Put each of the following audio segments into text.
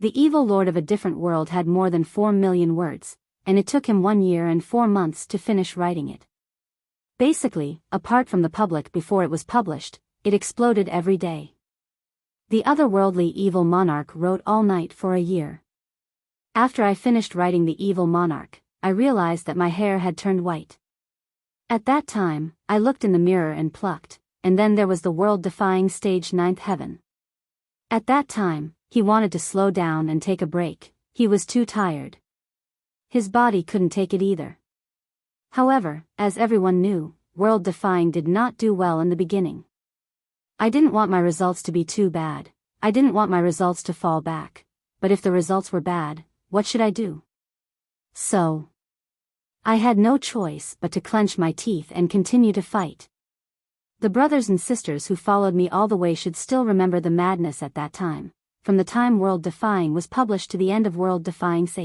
The evil lord of a different world had more than 4 million words, and it took him 1 year and 4 months to finish writing it. Basically, apart from the public before it was published, it exploded every day. The otherworldly evil monarch wrote all night for a year. After I finished writing the evil monarch, I realized that my hair had turned white. At that time, I looked in the mirror and plucked, and then there was the world-defying stage 9th heaven. At that time, he wanted to slow down and take a break. He was too tired. His body couldn't take it either. However, as everyone knew, world-defying did not do well in the beginning. I didn't want my results to be too bad. I didn't want my results to fall back. But if the results were bad, what should I do? So, I had no choice but to clench my teeth and continue to fight. The brothers and sisters who followed me all the way should still remember the madness at that time, from the time World Defying was published to the end of World Defying's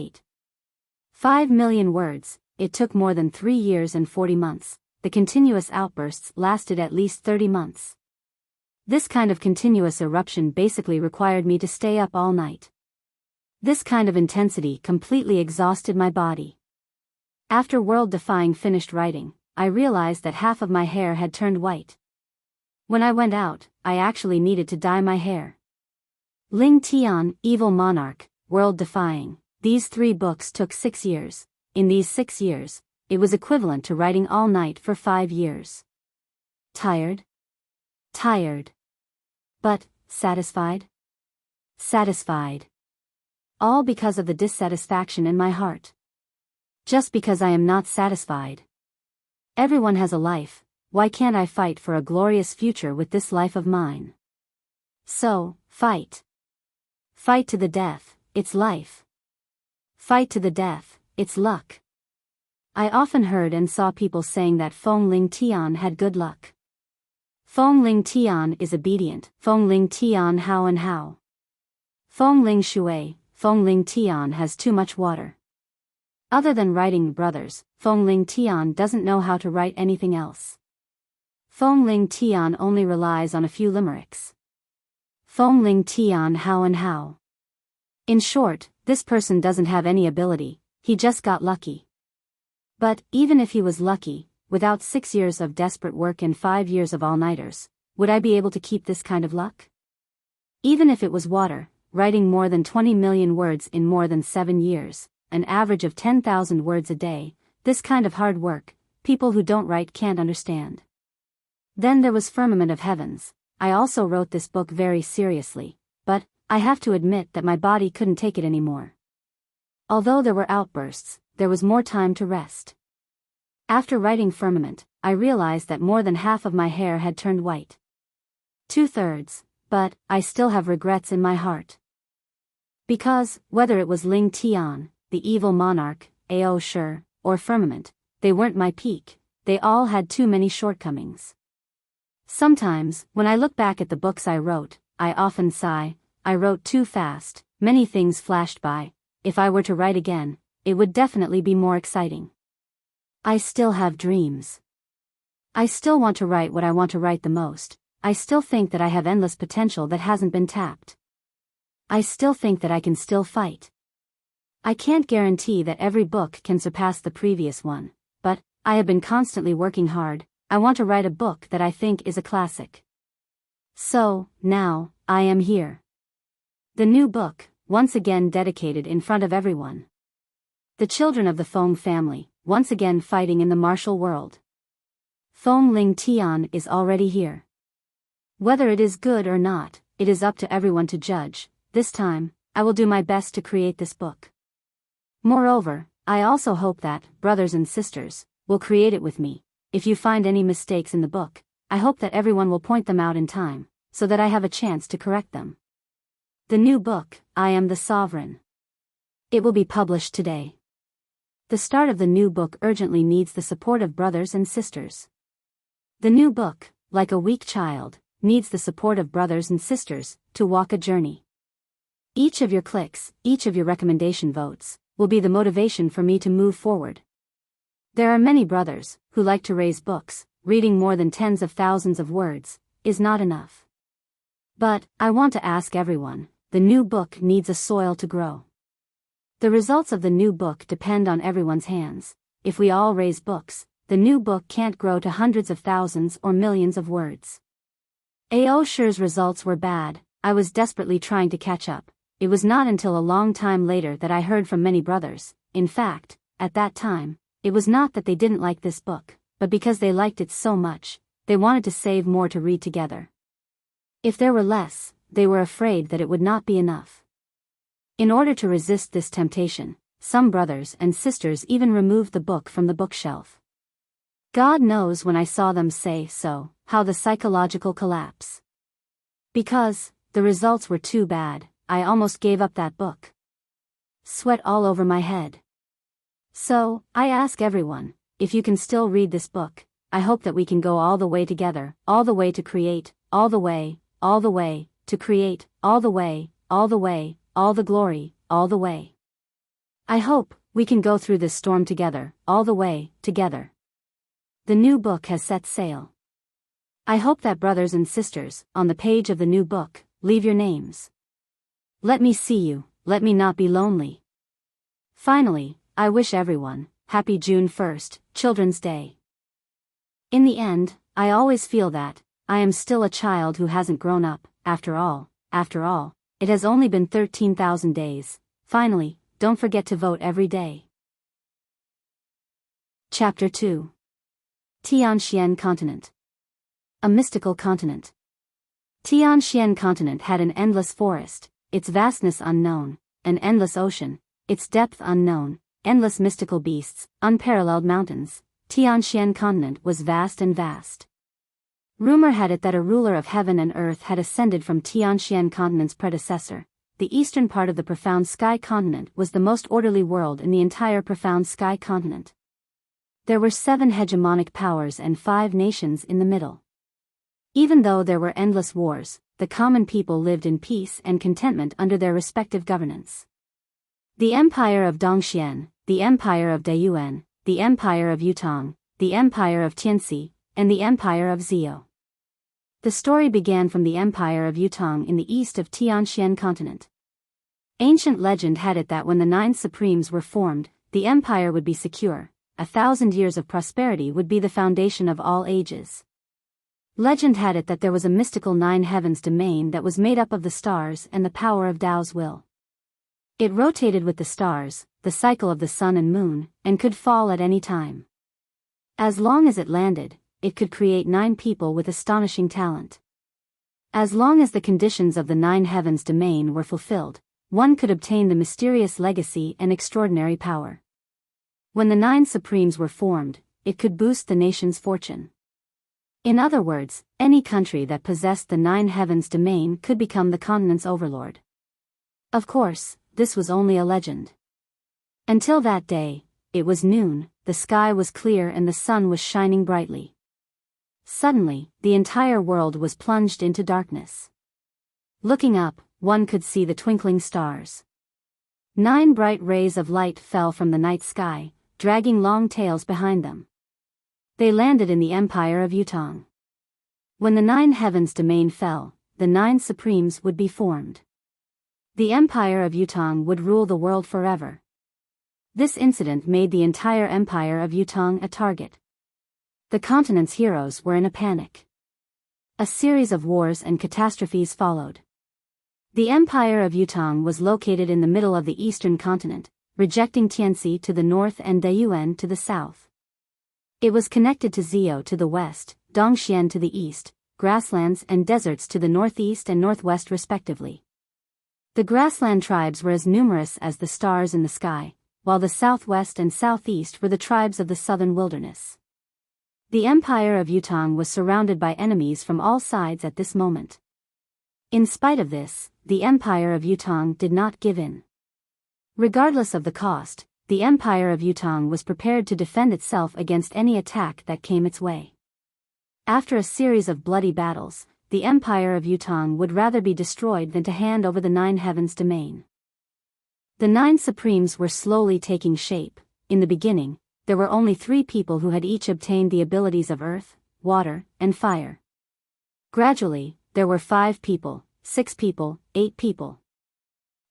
5 million words. It took more than 3 years and 40 months. The continuous outbursts lasted at least 30 months. This kind of continuous eruption basically required me to stay up all night. This kind of intensity completely exhausted my body. After World Defying finished writing, I realized that half of my hair had turned white. When I went out, I actually needed to dye my hair. Ling Tian, Evil Monarch, World Defying. These 3 books took 6 years. In these 6 years, it was equivalent to writing all night for 5 years. Tired? Tired. But, satisfied? Satisfied. All because of the dissatisfaction in my heart. Just because I am not satisfied. Everyone has a life, why can't I fight for a glorious future with this life of mine? So, fight. Fight to the death, it's life. Fight to the death, it's luck. I often heard and saw people saying that Feng Ling Tian had good luck. Feng Ling Tian is obedient. Feng Ling Tian how and how. Feng Ling Shui, Feng Ling Tian has too much water. Other than writing brothers, Feng Ling Tian doesn't know how to write anything else. Feng Ling Tian only relies on a few limericks. Feng Ling Tian how and how. In short, this person doesn't have any ability, he just got lucky. But, even if he was lucky, without 6 years of desperate work and 5 years of all-nighters, would I be able to keep this kind of luck? Even if it was water, writing more than 20 million words in more than 7 years, an average of 10,000 words a day, this kind of hard work, people who don't write can't understand. Then there was Firmament of Heavens. I also wrote this book very seriously, but, I have to admit that my body couldn't take it anymore. Although there were outbursts, there was more time to rest. After writing Firmament, I realized that more than half of my hair had turned white. 2/3, but, I still have regrets in my heart. Because, whether it was Ling Tian, the evil monarch, Ao Shi, or Firmament, they weren't my peak, they all had too many shortcomings. Sometimes, when I look back at the books I wrote, I often sigh, I wrote too fast, many things flashed by. If I were to write again, it would definitely be more exciting. I still have dreams. I still want to write what I want to write the most. I still think that I have endless potential that hasn't been tapped. I still think that I can still fight. I can't guarantee that every book can surpass the previous one, but, I have been constantly working hard. I want to write a book that I think is a classic. So, now, I am here. The new book, once again dedicated in front of everyone. The children of the Feng family, once again fighting in the martial world. Feng Ling Tian is already here. Whether it is good or not, it is up to everyone to judge. This time, I will do my best to create this book. Moreover, I also hope that, brothers and sisters, will create it with me. If you find any mistakes in the book, I hope that everyone will point them out in time, so that I have a chance to correct them. The new book, I Am the Sovereign. It will be published today. The start of the new book urgently needs the support of brothers and sisters. The new book, like a weak child, needs the support of brothers and sisters, to walk a journey. Each of your clicks, each of your recommendation votes, will be the motivation for me to move forward. There are many brothers, who like to raise books. Reading more than tens of thousands of words, is not enough. But, I want to ask everyone, the new book needs a soil to grow. The results of the new book depend on everyone's hands. If we all raise books, the new book can't grow to hundreds of thousands or millions of words. Aosher's results were bad. I was desperately trying to catch up. It was not until a long time later that I heard from many brothers. In fact, at that time, it was not that they didn't like this book, but because they liked it so much, they wanted to save more to read together. If there were less, they were afraid that it would not be enough. In order to resist this temptation, some brothers and sisters even removed the book from the bookshelf. God knows when I saw them say so, how the psychological collapse. Because the results were too bad, I almost gave up that book. Sweat all over my head. So, I ask everyone, if you can still read this book, I hope that we can go all the way together, all the way to create, all the way to create, all the way, all the glory, all the way. I hope we can go through this storm together, all the way, together. The new book has set sail. I hope that brothers and sisters, on the page of the new book, leave your names. Let me see you, let me not be lonely. Finally, I wish everyone, happy June 1st, Children's Day. In the end, I always feel that I am still a child who hasn't grown up. After all, it has only been 13,000 days. Finally, don't forget to vote every day. Chapter 2. Tianxian Continent. A mystical continent. Tianxian Continent had an endless forest, its vastness unknown, an endless ocean, its depth unknown, endless mystical beasts, unparalleled mountains. Tianxian Continent was vast and vast. Rumor had it that a ruler of heaven and earth had ascended from Tianxian Continent's predecessor. The eastern part of the Profound Sky Continent was the most orderly world in the entire Profound Sky Continent. There were 7 hegemonic powers and 5 nations in the middle. Even though there were endless wars, the common people lived in peace and contentment under their respective governance. The Empire of Dongxian, the Empire of Dayuan, the Empire of Yutong, the Empire of Tianxi, and the Empire of Zhou. The story began from the Empire of Yutong in the east of Tianxian Continent. Ancient legend had it that when the 9 supremes were formed, the empire would be secure. 1,000 years of prosperity would be the foundation of all ages. Legend had it that there was a mystical 9 heavens domain that was made up of the stars and the power of Tao's will. It rotated with the stars, the cycle of the sun and moon, and could fall at any time. As long as it landed, it could create 9 people with astonishing talent. As long as the conditions of the 9 heavens domain were fulfilled, one could obtain the mysterious legacy and extraordinary power. When the 9 supremes were formed, it could boost the nation's fortune. In other words, any country that possessed the 9 heavens domain could become the continent's overlord. Of course, this was only a legend. Until that day, it was noon, the sky was clear and the sun was shining brightly. Suddenly, the entire world was plunged into darkness. Looking up, one could see the twinkling stars. 9 bright rays of light fell from the night sky, dragging long tails behind them. They landed in the Empire of Yutong. When the 9 heavens domain fell, the 9 supremes would be formed. The Empire of Yutong would rule the world forever. This incident made the entire Empire of Yutong a target. The continent's heroes were in a panic. A series of wars and catastrophes followed. The Empire of Yutong was located in the middle of the eastern continent, rejecting Tianxi to the north and Dayuan to the south. It was connected to Zhou to the west, Dongxian to the east, grasslands and deserts to the northeast and northwest respectively. The grassland tribes were as numerous as the stars in the sky, while the southwest and southeast were the tribes of the southern wilderness. The Empire of Yutong was surrounded by enemies from all sides at this moment. In spite of this, the Empire of Yutong did not give in. Regardless of the cost, the Empire of Yutong was prepared to defend itself against any attack that came its way. After a series of bloody battles, the Empire of Yutong would rather be destroyed than to hand over the 9 heavens domain. The 9 supremes were slowly taking shape. In the beginning, there were only 3 people who had each obtained the abilities of earth, water, and fire. Gradually, there were 5 people, 6 people, 8 people.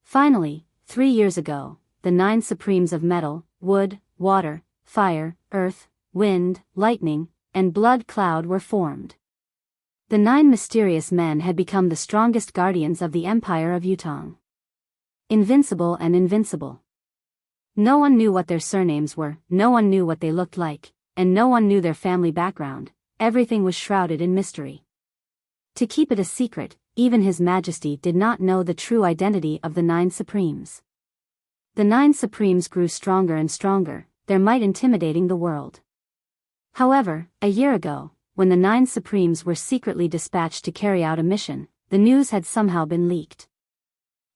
Finally, 3 years ago, the 9 supremes of metal, wood, water, fire, earth, wind, lightning, and blood cloud were formed. The 9 mysterious men had become the strongest guardians of the empire of Yutong. Invincible and invincible. No one knew what their surnames were, no one knew what they looked like, and no one knew their family background. Everything was shrouded in mystery. To keep it a secret, even His Majesty did not know the true identity of the 9 supremes. The 9 supremes grew stronger and stronger, their might intimidating the world. However, a year ago, when the 9 supremes were secretly dispatched to carry out a mission, the news had somehow been leaked.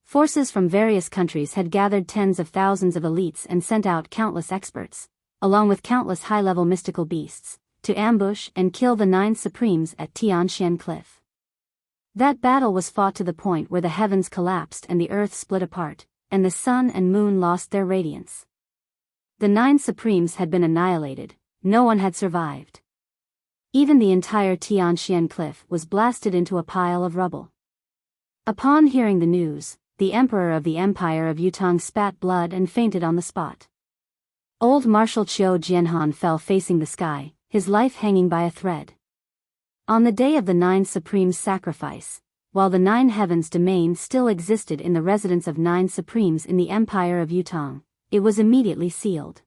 Forces from various countries had gathered tens of thousands of elites and sent out countless experts, along with countless high-level mystical beasts, to ambush and kill the 9 supremes at Tianxian Cliff. That battle was fought to the point where the heavens collapsed and the earth split apart, and the sun and moon lost their radiance. The 9 supremes had been annihilated, no one had survived. Even the entire Tianxian Cliff was blasted into a pile of rubble. Upon hearing the news, the emperor of the Empire of Yutong spat blood and fainted on the spot. Old Marshal Qiu Jianhan fell facing the sky, his life hanging by a thread. On the day of the 9 Supremes' sacrifice, while the 9 Heavens domain still existed in the residence of 9 Supremes in the Empire of Yutong, it was immediately sealed.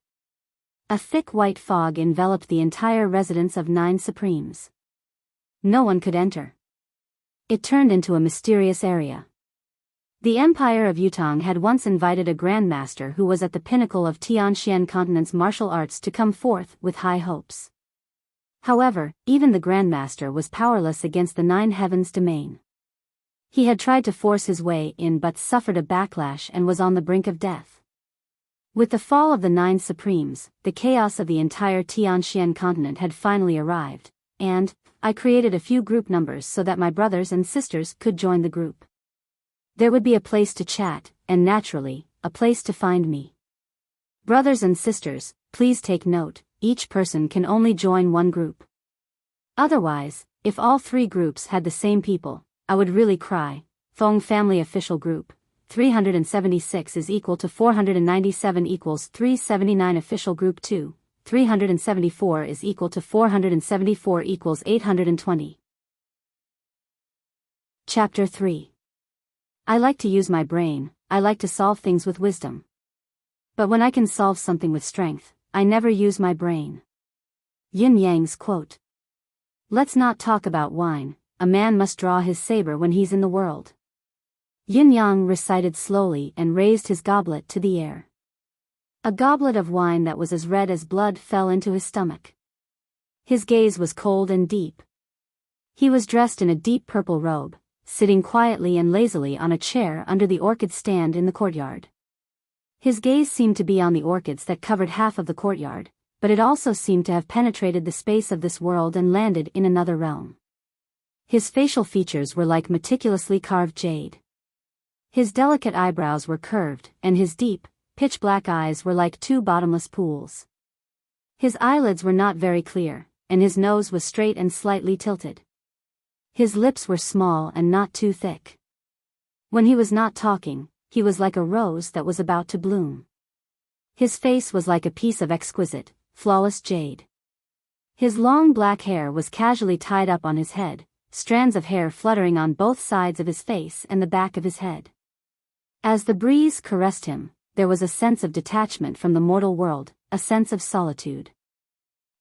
A thick white fog enveloped the entire residence of 9 Supremes. No one could enter. It turned into a mysterious area. The Empire of Yutong had once invited a grandmaster who was at the pinnacle of Tianxian continent's martial arts to come forth with high hopes. However, even the grandmaster was powerless against the 9 Heavens domain. He had tried to force his way in but suffered a backlash and was on the brink of death. With the fall of the 9 Supremes, the chaos of the entire Tianxian continent had finally arrived, and I created a few group numbers so that my brothers and sisters could join the group. There would be a place to chat, and naturally, a place to find me. Brothers and sisters, please take note, each person can only join one group. Otherwise, if all 3 groups had the same people, I would really cry. Feng Family Official Group, 376 is equal to 497 equals 379 Official Group 2, 374 is equal to 474 equals 820. Chapter 3. I like to use my brain, I like to solve things with wisdom. But when I can solve something with strength, I never use my brain. Yin Yang's quote. Let's not talk about wine, a man must draw his saber when he's in the world. Yin Yang recited slowly and raised his goblet to the air. A goblet of wine that was as red as blood fell into his stomach. His gaze was cold and deep. He was dressed in a deep purple robe, sitting quietly and lazily on a chair under the orchid stand in the courtyard. His gaze seemed to be on the orchids that covered half of the courtyard, but it also seemed to have penetrated the space of this world and landed in another realm. His facial features were like meticulously carved jade. His delicate eyebrows were curved, and his deep, pitch-black eyes were like 2 bottomless pools. His eyelids were not very clear, and his nose was straight and slightly tilted. His lips were small and not too thick. When he was not talking, he was like a rose that was about to bloom. His face was like a piece of exquisite, flawless jade. His long black hair was casually tied up on his head, strands of hair fluttering on both sides of his face and the back of his head. As the breeze caressed him, there was a sense of detachment from the mortal world, a sense of solitude.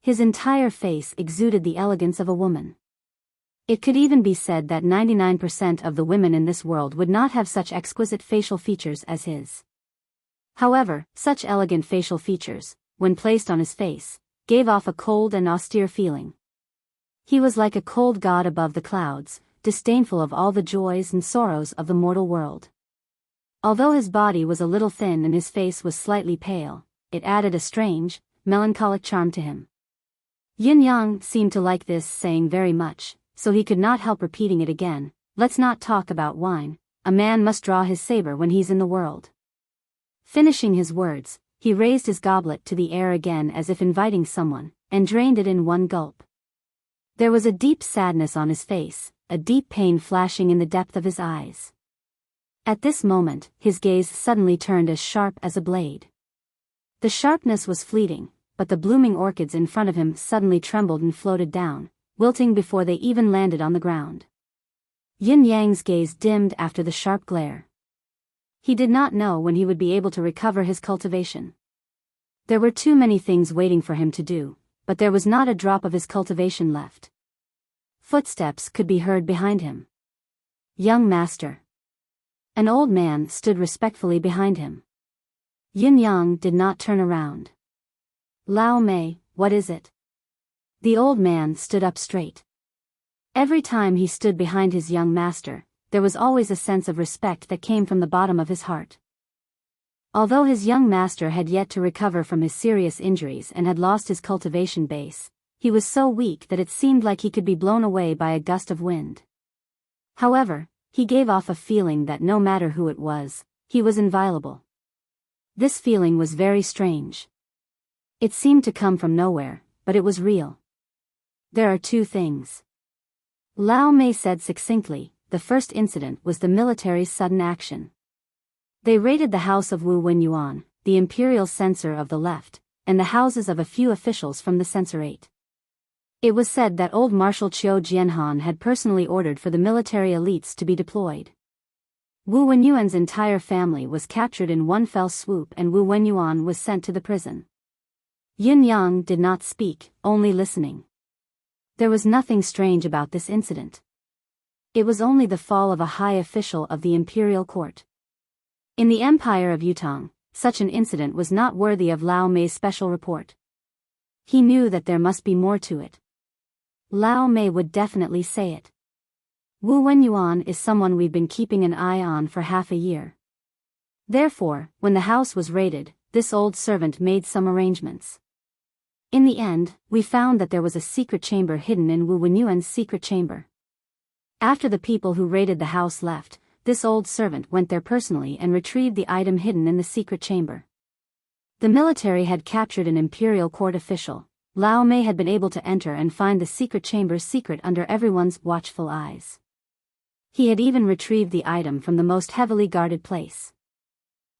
His entire face exuded the elegance of a woman. It could even be said that 99% of the women in this world would not have such exquisite facial features as his. However, such elegant facial features, when placed on his face, gave off a cold and austere feeling. He was like a cold god above the clouds, disdainful of all the joys and sorrows of the mortal world. Although his body was a little thin and his face was slightly pale, it added a strange, melancholic charm to him. Yin Yang seemed to like this saying very much, so he could not help repeating it again. Let's not talk about wine, a man must draw his saber when he's in the world. Finishing his words, he raised his goblet to the air again as if inviting someone, and drained it in one gulp. There was a deep sadness on his face, a deep pain flashing in the depth of his eyes. At this moment, his gaze suddenly turned as sharp as a blade. The sharpness was fleeting, but the blooming orchids in front of him suddenly trembled and floated down, wilting before they even landed on the ground. Yin Yang's gaze dimmed after the sharp glare. He did not know when he would be able to recover his cultivation. There were too many things waiting for him to do, but there was not a drop of his cultivation left. Footsteps could be heard behind him. Young master. An old man stood respectfully behind him. Yin Yang did not turn around. Lao Mei, what is it? The old man stood up straight. Every time he stood behind his young master, there was always a sense of respect that came from the bottom of his heart. Although his young master had yet to recover from his serious injuries and had lost his cultivation base, he was so weak that it seemed like he could be blown away by a gust of wind. However, he gave off a feeling that no matter who it was, he was inviolable. This feeling was very strange. It seemed to come from nowhere, but it was real. There are two things. Lao Mei said succinctly. The first incident was the military's sudden action. They raided the house of Wu Wenyuan, the imperial censor of the left, and the houses of a few officials from the censorate. It was said that old Marshal Qiu Jianhan had personally ordered for the military elites to be deployed. Wu Wenyuan's entire family was captured in one fell swoop and Wu Wenyuan was sent to the prison. Yin Yang did not speak, only listening. There was nothing strange about this incident. It was only the fall of a high official of the imperial court. In the Empire of Yutong, such an incident was not worthy of Lao Mei's special report. He knew that there must be more to it. Lao Mei would definitely say it. Wu Wenyuan is someone we've been keeping an eye on for half a year. Therefore, when the house was raided, this old servant made some arrangements. In the end, we found that there was a secret chamber hidden in Wu Wenyuan's secret chamber. After the people who raided the house left, this old servant went there personally and retrieved the item hidden in the secret chamber. The military had captured an imperial court official. Lao Mei had been able to enter and find the secret chamber's secret under everyone's watchful eyes. He had even retrieved the item from the most heavily guarded place.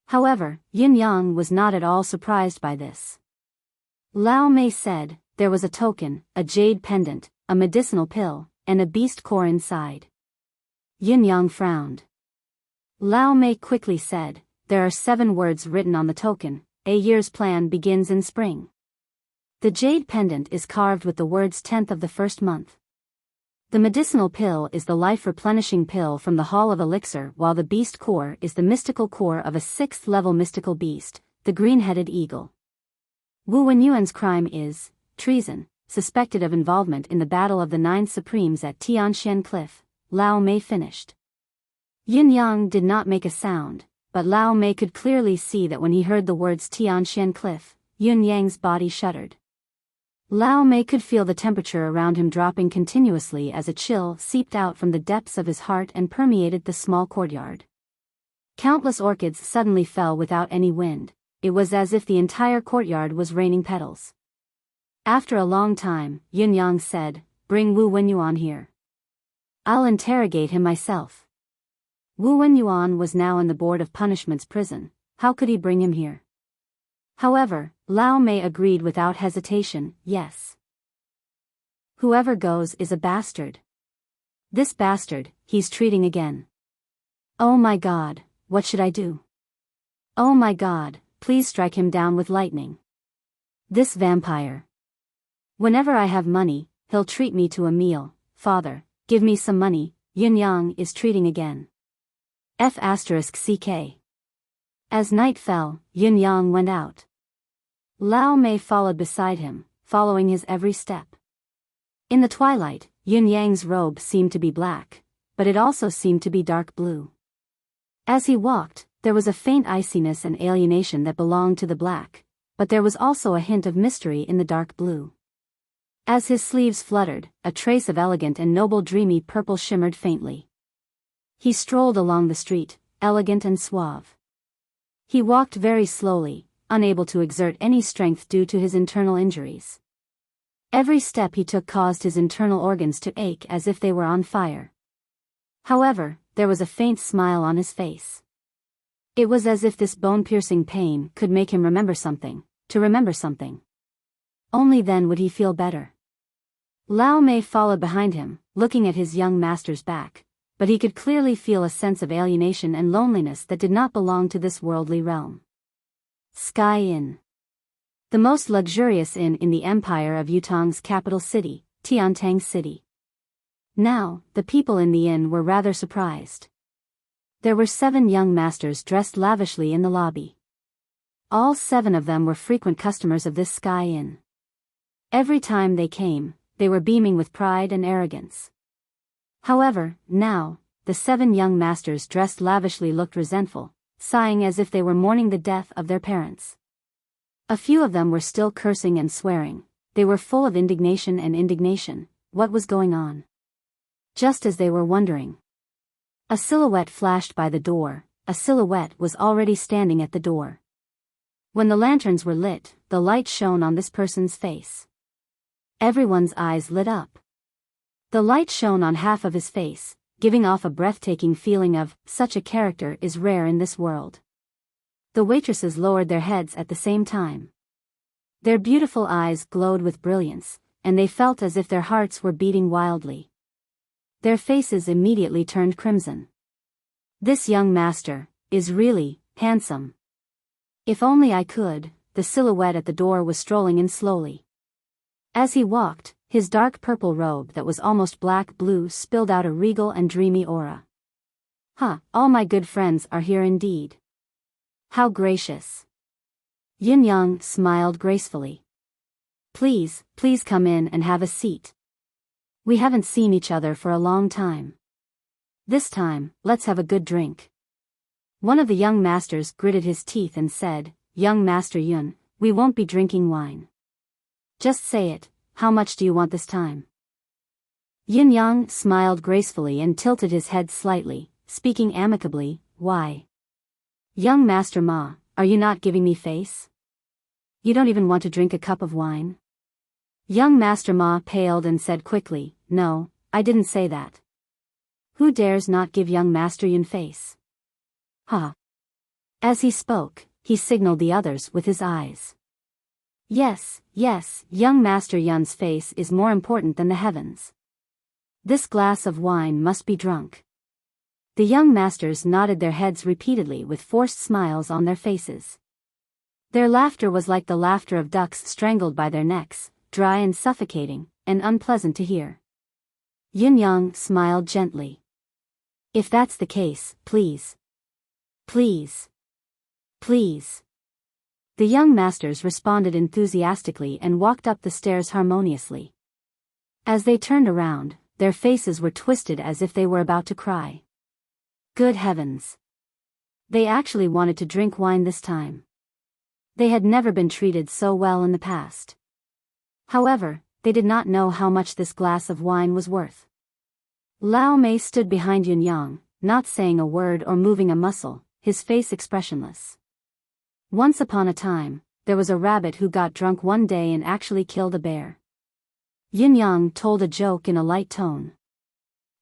However, Yin Yang was not at all surprised by this. Lao Mei said, there was a token, a jade pendant, a medicinal pill, and a beast core inside. Yin Yang frowned. Lao Mei quickly said, there are 7 words written on the token, a year's plan begins in spring. The jade pendant is carved with the words 10th of the first month. The medicinal pill is the life-replenishing pill from the Hall of Elixir, while the beast core is the mystical core of a 6th-level mystical beast, the green-headed eagle. Wu Wenyuan's crime is treason, suspected of involvement in the Battle of the 9 Supremes at Tianshan Cliff, Lao Mei finished. Yin Yang did not make a sound, but Lao Mei could clearly see that when he heard the words Tianshan Cliff, Yin Yang's body shuddered. Lao Mei could feel the temperature around him dropping continuously as a chill seeped out from the depths of his heart and permeated the small courtyard. Countless orchids suddenly fell without any wind. It was as if the entire courtyard was raining petals. After a long time, Yin Yang said, bring Wu Wenyuan here. I'll interrogate him myself. Wu Wenyuan was now in the Board of Punishment's prison. How could he bring him here? However, Lao Mei agreed without hesitation, yes. Whoever goes is a bastard. This bastard, he's treating again. Oh my God, what should I do? Oh my God, please strike him down with lightning. This vampire. Whenever I have money, he'll treat me to a meal. Father, give me some money. Yin Yang is treating again. F***ck. As night fell, Yin Yang went out. Lao Mei followed beside him, following his every step. In the twilight, Yin Yang's robe seemed to be black, but it also seemed to be dark blue. As he walked, there was a faint iciness and alienation that belonged to the black, but there was also a hint of mystery in the dark blue. As his sleeves fluttered, a trace of elegant and noble dreamy purple shimmered faintly. He strolled along the street, elegant and suave. He walked very slowly, unable to exert any strength due to his internal injuries. Every step he took caused his internal organs to ache as if they were on fire. However, there was a faint smile on his face. It was as if this bone-piercing pain could make him remember something, to remember something. Only then would he feel better. Lao Mei followed behind him, looking at his young master's back, but he could clearly feel a sense of alienation and loneliness that did not belong to this worldly realm. Sky Inn. The most luxurious inn in the empire of Yutong's capital city, Tiantang City. Now, the people in the inn were rather surprised. There were 7 young masters dressed lavishly in the lobby. All 7 of them were frequent customers of this Sky Inn. Every time they came, they were beaming with pride and arrogance. However, now, the 7 young masters dressed lavishly looked resentful, sighing as if they were mourning the death of their parents. A few of them were still cursing and swearing. They were full of indignation. What was going on? Just as they were wondering, a silhouette flashed by the door. A silhouette was already standing at the door. When the lanterns were lit, the light shone on this person's face. Everyone's eyes lit up. The light shone on half of his face, giving off a breathtaking feeling of, such a character is rare in this world. The waitresses lowered their heads at the same time. Their beautiful eyes glowed with brilliance, and they felt as if their hearts were beating wildly. Their faces immediately turned crimson. This young master is really handsome. If only I could. The silhouette at the door was strolling in slowly. As he walked, his dark purple robe that was almost black-blue spilled out a regal and dreamy aura. All my good friends are here indeed. How gracious. Yin Yang smiled gracefully. Please come in and have a seat. We haven't seen each other for a long time. This time, let's have a good drink. One of the young masters gritted his teeth and said, Young Master Yun, we won't be drinking wine. Just say it, how much do you want this time? Yin Yang smiled gracefully and tilted his head slightly, speaking amicably, Why? Young Master Ma, are you not giving me face? You don't even want to drink a cup of wine? Young Master Ma paled and said quickly, No, I didn't say that. Who dares not give young Master Yun face? As he spoke, he signaled the others with his eyes. Yes, young Master Yun's face is more important than the heavens. This glass of wine must be drunk. The young masters nodded their heads repeatedly with forced smiles on their faces. Their laughter was like the laughter of ducks strangled by their necks, dry and suffocating, and unpleasant to hear. Yin Yang smiled gently. If that's the case, please. The young masters responded enthusiastically and walked up the stairs harmoniously. As they turned around, their faces were twisted as if they were about to cry. Good heavens! They actually wanted to drink wine this time. They had never been treated so well in the past. However, they did not know how much this glass of wine was worth. Lao Mei stood behind Yun Yang, not saying a word or moving a muscle, his face expressionless. Once upon a time, there was a rabbit who got drunk one day and actually killed a bear. Yin Yang told a joke in a light tone.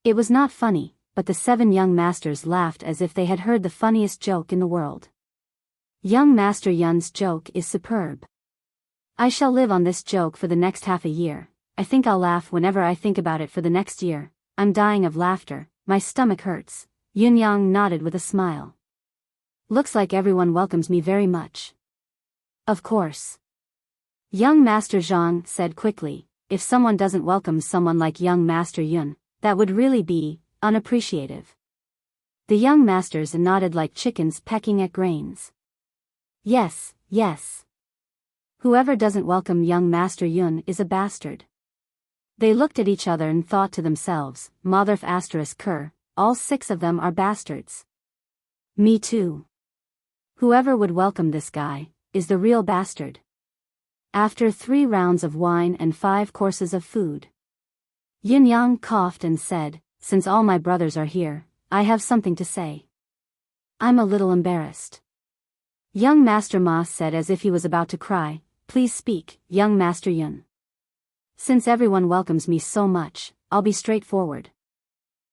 It was not funny, but the 7 young masters laughed as if they had heard the funniest joke in the world. Young Master Yun's joke is superb. I shall live on this joke for the next half a year. I think I'll laugh whenever I think about it for the next year. I'm dying of laughter, my stomach hurts. Yin Yang nodded with a smile. Looks like everyone welcomes me very much. Of course. Young Master Zhang said quickly, if someone doesn't welcome someone like young Master Yun, that would really be unappreciative. The young masters nodded like chickens pecking at grains. Yes. Whoever doesn't welcome young Master Yun is a bastard. They looked at each other and thought to themselves, Motherf *Ker, all 6 of them are bastards. Me too. Whoever would welcome this guy is the real bastard. After 3 rounds of wine and 5 courses of food, Yin Yang coughed and said, Since all my brothers are here, I have something to say. I'm a little embarrassed. Young Master Ma said as if he was about to cry, Please speak, young Master Yun. Since everyone welcomes me so much, I'll be straightforward.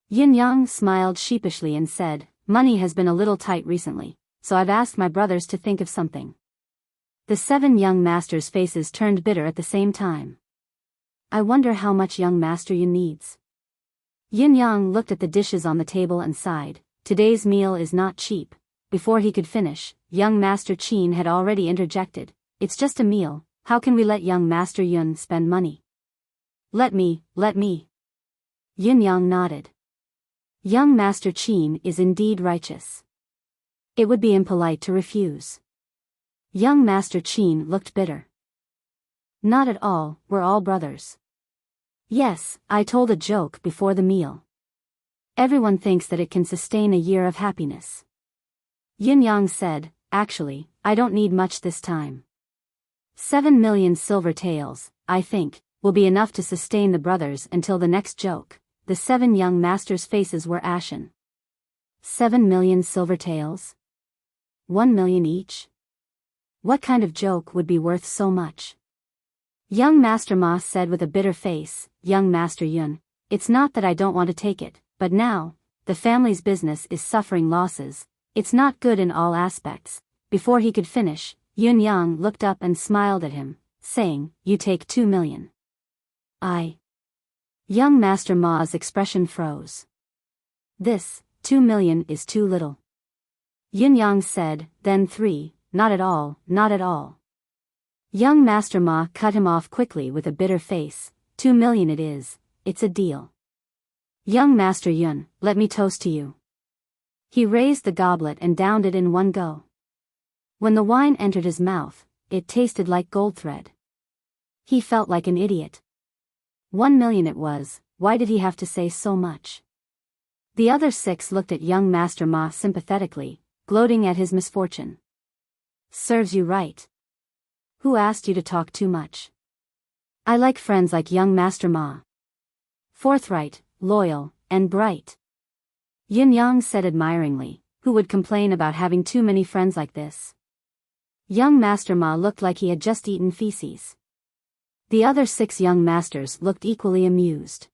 Yin Yang smiled sheepishly and said, "Money has been a little tight recently, so I've asked my brothers to think of something." The 7 young masters' faces turned bitter at the same time. "I wonder how much young Master Yin needs." Yin Yang looked at the dishes on the table and sighed, "Today's meal is not cheap." Before he could finish, young Master Qin had already interjected, "It's just a meal, how can we let young Master Yun spend money?" Let me. Yin Yang nodded. Young Master Qin is indeed righteous. It would be impolite to refuse. Young Master Qin looked bitter. "Not at all, we're all brothers. Yes, I told a joke before the meal. Everyone thinks that it can sustain a year of happiness." Yin Yang said, "Actually, I don't need much this time. 7 million silver taels, I think, will be enough to sustain the brothers until the next joke." The 7 young masters' faces were ashen. 7 million silver taels? 1 million each? What kind of joke would be worth so much? Young Master Ma said with a bitter face, "Young Master Yun, it's not that I don't want to take it, but now, the family's business is suffering losses, it's not good in all aspects." Before he could finish, Yun Yang looked up and smiled at him, saying, "You take 2 million. Young Master Ma's expression froze. "This, 2 million is too little." Yin Yang said, "Then 3, not at all, not at all." Young Master Ma cut him off quickly with a bitter face, 2 million it is, it's a deal. Young Master Yun, let me toast to you." He raised the goblet and downed it in one go. When the wine entered his mouth, it tasted like gold thread. He felt like an idiot. 1 million it was, why did he have to say so much? The other 6 looked at young Master Ma sympathetically, gloating at his misfortune. "Serves you right. Who asked you to talk too much? I like friends like young Master Ma. Forthright, loyal, and bright." Yin Yang said admiringly, "Who would complain about having too many friends like this?" Young Master Ma looked like he had just eaten feces. The other 6 young masters looked equally amused.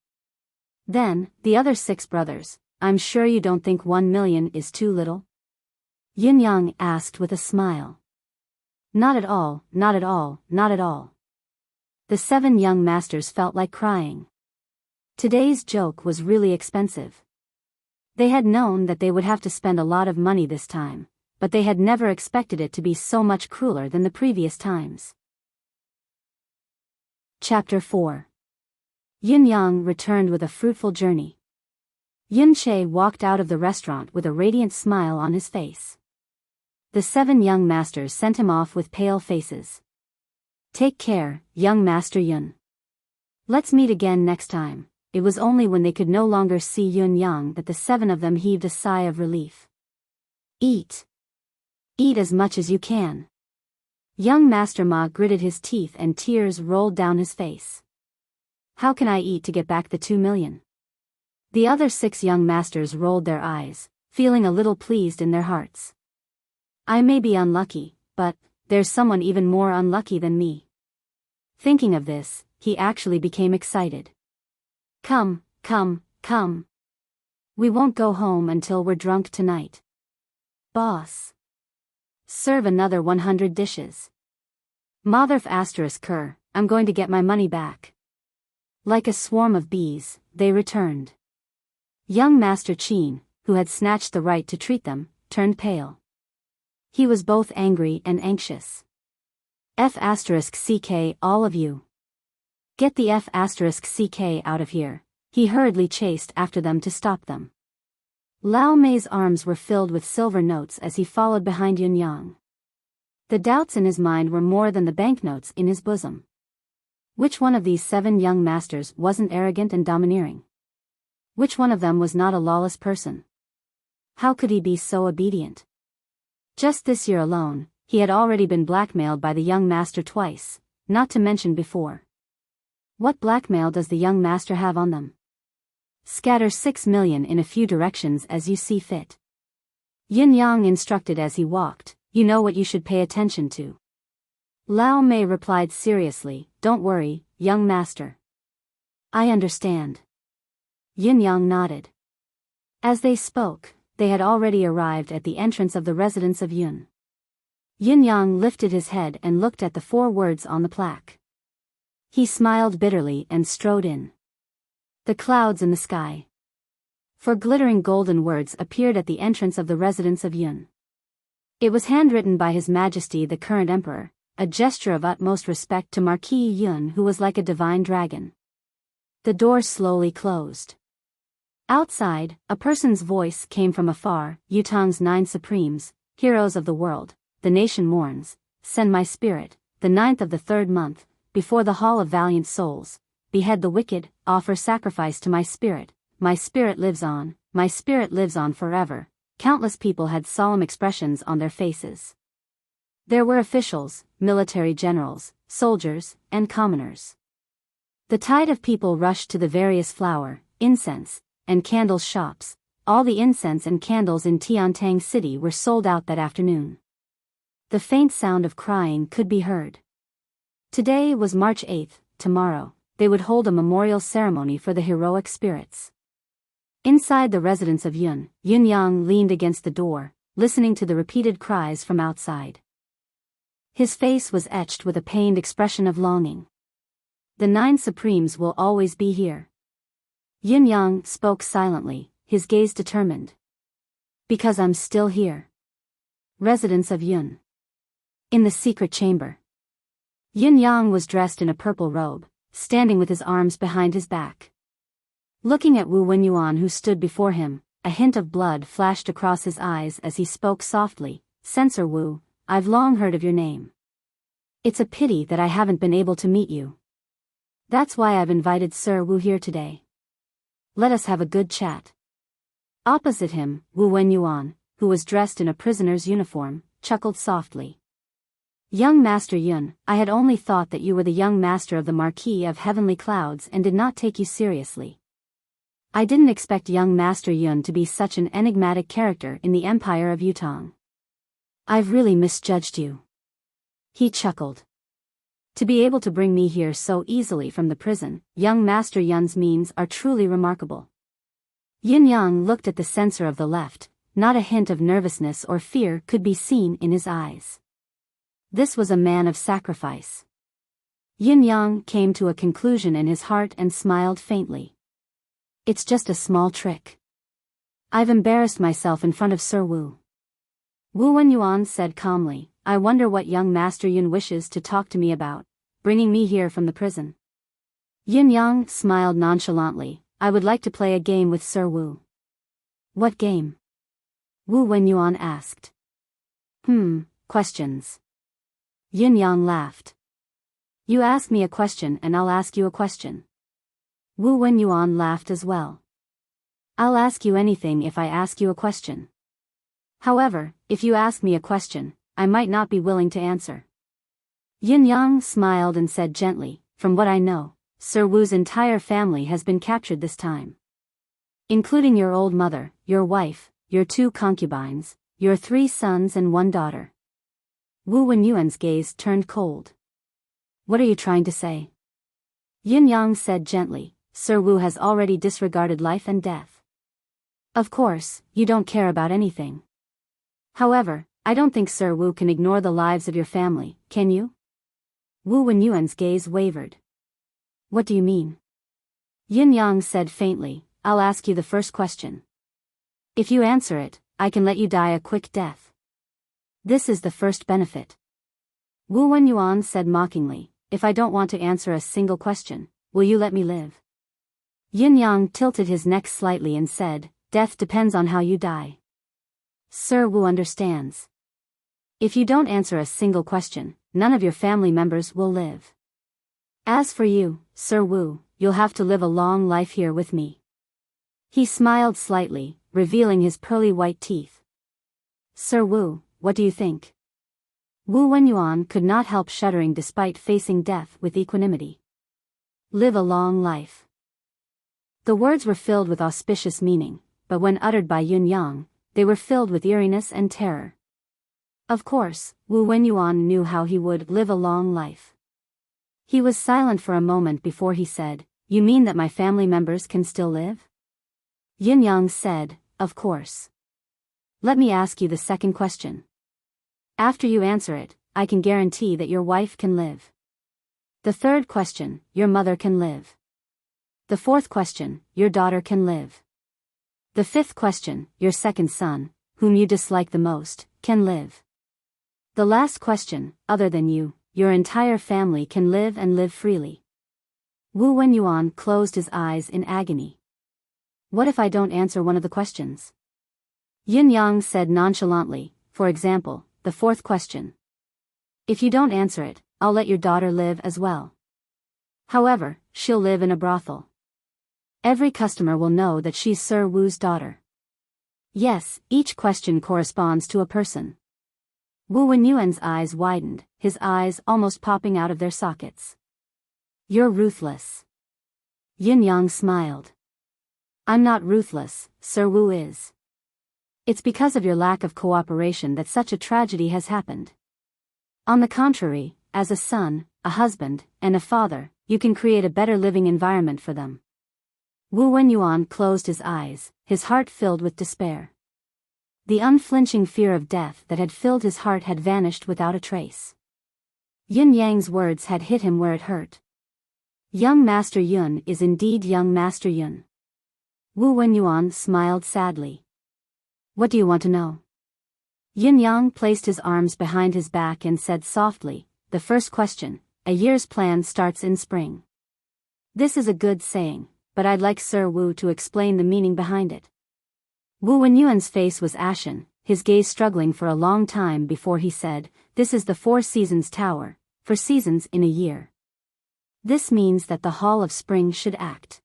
Then, the other 6 brothers, "I'm sure you don't think 1 million is too little?" Yin Yang asked with a smile. "Not at all, not at all, not at all." The 7 young masters felt like crying. Today's joke was really expensive. They had known that they would have to spend a lot of money this time, but they had never expected it to be so much crueler than the previous times. Chapter 4. Yin Yang returned with a fruitful journey. Yin Che walked out of the restaurant with a radiant smile on his face. The 7 young masters sent him off with pale faces. "Take care, young Master Yun. Let's meet again next time." It was only when they could no longer see Yun Yang that the 7 of them heaved a sigh of relief. "Eat. Eat as much as you can." Young Master Ma gritted his teeth and tears rolled down his face. "How can I eat to get back the 2 million? The other 6 young masters rolled their eyes, feeling a little pleased in their hearts. "I may be unlucky, but there's someone even more unlucky than me." Thinking of this, he actually became excited. Come. We won't go home until we're drunk tonight. Boss. Serve another 100 dishes. Motherf *cur, I'm going to get my money back." Like a swarm of bees, they returned. Young Master Qin, who had snatched the right to treat them, turned pale. He was both angry and anxious. "F*ck all of you. Get the F*ck out of here." He hurriedly chased after them to stop them. Lao Mei's arms were filled with silver notes as he followed behind Yun Yang. The doubts in his mind were more than the banknotes in his bosom. Which one of these 7 young masters wasn't arrogant and domineering? Which one of them was not a lawless person? How could he be so obedient? Just this year alone, he had already been blackmailed by the young master twice, not to mention before. What blackmail does the young master have on them? Scatter 6 million in a few directions as you see fit. Yin Yang instructed as he walked, "You know what you should pay attention to." Lao Mei replied seriously, "Don't worry, young master. I understand." Yin Yang nodded. As they spoke, they had already arrived at the entrance of the residence of Yun. Yin Yang lifted his head and looked at the 4 words on the plaque. He smiled bitterly and strode in. The clouds in the sky. 4 glittering golden words appeared at the entrance of the residence of Yun. It was handwritten by His Majesty the current Emperor, a gesture of utmost respect to Marquis Yun, who was like a divine dragon. The door slowly closed. Outside, a person's voice came from afar. Yutong's 9 supremes, heroes of the world, the nation mourns, send my spirit, the 9th of the 3rd month, before the hall of valiant souls, behead the wicked, offer sacrifice to my spirit lives on, my spirit lives on forever. Countless people had solemn expressions on their faces. There were officials, military generals, soldiers, and commoners. The tide of people rushed to the various flower, incense, and candles shops. All the incense and candles in Tiantang City were sold out that afternoon. The faint sound of crying could be heard. Today was March 8th, tomorrow, they would hold a memorial ceremony for the heroic spirits. Inside the residence of Yun, Yin Yang leaned against the door, listening to the repeated cries from outside. His face was etched with a pained expression of longing. The 9 supremes will always be here. Yin Yang spoke silently, his gaze determined. Because I'm still here. Residence of Yun. In the secret chamber. Yin Yang was dressed in a purple robe, standing with his arms behind his back. Looking at Wu Wenyuan, who stood before him, a hint of blood flashed across his eyes as he spoke softly. Censor Wu, I've long heard of your name. It's a pity that I haven't been able to meet you. That's why I've invited Sir Wu here today. Let us have a good chat. Opposite him, Wu Wenyuan, who was dressed in a prisoner's uniform, chuckled softly. Young Master Yun, I had only thought that you were the young master of the Marquis of Heavenly Clouds and did not take you seriously. I didn't expect young Master Yun to be such an enigmatic character in the Empire of Yutong. I've really misjudged you. He chuckled. To be able to bring me here so easily from the prison, young Master Yun's means are truly remarkable. Yin Yang looked at the censor of the left, not a hint of nervousness or fear could be seen in his eyes. This was a man of sacrifice. Yin Yang came to a conclusion in his heart and smiled faintly. It's just a small trick. I've embarrassed myself in front of Sir Wu. Wu Wenyuan said calmly, I wonder what young Master Yun wishes to talk to me about, bringing me here from the prison. Yin Yang smiled nonchalantly, I would like to play a game with Sir Wu. What game? Wu Wenyuan asked. Questions. Yin Yang laughed. You ask me a question and I'll ask you a question. Wu Wenyuan laughed as well. I'll ask you anything if I ask you a question. However, if you ask me a question, I might not be willing to answer. Yin Yang smiled and said gently, from what I know, Sir Wu's entire family has been captured this time. Including your old mother, your wife, your 2 concubines, your 3 sons and 1 daughter. Wu Wenyuan's gaze turned cold. What are you trying to say? Yin Yang said gently, Sir Wu has already disregarded life and death. Of course, you don't care about anything. However, I don't think Sir Wu can ignore the lives of your family, can you? Wu Wenyuan's gaze wavered. What do you mean? Yin Yang said faintly, I'll ask you the first question. If you answer it, I can let you die a quick death. This is the first benefit. Wu Wenyuan said mockingly, if I don't want to answer a single question, will you let me live? Yin Yang tilted his neck slightly and said, death depends on how you die. Sir Wu understands. If you don't answer a single question, none of your family members will live. As for you, Sir Wu, you'll have to live a long life here with me. He smiled slightly, revealing his pearly white teeth. Sir Wu, what do you think? Wu Wenyuan could not help shuddering despite facing death with equanimity. Live a long life. The words were filled with auspicious meaning, but when uttered by Yin Yang, they were filled with eeriness and terror. Of course, Wu Wenyuan knew how he would live a long life. He was silent for a moment before he said, you mean that my family members can still live? Yin Yang said, of course. Let me ask you the second question. After you answer it, I can guarantee that your wife can live. The third question, your mother can live. The fourth question, your daughter can live. The fifth question, your second son, whom you dislike the most, can live. The last question, other than you, your entire family can live and live freely. Wu Wenyuan closed his eyes in agony. What if I don't answer one of the questions? Yin Yang said nonchalantly, for example, the fourth question. If you don't answer it, I'll let your daughter live as well. However, she'll live in a brothel. Every customer will know that she's Sir Wu's daughter. Yes, each question corresponds to a person. Wu Wenyuan's eyes widened, his eyes almost popping out of their sockets. You're ruthless. Yin Yang smiled. I'm not ruthless, Sir Wu is. It's because of your lack of cooperation that such a tragedy has happened. On the contrary, as a son, a husband, and a father, you can create a better living environment for them. Wu Wenyuan closed his eyes, his heart filled with despair. The unflinching fear of death that had filled his heart had vanished without a trace. Yin Yang's words had hit him where it hurt. Young Master Yun is indeed young Master Yun. Wu Wenyuan smiled sadly. What do you want to know? Yin Yang placed his arms behind his back and said softly, the first question, a year's plan starts in spring. This is a good saying, but I'd like Sir Wu to explain the meaning behind it. Wu Wenyuan's face was ashen, his gaze struggling for a long time before he said, this is the 4 seasons tower, for seasons in a year. This means that the Hall of Spring should act.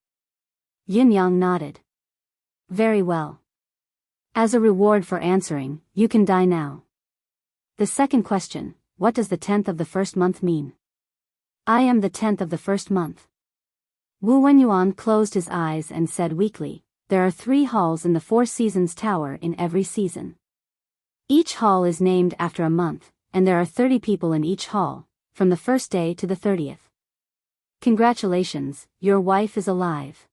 Yin Yang nodded. Very well. As a reward for answering, you can die now. The second question, what does the 10th of the first month mean? I am the 10th of the first month. Wu Wenyuan closed his eyes and said weakly, there are 3 halls in the 4 seasons tower in every season. Each hall is named after a month, and there are 30 people in each hall, from the first day to the 30th. Congratulations, your wife is alive.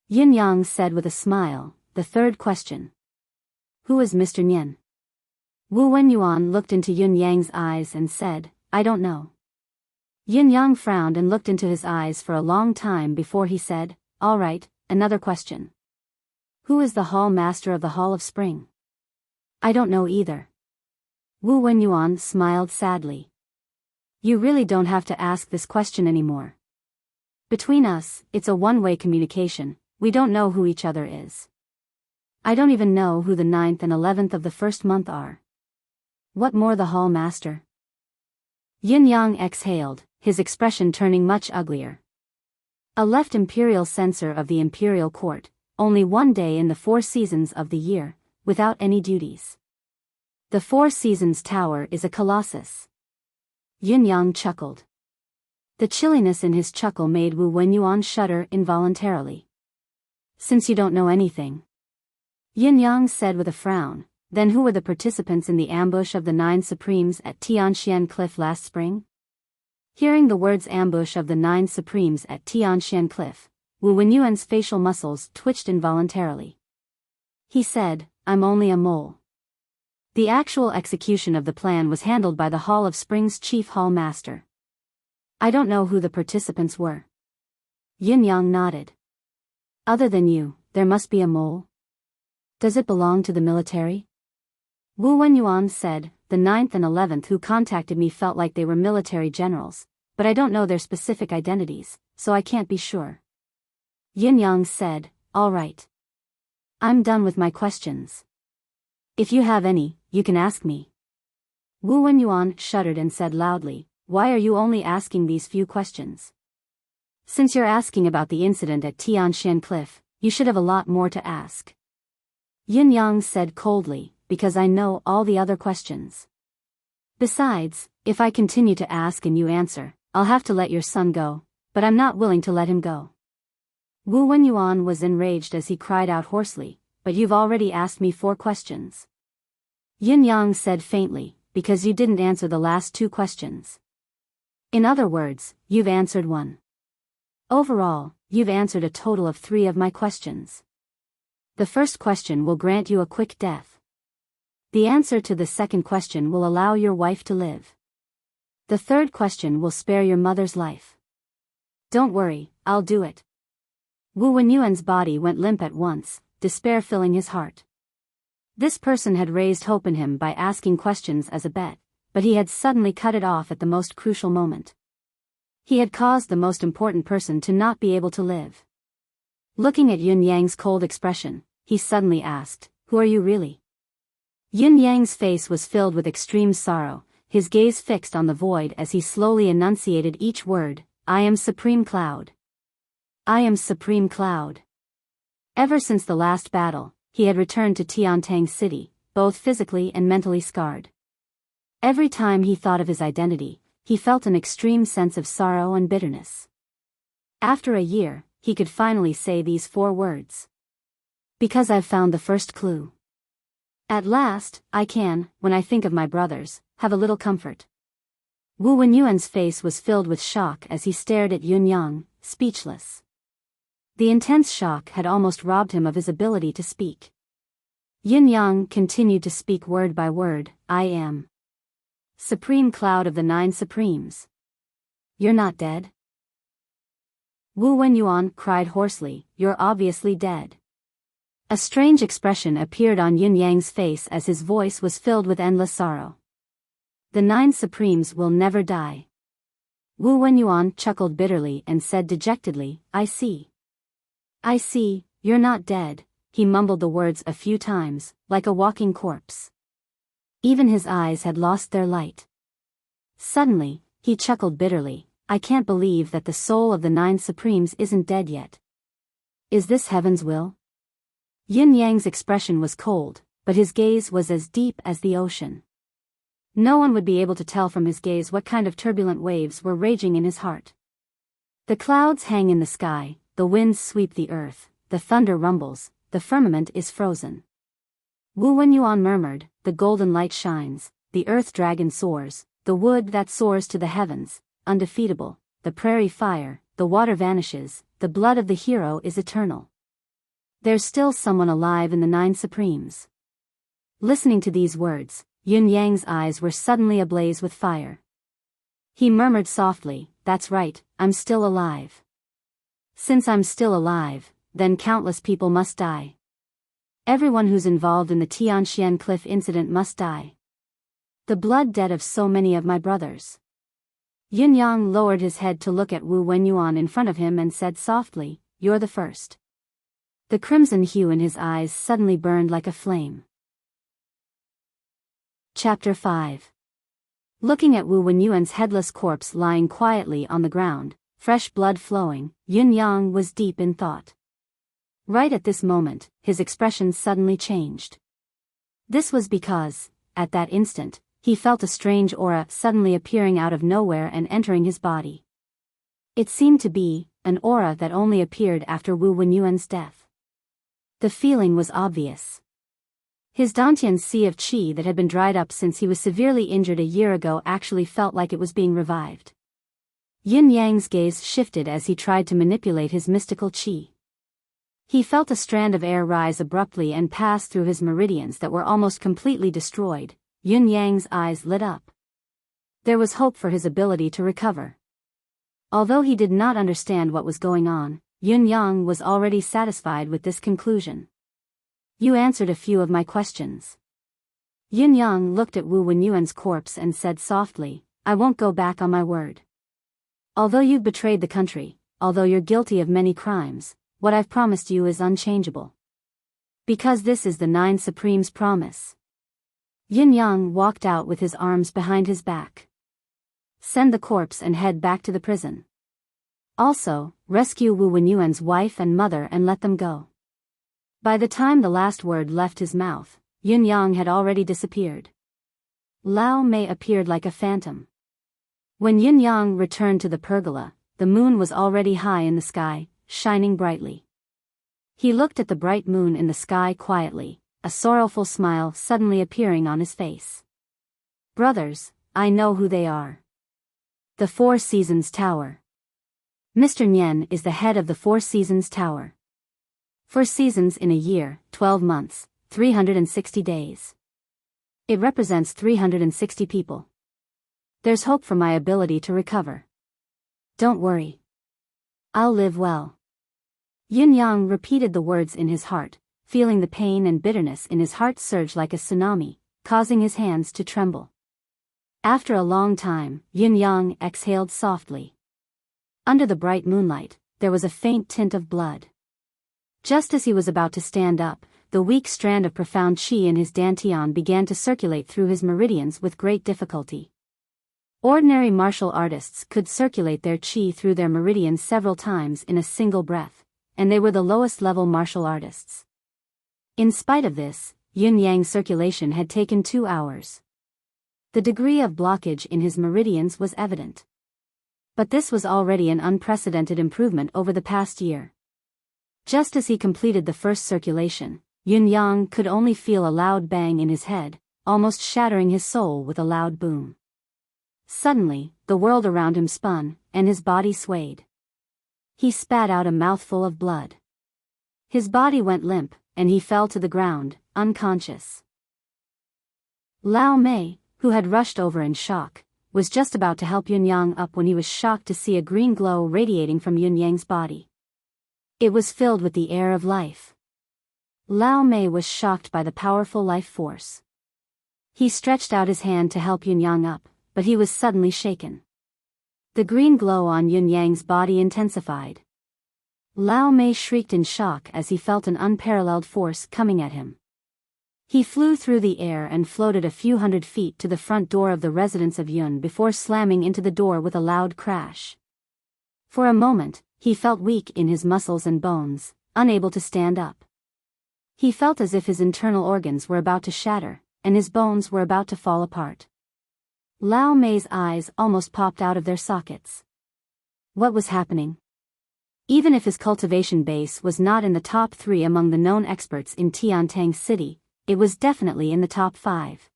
Yin Yang said with a smile, the third question. Who is Mr. Nian? Wu Wenyuan looked into Yin Yang's eyes and said, I don't know. Yin Yang frowned and looked into his eyes for a long time before he said, all right, another question. Who is the hall master of the Hall of Spring? I don't know either. Wu Wenyuan smiled sadly. You really don't have to ask this question anymore. Between us, it's a one-way communication, we don't know who each other is. I don't even know who the 9th and 11th of the first month are. What more the hall master? Yin Yang exhaled, his expression turning much uglier. A left imperial censor of the imperial court, only 1 day in the 4 seasons of the year, without any duties. The 4 seasons tower is a colossus. Yin Yang chuckled. The chilliness in his chuckle made Wu Wenyuan shudder involuntarily. Since you don't know anything, Yin Yang said with a frown, then who were the participants in the ambush of the 9 Supremes at Tianxian Cliff last spring? Hearing the words ambush of the 9 Supremes at Tianxian Cliff, Wu Wenyuan's facial muscles twitched involuntarily. He said, I'm only a mole. The actual execution of the plan was handled by the Hall of Spring's chief hall master. I don't know who the participants were. Yin Yang nodded. Other than you, there must be a mole. Does it belong to the military? Wu Wenyuan said, the 9th and 11th who contacted me felt like they were military generals, but I don't know their specific identities, so I can't be sure. Yin Yang said, all right. I'm done with my questions. If you have any, you can ask me. Wu Wenyuan shuddered and said loudly, why are you only asking these few questions? Since you're asking about the incident at Tianxian Cliff, you should have a lot more to ask. Yin Yang said coldly, because I know all the other questions. Besides, if I continue to ask and you answer, I'll have to let your son go, but I'm not willing to let him go. Wu Wenyuan was enraged as he cried out hoarsely, but you've already asked me 4 questions. Yin Yang said faintly, because you didn't answer the last 2 questions. In other words, you've answered 1. Overall, you've answered a total of 3 of my questions. The first question will grant you a quick death. The answer to the second question will allow your wife to live. The third question will spare your mother's life. Don't worry, I'll do it. Wu Wenyuan's body went limp at once, despair filling his heart. This person had raised hope in him by asking questions as a bet, but he had suddenly cut it off at the most crucial moment. He had caused the most important person to not be able to live. Looking at Yun Yang's cold expression, he suddenly asked, "Who are you really?" Yun Yang's face was filled with extreme sorrow, his gaze fixed on the void as he slowly enunciated each word, "I am Supreme Cloud. I am Supreme Cloud." Ever since the last battle, he had returned to Tiantang City, both physically and mentally scarred. Every time he thought of his identity, he felt an extreme sense of sorrow and bitterness. After a year, he could finally say these 4 words. "Because I've found the first clue. At last, I can, when I think of my brothers, have a little comfort." Wu Wenyuan's face was filled with shock as he stared at Yun Yang, speechless. The intense shock had almost robbed him of his ability to speak. Yun Yang continued to speak word by word, "I am Supreme Cloud of the 9 Supremes. You're not dead?" Wu Wenyuan cried hoarsely, "You're obviously dead." A strange expression appeared on Yun Yang's face as his voice was filled with endless sorrow. "The 9 Supremes will never die." Wu Wenyuan chuckled bitterly and said dejectedly, "I see. I see, you're not dead." He mumbled the words a few times, like a walking corpse. Even his eyes had lost their light. Suddenly, he chuckled bitterly, "I can't believe that the soul of the 9 Supremes isn't dead yet. Is this heaven's will?" Yin Yang's expression was cold, but his gaze was as deep as the ocean. No one would be able to tell from his gaze what kind of turbulent waves were raging in his heart. The clouds hang in the sky, the winds sweep the earth, the thunder rumbles, the firmament is frozen. Wu Wenyuan murmured, "The golden light shines, the earth dragon soars, the wood that soars to the heavens, undefeatable, the prairie fire, the water vanishes, the blood of the hero is eternal. There's still someone alive in the 9 Supremes." Listening to these words, Yun Yang's eyes were suddenly ablaze with fire. He murmured softly, "That's right, I'm still alive. Since I'm still alive, then countless people must die. Everyone who's involved in the Tianxian Cliff incident must die. The blood debt of so many of my brothers." Yun Yang lowered his head to look at Wu Wenyuan in front of him and said softly, "You're the first." The crimson hue in his eyes suddenly burned like a flame. Chapter 5. Looking at Wu Wenyuan's headless corpse lying quietly on the ground, fresh blood flowing, Yun Yang was deep in thought. Right at this moment, his expression suddenly changed. This was because, at that instant, he felt a strange aura suddenly appearing out of nowhere and entering his body. It seemed to be an aura that only appeared after Wu Wenyuan's death. The feeling was obvious. His Dantian's sea of qi that had been dried up since he was severely injured a year ago actually felt like it was being revived. Yin Yang's gaze shifted as he tried to manipulate his mystical qi. He felt a strand of air rise abruptly and pass through his meridians that were almost completely destroyed. Yin Yang's eyes lit up. There was hope for his ability to recover. Although he did not understand what was going on, Yun Yang was already satisfied with this conclusion. "You answered a few of my questions." Yun Yang looked at Wu Wenyuan's corpse and said softly, "I won't go back on my word. Although you've betrayed the country, although you're guilty of many crimes, what I've promised you is unchangeable. Because this is the 9 Supremes' promise." Yin Yang walked out with his arms behind his back. "Send the corpse and head back to the prison. Also, rescue Wu Wenyuan's wife and mother and let them go." By the time the last word left his mouth, Yin Yang had already disappeared. Lao Mei appeared like a phantom. When Yin Yang returned to the pergola, the moon was already high in the sky, shining brightly. He looked at the bright moon in the sky quietly, a sorrowful smile suddenly appearing on his face. "Brothers, I know who they are. The 4 Seasons Tower. Mr. Nian is the head of the 4 Seasons Tower. 4 seasons in a year, 12 months, 360 days. It represents 360 people. There's hope for my ability to recover. Don't worry. I'll live well. Yun Yang repeated the words in his heart, feeling the pain and bitterness in his heart surge like a tsunami, causing his hands to tremble. After a long time, Yun Yang exhaled softly. Under the bright moonlight, there was a faint tint of blood. Just as he was about to stand up, the weak strand of profound qi in his dantian began to circulate through his meridians with great difficulty. Ordinary martial artists could circulate their qi through their meridians several times in a single breath, and they were the lowest level martial artists. In spite of this, Yun Yang's circulation had taken 2 hours. The degree of blockage in his meridians was evident. But this was already an unprecedented improvement over the past year. Just as he completed the first circulation, Yun Yang could only feel a loud bang in his head, almost shattering his soul with a loud boom. Suddenly, the world around him spun, and his body swayed. He spat out a mouthful of blood. His body went limp, and he fell to the ground, unconscious. Lao Mei, who had rushed over in shock, was just about to help Yun Yang up when he was shocked to see a green glow radiating from Yun Yang's body. It was filled with the air of life. Lao Mei was shocked by the powerful life force. He stretched out his hand to help Yun Yang up, but he was suddenly shaken. The green glow on Yun Yang's body intensified. Lao Mei shrieked in shock as he felt an unparalleled force coming at him. He flew through the air and floated a few hundred feet to the front door of the residence of Yun before slamming into the door with a loud crash. For a moment, he felt weak in his muscles and bones, unable to stand up. He felt as if his internal organs were about to shatter, and his bones were about to fall apart. Lao Mei's eyes almost popped out of their sockets. What was happening? Even if his cultivation base was not in the top 3 among the known experts in Tiantang City, it was definitely in the top 5.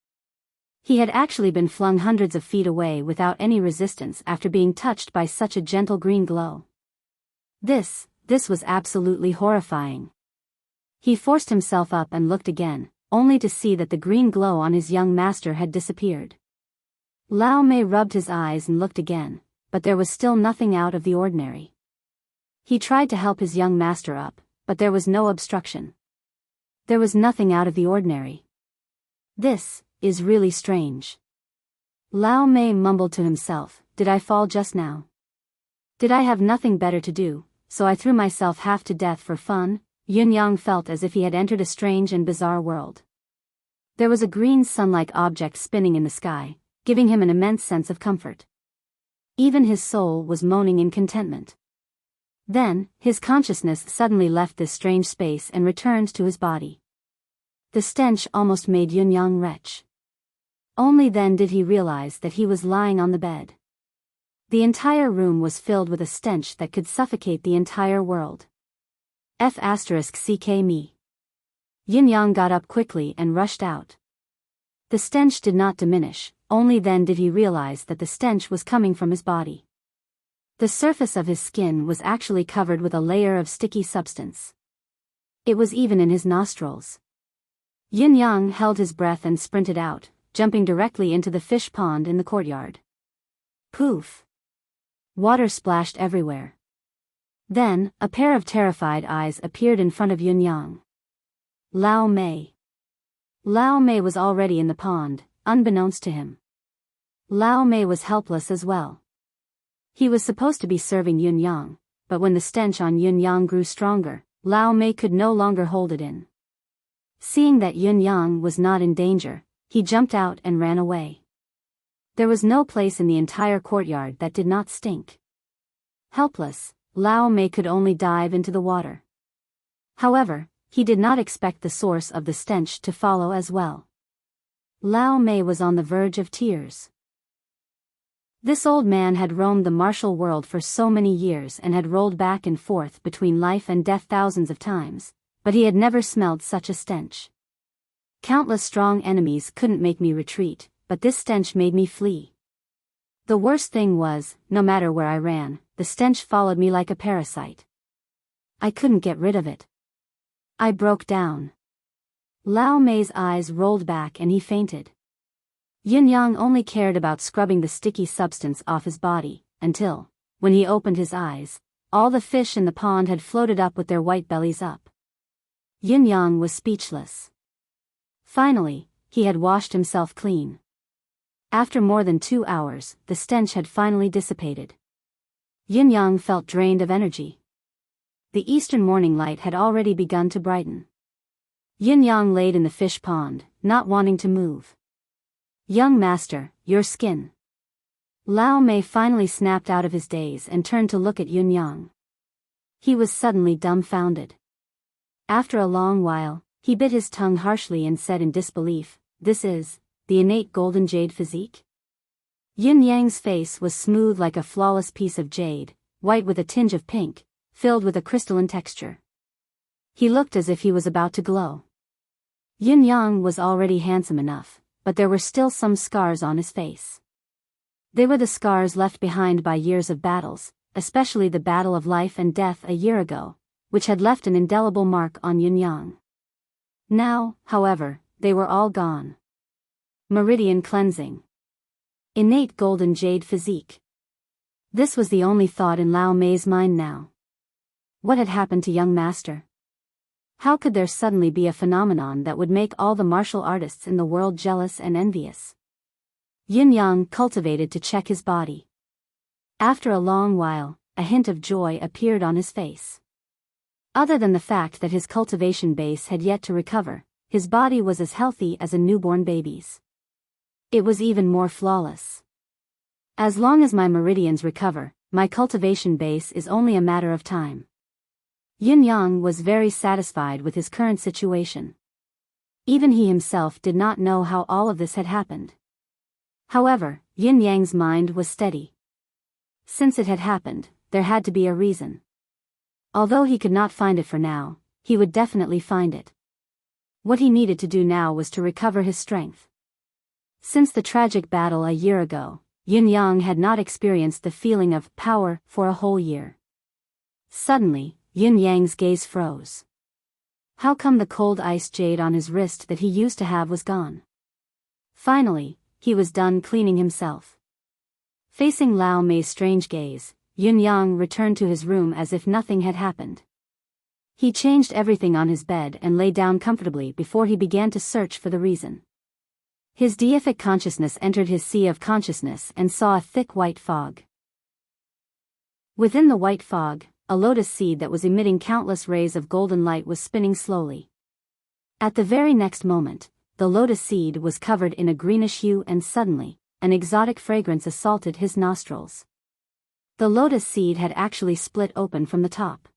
He had actually been flung hundreds of feet away without any resistance after being touched by such a gentle green glow. This was absolutely horrifying. He forced himself up and looked again, only to see that the green glow on his young master had disappeared. Lao Mei rubbed his eyes and looked again, but there was still nothing out of the ordinary. He tried to help his young master up, but there was no obstruction. There was nothing out of the ordinary. This is really strange. Lao Mei mumbled to himself, did I fall just now? Did I have nothing better to do, so I threw myself half to death for fun? Yun Yang felt as if he had entered a strange and bizarre world. There was a green sun-like object spinning in the sky, giving him an immense sense of comfort. Even his soul was moaning in contentment. Then, his consciousness suddenly left this strange space and returned to his body. The stench almost made Yun Yang retch. Only then did he realize that he was lying on the bed. The entire room was filled with a stench that could suffocate the entire world. F***ck me. Yun Yang got up quickly and rushed out. The stench did not diminish, only then did he realize that the stench was coming from his body. The surface of his skin was actually covered with a layer of sticky substance. It was even in his nostrils. Yun Yang held his breath and sprinted out, jumping directly into the fish pond in the courtyard. Poof! Water splashed everywhere. Then, a pair of terrified eyes appeared in front of Yun Yang. Lao Mei. Lao Mei was already in the pond, unbeknownst to him. Lao Mei was helpless as well. He was supposed to be serving Yun Yang, but when the stench on Yun Yang grew stronger, Lao Mei could no longer hold it in. Seeing that Yun Yang was not in danger, he jumped out and ran away. There was no place in the entire courtyard that did not stink. Helpless, Lao Mei could only dive into the water. However, he did not expect the source of the stench to follow as well. Lao Mei was on the verge of tears. This old man had roamed the martial world for so many years and had rolled back and forth between life and death thousands of times, but he had never smelled such a stench. Countless strong enemies couldn't make me retreat, but this stench made me flee. The worst thing was, no matter where I ran, the stench followed me like a parasite. I couldn't get rid of it. I broke down. Lao Mei's eyes rolled back and he fainted. Yin Yang only cared about scrubbing the sticky substance off his body, until, when he opened his eyes, all the fish in the pond had floated up with their white bellies up. Yin Yang was speechless. Finally, he had washed himself clean. After more than 2 hours, the stench had finally dissipated. Yin Yang felt drained of energy. The eastern morning light had already begun to brighten. Yin Yang laid in the fish pond, not wanting to move. "Young master, your skin." Lao Mei finally snapped out of his daze and turned to look at Yin Yang. He was suddenly dumbfounded. After a long while, he bit his tongue harshly and said in disbelief, "This is the innate golden jade physique?" Yin Yang's face was smooth like a flawless piece of jade, white with a tinge of pink, filled with a crystalline texture. He looked as if he was about to glow. Yin Yang was already handsome enough, but there were still some scars on his face. They were the scars left behind by years of battles, especially the battle of life and death a year ago, which had left an indelible mark on Yin Yang. Now, however, they were all gone. Meridian cleansing. Innate golden jade physique. This was the only thought in Lao Mei's mind now. What had happened to young master? How could there suddenly be a phenomenon that would make all the martial artists in the world jealous and envious? Yin Yang cultivated to check his body. After a long while, a hint of joy appeared on his face. Other than the fact that his cultivation base had yet to recover, his body was as healthy as a newborn baby's. It was even more flawless. As long as my meridians recover, my cultivation base is only a matter of time. Yin Yang was very satisfied with his current situation. Even he himself did not know how all of this had happened. However, Yin Yang's mind was steady. Since it had happened, there had to be a reason. Although he could not find it for now, he would definitely find it. What he needed to do now was to recover his strength. Since the tragic battle a year ago, Yin Yang had not experienced the feeling of power for a whole year. Suddenly, Yin Yang's gaze froze. How come the cold ice jade on his wrist that he used to have was gone? Finally, he was done cleaning himself. Facing Lao Mei's strange gaze, Yin Yang returned to his room as if nothing had happened. He changed everything on his bed and lay down comfortably before he began to search for the reason. His deific consciousness entered his sea of consciousness and saw a thick white fog. Within the white fog, a lotus seed that was emitting countless rays of golden light was spinning slowly. At the very next moment, the lotus seed was covered in a greenish hue and suddenly, an exotic fragrance assaulted his nostrils. The lotus seed had actually split open from the top.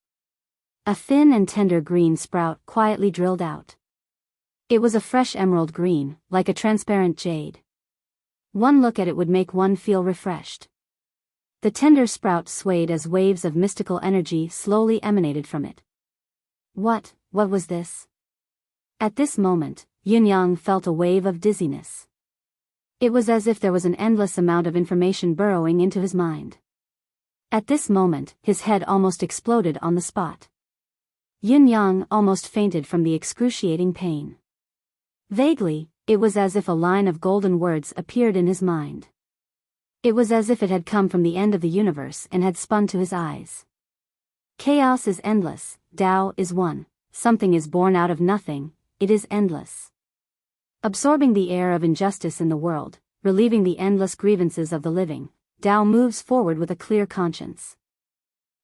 A thin and tender green sprout quietly drilled out. It was a fresh emerald green, like a transparent jade. One look at it would make one feel refreshed. The tender sprout swayed as waves of mystical energy slowly emanated from it. What was this? At this moment, Yin Yang felt a wave of dizziness. It was as if there was an endless amount of information burrowing into his mind. At this moment, his head almost exploded on the spot. Yin Yang almost fainted from the excruciating pain. Vaguely, it was as if a line of golden words appeared in his mind. It was as if it had come from the end of the universe and had spun to his eyes. Chaos is endless, Tao is one, something is born out of nothing, it is endless. Absorbing the air of injustice in the world, relieving the endless grievances of the living, Tao moves forward with a clear conscience.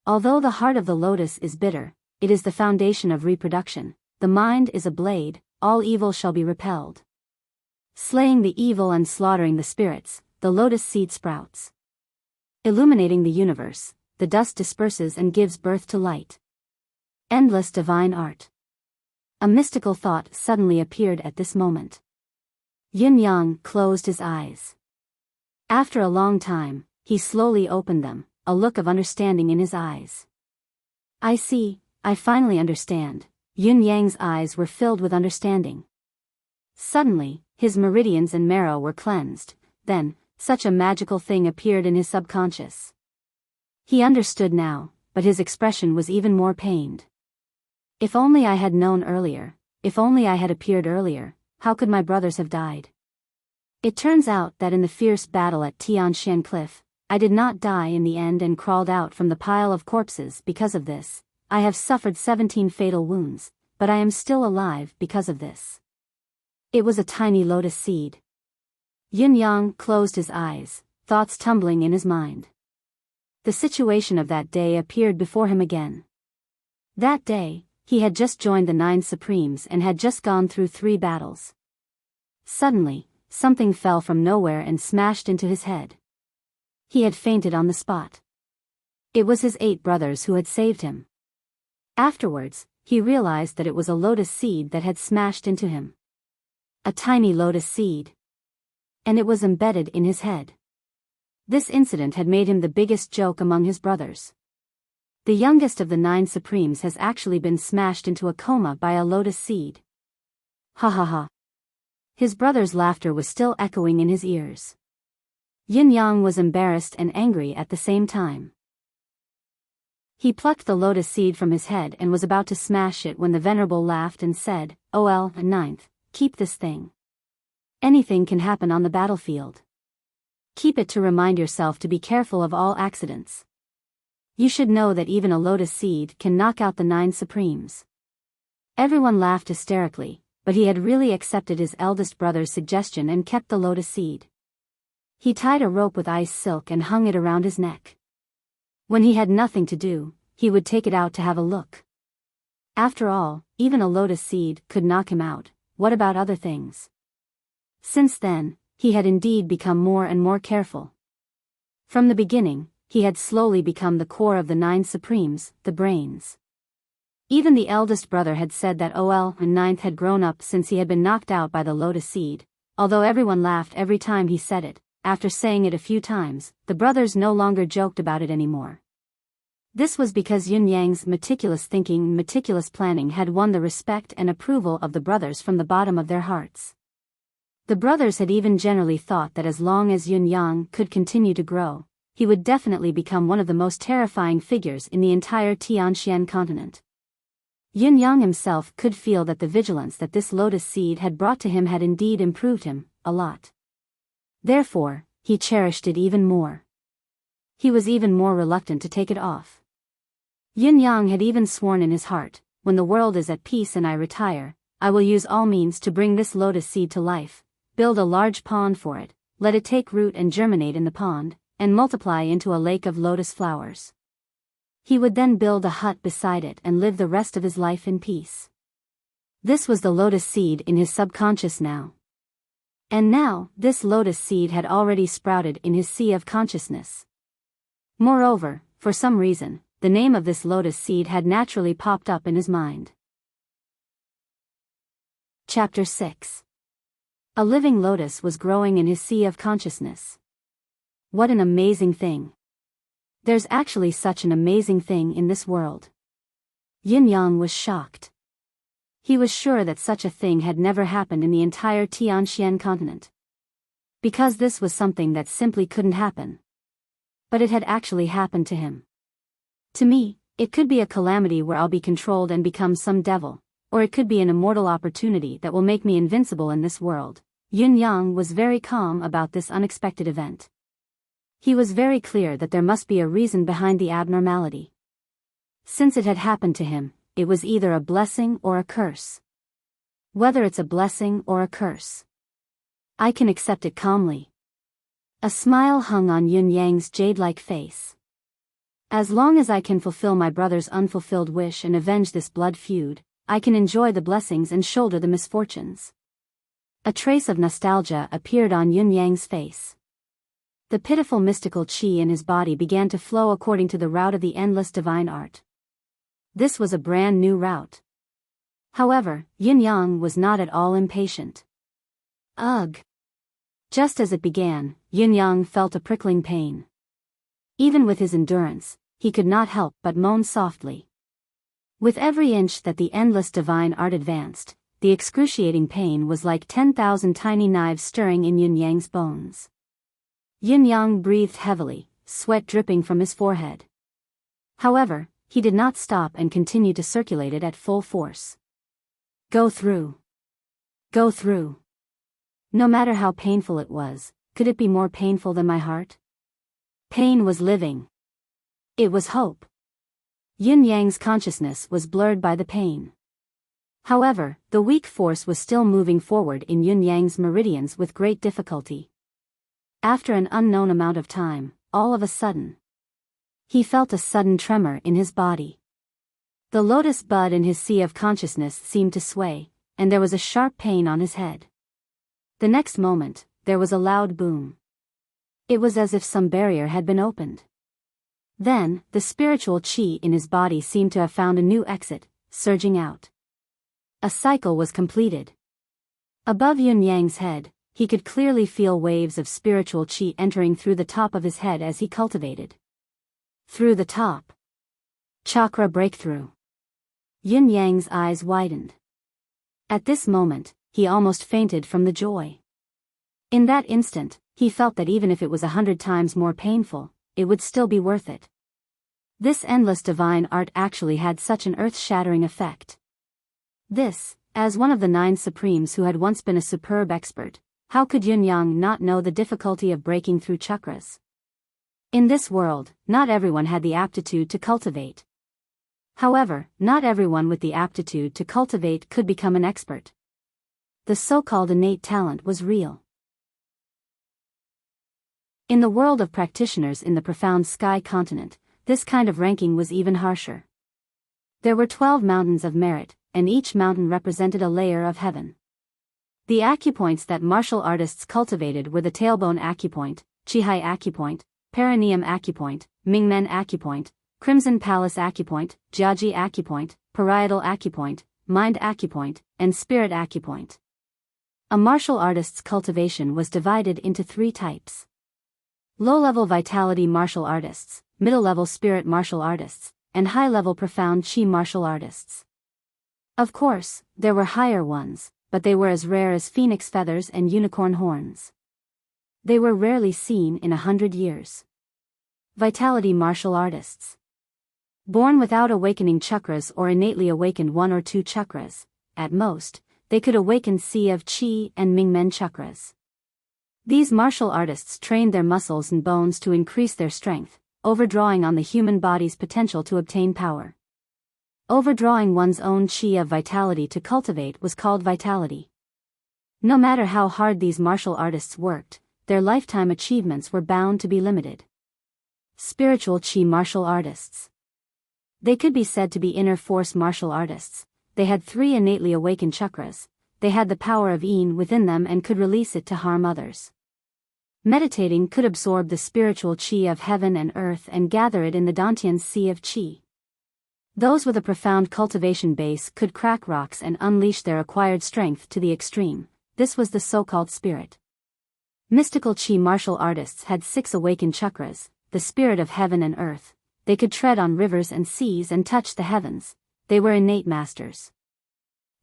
Although the heart of the lotus is bitter, it is the foundation of reproduction, the mind is a blade, all evil shall be repelled. Slaying the evil and slaughtering the spirits, the lotus seed sprouts. Illuminating the universe, the dust disperses and gives birth to light. Endless divine art. A mystical thought suddenly appeared at this moment. Yin Yang closed his eyes. After a long time, he slowly opened them, a look of understanding in his eyes. I see, I finally understand. Yin Yang's eyes were filled with understanding. Suddenly, his meridians and marrow were cleansed, then, such a magical thing appeared in his subconscious. He understood now, but his expression was even more pained. If only I had known earlier, if only I had appeared earlier, how could my brothers have died? It turns out that in the fierce battle at Tianshan Cliff, I did not die in the end and crawled out from the pile of corpses because of this. I have suffered 17 fatal wounds, but I am still alive because of this. It was a tiny lotus seed. Yin Yang closed his eyes, thoughts tumbling in his mind. The situation of that day appeared before him again. That day, he had just joined the 9 Supremes and had just gone through 3 battles. Suddenly, something fell from nowhere and smashed into his head. He had fainted on the spot. It was his 8 brothers who had saved him. Afterwards, he realized that it was a lotus seed that had smashed into him. A tiny lotus seed. And it was embedded in his head. This incident had made him the biggest joke among his brothers. The youngest of the 9 Supremes has actually been smashed into a coma by a lotus seed. Ha ha ha. His brother's laughter was still echoing in his ears. Yin Yang was embarrassed and angry at the same time. He plucked the lotus seed from his head and was about to smash it when the Venerable laughed and said, "Oh, ninth, keep this thing. Anything can happen on the battlefield. Keep it to remind yourself to be careful of all accidents. You should know that even a lotus seed can knock out the 9 Supremes." Everyone laughed hysterically, but he had really accepted his eldest brother's suggestion and kept the lotus seed. He tied a rope with ice silk and hung it around his neck. When he had nothing to do, he would take it out to have a look. After all, even a lotus seed could knock him out, what about other things? Since then, he had indeed become more and more careful. From the beginning, he had slowly become the core of the 9 Supremes, the brains. Even the eldest brother had said that ninth had grown up since he had been knocked out by the lotus seed, although everyone laughed every time he said it. After saying it a few times, the brothers no longer joked about it anymore. This was because Yin Yang's meticulous thinking and meticulous planning had won the respect and approval of the brothers from the bottom of their hearts. The brothers had even generally thought that as long as Yin Yang could continue to grow, he would definitely become one of the most terrifying figures in the entire Tianshan continent. Yin Yang himself could feel that the vigilance that this lotus seed had brought to him had indeed improved him a lot. Therefore, he cherished it even more. He was even more reluctant to take it off. Yin Yang had even sworn in his heart, "When the world is at peace and I retire, I will use all means to bring this lotus seed to life, build a large pond for it, let it take root and germinate in the pond, and multiply into a lake of lotus flowers." He would then build a hut beside it and live the rest of his life in peace. This was the lotus seed in his subconscious now. And now, this lotus seed had already sprouted in his sea of consciousness. Moreover, for some reason, the name of this lotus seed had naturally popped up in his mind. Chapter 6. A living lotus was growing in his sea of consciousness. What an amazing thing. There's actually such an amazing thing in this world. Yin Yang was shocked. He was sure that such a thing had never happened in the entire Tianshan continent. Because this was something that simply couldn't happen. But it had actually happened to him. To me, it could be a calamity where I'll be controlled and become some devil, or it could be an immortal opportunity that will make me invincible in this world. Yin Yang was very calm about this unexpected event. He was very clear that there must be a reason behind the abnormality. Since it had happened to him, it was either a blessing or a curse. Whether it's a blessing or a curse, I can accept it calmly. A smile hung on Yin Yang's jade-like face. As long as I can fulfill my brother's unfulfilled wish and avenge this blood feud, I can enjoy the blessings and shoulder the misfortunes. A trace of nostalgia appeared on Yin Yang's face. The pitiful mystical qi in his body began to flow according to the route of the endless divine art. This was a brand new route. However, Yin Yang was not at all impatient. Ugh! Just as it began, Yin Yang felt a prickling pain. Even with his endurance, he could not help but moan softly. With every inch that the endless divine art advanced, the excruciating pain was like 10,000 tiny knives stirring in Yin Yang's bones. Yin Yang breathed heavily, sweat dripping from his forehead. However, he did not stop and continued to circulate it at full force. Go through. Go through. No matter how painful it was, could it be more painful than my heart? Pain was living. It was hope. Yin Yang's consciousness was blurred by the pain. However, the weak force was still moving forward in Yin Yang's meridians with great difficulty. After an unknown amount of time, all of a sudden, he felt a sudden tremor in his body. The lotus bud in his sea of consciousness seemed to sway, and there was a sharp pain on his head. The next moment, there was a loud boom. It was as if some barrier had been opened. Then, the spiritual qi in his body seemed to have found a new exit, surging out. A cycle was completed. Above Yin Yang's head, he could clearly feel waves of spiritual qi entering through the top of his head as he cultivated. Through the top. Chakra breakthrough. Yin Yang's eyes widened. At this moment, he almost fainted from the joy. In that instant, he felt that even if it was 100 times more painful, it would still be worth it. This endless divine art actually had such an earth-shattering effect. This, as one of the 9 supremes who had once been a superb expert, how could Yin Yang not know the difficulty of breaking through chakras? In this world, not everyone had the aptitude to cultivate. However, not everyone with the aptitude to cultivate could become an expert. The so-called innate talent was real. In the world of practitioners in the profound sky continent, this kind of ranking was even harsher. There were 12 mountains of merit, and each mountain represented a layer of heaven. The acupoints that martial artists cultivated were the tailbone acupoint, Qihai acupoint, perineum acupoint, Mingmen acupoint, crimson palace acupoint, Jiaji acupoint, parietal acupoint, mind acupoint, and spirit acupoint. A martial artist's cultivation was divided into 3 types. Low-level vitality martial artists, middle-level spirit martial artists, and high-level profound qi martial artists. Of course, there were higher ones, but they were as rare as phoenix feathers and unicorn horns. They were rarely seen in 100 years. Vitality martial artists. Born without awakening chakras or innately awakened 1 or 2 chakras, at most, they could awaken Sea of Qi and Mingmen chakras. These martial artists trained their muscles and bones to increase their strength, overdrawing on the human body's potential to obtain power. Overdrawing one's own qi of vitality to cultivate was called vitality. No matter how hard these martial artists worked, their lifetime achievements were bound to be limited. Spiritual qi martial artists. They could be said to be inner force martial artists. They had 3 innately awakened chakras. They had the power of yin within them and could release it to harm others. Meditating could absorb the spiritual qi of heaven and earth and gather it in the Dantian's sea of qi. Those with a profound cultivation base could crack rocks and unleash their acquired strength to the extreme. This was the so-called spirit. Mystical qi martial artists had 6 awakened chakras, the spirit of heaven and earth. They could tread on rivers and seas and touch the heavens. They were innate masters.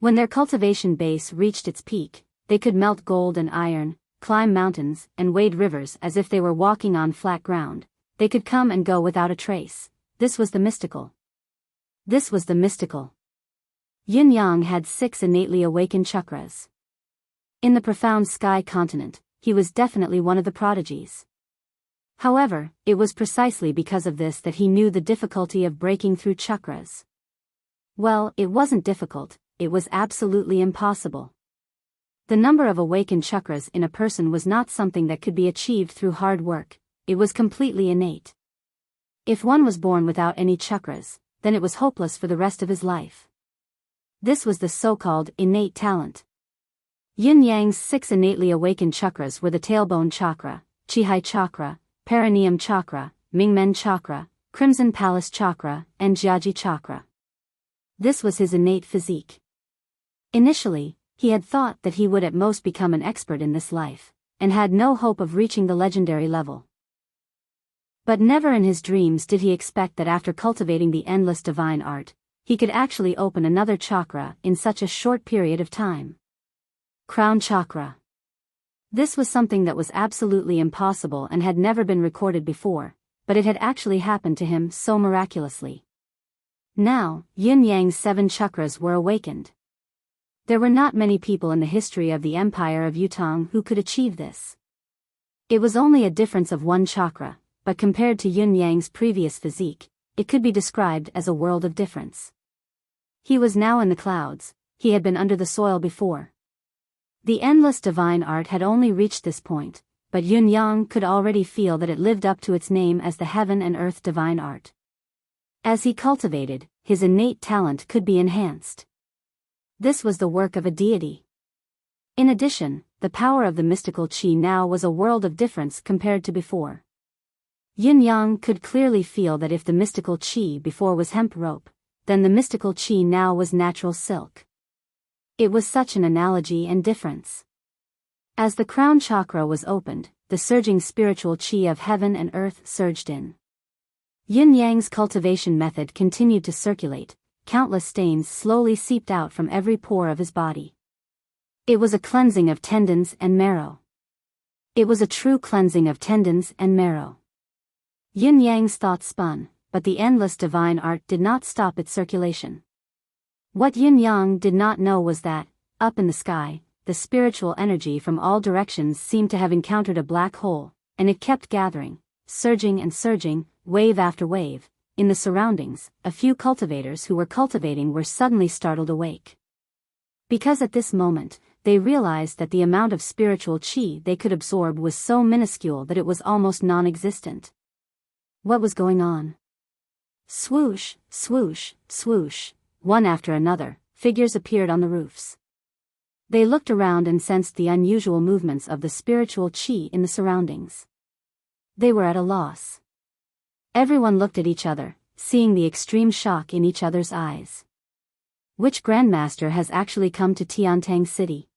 When their cultivation base reached its peak, they could melt gold and iron, climb mountains, and wade rivers as if they were walking on flat ground. They could come and go without a trace. This was the mystical. This was the mystical. Yin Yang had 6 innately awakened chakras. In the profound sky continent, he was definitely one of the prodigies. However, it was precisely because of this that he knew the difficulty of breaking through chakras. Well, it wasn't difficult, it was absolutely impossible. The number of awakened chakras in a person was not something that could be achieved through hard work, it was completely innate. If one was born without any chakras, then it was hopeless for the rest of his life. This was the so-called innate talent. Yin Yang's 6 innately awakened chakras were the tailbone chakra, Qihai chakra, perineum chakra, Mingmen chakra, crimson palace chakra, and Jiaji chakra. This was his innate physique. Initially, he had thought that he would at most become an expert in this life, and had no hope of reaching the legendary level. But never in his dreams did he expect that after cultivating the endless divine art, he could actually open another chakra in such a short period of time. Crown chakra. This was something that was absolutely impossible and had never been recorded before, but it had actually happened to him so miraculously. Now, yin-yang's 7 chakras were awakened. There were not many people in the history of the Empire of Yutong who could achieve this. It was only a difference of 1 chakra, but compared to yin-yang's previous physique, it could be described as a world of difference. He was now in the clouds, he had been under the soil before. The endless divine art had only reached this point, but Yin-yang could already feel that it lived up to its name as the heaven and earth divine art. As he cultivated, his innate talent could be enhanced. This was the work of a deity. In addition, the power of the mystical qi now was a world of difference compared to before. Yin-yang could clearly feel that if the mystical qi before was hemp rope, then the mystical qi now was natural silk. It was such an analogy and difference. As the crown chakra was opened, the surging spiritual qi of heaven and earth surged in. Yin-yang's cultivation method continued to circulate, countless stains slowly seeped out from every pore of his body. It was a cleansing of tendons and marrow. It was a true cleansing of tendons and marrow. Yin-yang's thoughts spun, but the endless divine art did not stop its circulation. What Yin-yang did not know was that, up in the sky, the spiritual energy from all directions seemed to have encountered a black hole, and it kept gathering, surging and surging, wave after wave. In the surroundings, a few cultivators who were cultivating were suddenly startled awake. Because at this moment, they realized that the amount of spiritual qi they could absorb was so minuscule that it was almost non-existent. What was going on? Swoosh, swoosh, swoosh. One after another, figures appeared on the roofs. They looked around and sensed the unusual movements of the spiritual qi in the surroundings. They were at a loss. Everyone looked at each other, seeing the extreme shock in each other's eyes. Which Grandmaster has actually come to Tiantang City?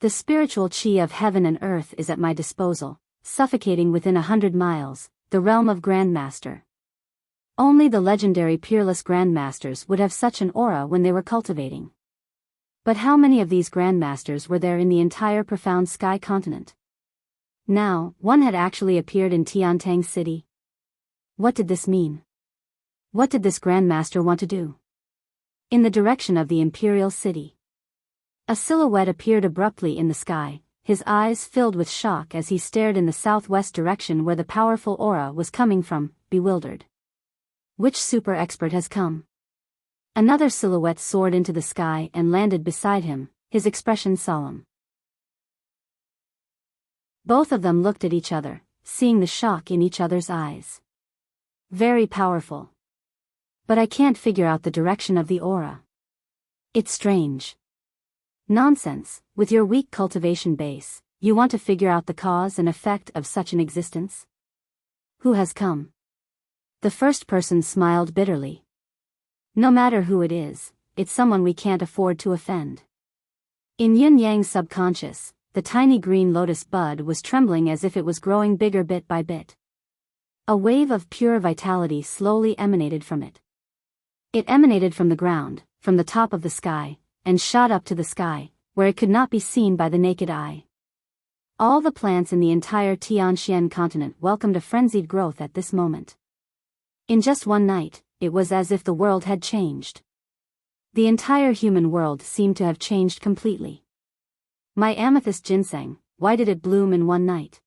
The spiritual qi of heaven and earth is at my disposal, suffocating within 100 miles, the realm of Grandmaster. Only the legendary peerless Grandmasters would have such an aura when they were cultivating. But how many of these Grandmasters were there in the entire profound sky continent? Now, one had actually appeared in Tiantang City. What did this mean? What did this Grandmaster want to do? In the direction of the Imperial City. A silhouette appeared abruptly in the sky, his eyes filled with shock as he stared in the southwest direction where the powerful aura was coming from, bewildered. Which super expert has come? Another silhouette soared into the sky and landed beside him, his expression solemn. Both of them looked at each other, seeing the shock in each other's eyes. Very powerful. But I can't figure out the direction of the aura. It's strange. Nonsense, with your weak cultivation base, you want to figure out the cause and effect of such an existence? Who has come? The first person smiled bitterly. No matter who it is, it's someone we can't afford to offend. In Yin-yang's subconscious, the tiny green lotus bud was trembling as if it was growing bigger bit by bit. A wave of pure vitality slowly emanated from it. It emanated from the ground, from the top of the sky, and shot up to the sky, where it could not be seen by the naked eye. All the plants in the entire Tianxian continent welcomed a frenzied growth at this moment. In just one night, it was as if the world had changed. The entire human world seemed to have changed completely. My amethyst ginseng, why did it bloom in one night?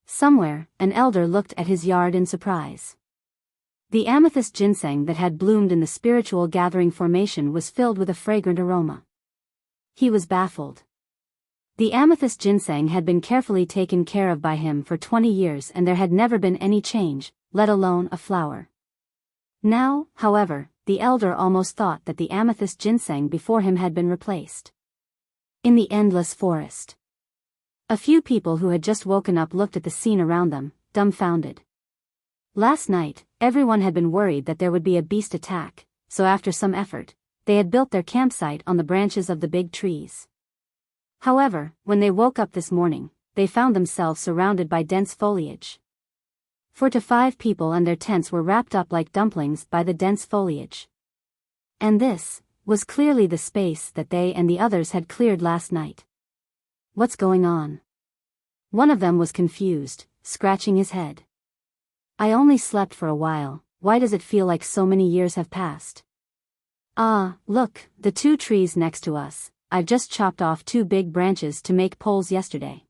Somewhere, an elder looked at his yard in surprise. The amethyst ginseng that had bloomed in the spiritual gathering formation was filled with a fragrant aroma. He was baffled. The amethyst ginseng had been carefully taken care of by him for 20 years and there had never been any change, let alone a flower. Now, however, the elder almost thought that the amethyst ginseng before him had been replaced. In the endless forest. A few people who had just woken up looked at the scene around them, dumbfounded. Last night, everyone had been worried that there would be a beast attack, so after some effort, they had built their campsite on the branches of the big trees. However, when they woke up this morning, they found themselves surrounded by dense foliage. 4 to 5 people and their tents were wrapped up like dumplings by the dense foliage. And this was clearly the space that they and the others had cleared last night. What's going on? One of them was confused, scratching his head. I only slept for a while, why does it feel like so many years have passed? Ah, look, the two trees next to us. I've just chopped off two big branches to make poles yesterday.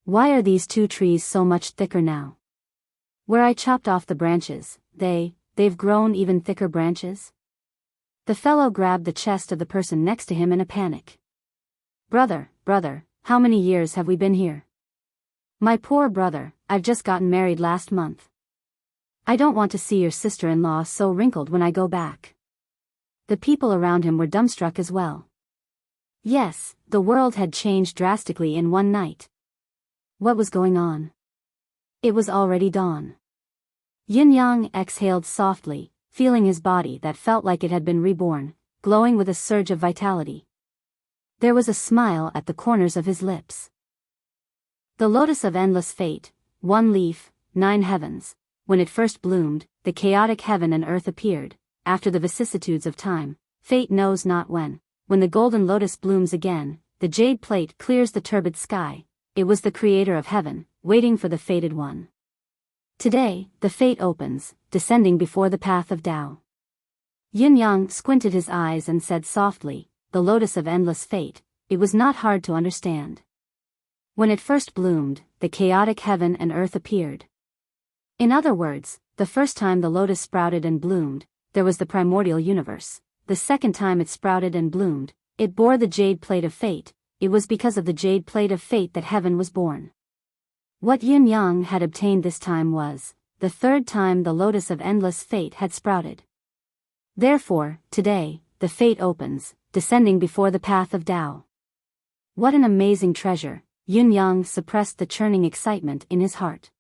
Why are these two trees so much thicker now? Where I chopped off the branches, they've grown even thicker branches? The fellow grabbed the chest of the person next to him in a panic. Brother, how many years have we been here? My poor brother, I've just gotten married last month. I don't want to see your sister-in-law so wrinkled when I go back. The people around him were dumbstruck as well. Yes, the world had changed drastically in one night. What was going on? It was already dawn. Yin-Yang exhaled softly, feeling his body that felt like it had been reborn, glowing with a surge of vitality. There was a smile at the corners of his lips. The lotus of endless fate, one leaf, 9 heavens. When it first bloomed, the chaotic heaven and earth appeared. After the vicissitudes of time, fate knows not when the golden lotus blooms again, the jade plate clears the turbid sky. It was the creator of heaven, waiting for the fated one. Today, the fate opens, descending before the path of Tao. Yin-Yang squinted his eyes and said softly, the lotus of endless fate. It was not hard to understand. When it first bloomed, the chaotic heaven and earth appeared. In other words, the first time the lotus sprouted and bloomed, there was the primordial universe. The second time it sprouted and bloomed, it bore the jade plate of fate. It was because of the jade plate of fate that heaven was born. What Yin-Yang had obtained this time was the third time the lotus of endless fate had sprouted. Therefore, today, the fate opens, descending before the path of Tao. What an amazing treasure! Yin-Yang suppressed the churning excitement in his heart.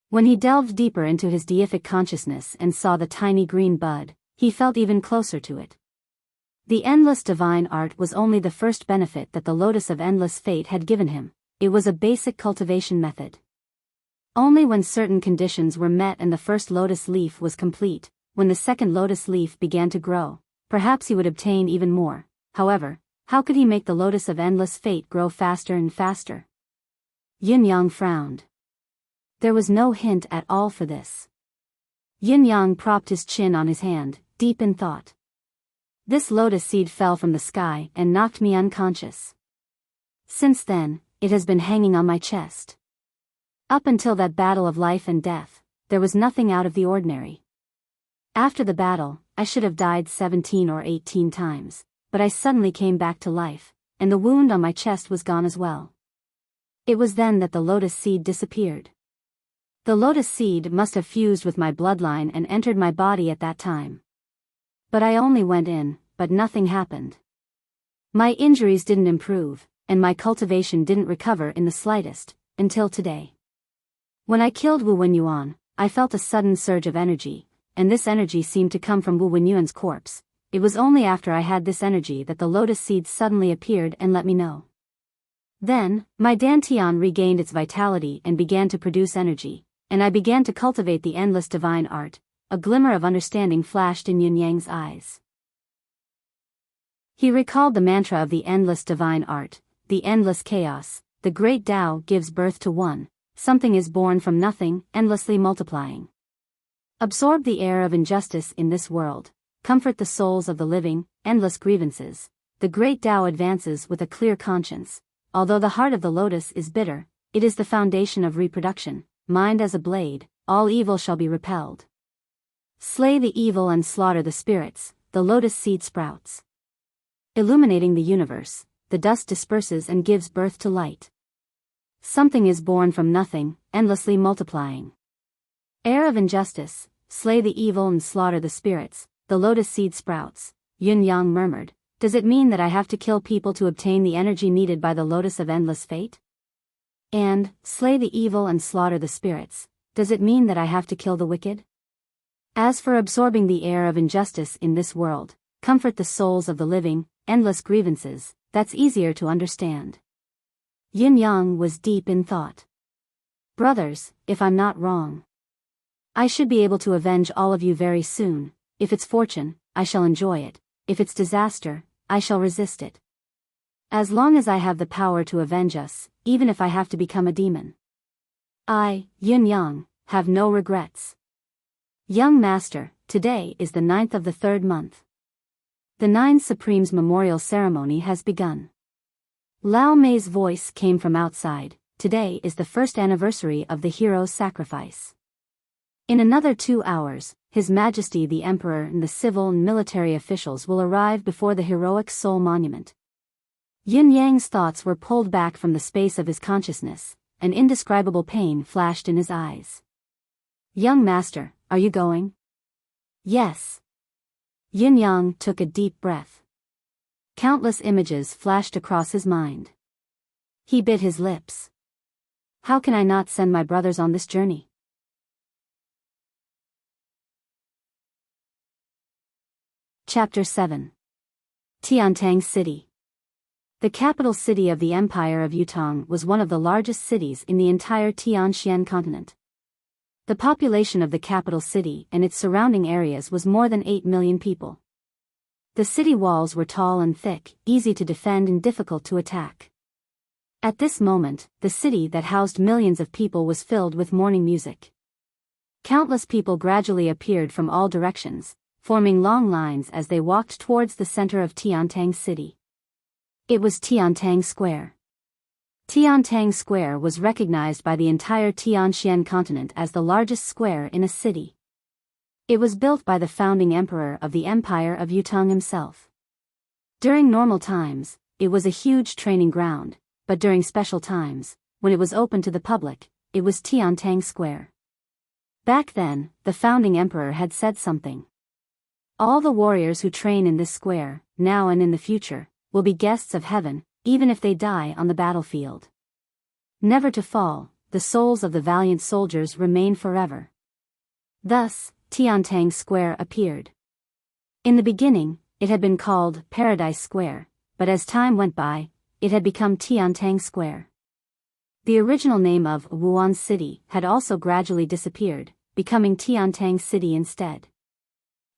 When he delved deeper into his deific consciousness and saw the tiny green bud, he felt even closer to it. The endless divine art was only the first benefit that the lotus of endless fate had given him. It was a basic cultivation method. Only when certain conditions were met and the first lotus leaf was complete, when the second lotus leaf began to grow, perhaps he would obtain even more. However, how could he make the lotus of endless fate grow faster and faster? Yin-Yang frowned. There was no hint at all for this. Yin-Yang propped his chin on his hand, deep in thought. This lotus seed fell from the sky and knocked me unconscious. Since then, it has been hanging on my chest. Up until that battle of life and death, there was nothing out of the ordinary. After the battle, I should have died 17 or 18 times, but I suddenly came back to life, and the wound on my chest was gone as well. It was then that the lotus seed disappeared. The lotus seed must have fused with my bloodline and entered my body at that time. But I only went in, but nothing happened. My injuries didn't improve, and my cultivation didn't recover in the slightest, until today. When I killed Wu Wenyuan, I felt a sudden surge of energy, and this energy seemed to come from Wu Wenyuan's corpse. It was only after I had this energy that the lotus seed suddenly appeared and let me know. Then, my dantian regained its vitality and began to produce energy, and I began to cultivate the endless divine art. A glimmer of understanding flashed in Yin-Yang's eyes. He recalled the mantra of the endless divine art, the endless chaos. The great Tao gives birth to one. Something is born from nothing, endlessly multiplying. Absorb the air of injustice in this world. Comfort the souls of the living, endless grievances. The great Tao advances with a clear conscience. Although the heart of the lotus is bitter, it is the foundation of reproduction. Mind as a blade, all evil shall be repelled. Slay the evil and slaughter the spirits, the lotus seed sprouts. Illuminating the universe, the dust disperses and gives birth to light. Something is born from nothing, endlessly multiplying. Heir of injustice, slay the evil and slaughter the spirits, the lotus seed sprouts. Yin-Yang murmured, does it mean that I have to kill people to obtain the energy needed by the lotus of endless fate? And, slay the evil and slaughter the spirits, does it mean that I have to kill the wicked? As for absorbing the air of injustice in this world, comfort the souls of the living, endless grievances, that's easier to understand. Yin-Yang was deep in thought. Brothers, if I'm not wrong, I should be able to avenge all of you very soon. If it's fortune, I shall enjoy it. If it's disaster, I shall resist it. As long as I have the power to avenge us, even if I have to become a demon. I, Yin-Yang, have no regrets. Young master, today is the 9th of the 3rd month. The 9 Supremes memorial ceremony has begun. Lao Mei's voice came from outside. Today is the 1st anniversary of the hero's sacrifice. In another 2 hours, His Majesty the Emperor and the civil and military officials will arrive before the heroic soul monument. Yin Yang's thoughts were pulled back from the space of his consciousness. An indescribable pain flashed in his eyes. Young master, are you going? Yes. Yin Yang took a deep breath. Countless images flashed across his mind. He bit his lips. How can I not send my brothers on this journey? Chapter 7. Tiantang City. The capital city of the Empire of Yutong was one of the largest cities in the entire Tianxian continent. The population of the capital city and its surrounding areas was more than 8 million people. The city walls were tall and thick, easy to defend and difficult to attack. At this moment, the city that housed millions of people was filled with morning music. Countless people gradually appeared from all directions, forming long lines as they walked towards the center of Tiantang City. It was Tiantang Square. Tiantang Square was recognized by the entire Tianxian continent as the largest square in a city. It was built by the founding emperor of the Empire of Yutong himself. During normal times, it was a huge training ground, but during special times, when it was open to the public, it was Tiantang Square. Back then, the founding emperor had said something. All the warriors who train in this square, now and in the future, will be guests of heaven, even if they die on the battlefield. Never to fall, the souls of the valiant soldiers remain forever. Thus, Tiantang Square appeared. In the beginning, it had been called Paradise Square, but as time went by, it had become Tiantang Square. The original name of Wuan City had also gradually disappeared, becoming Tiantang City instead.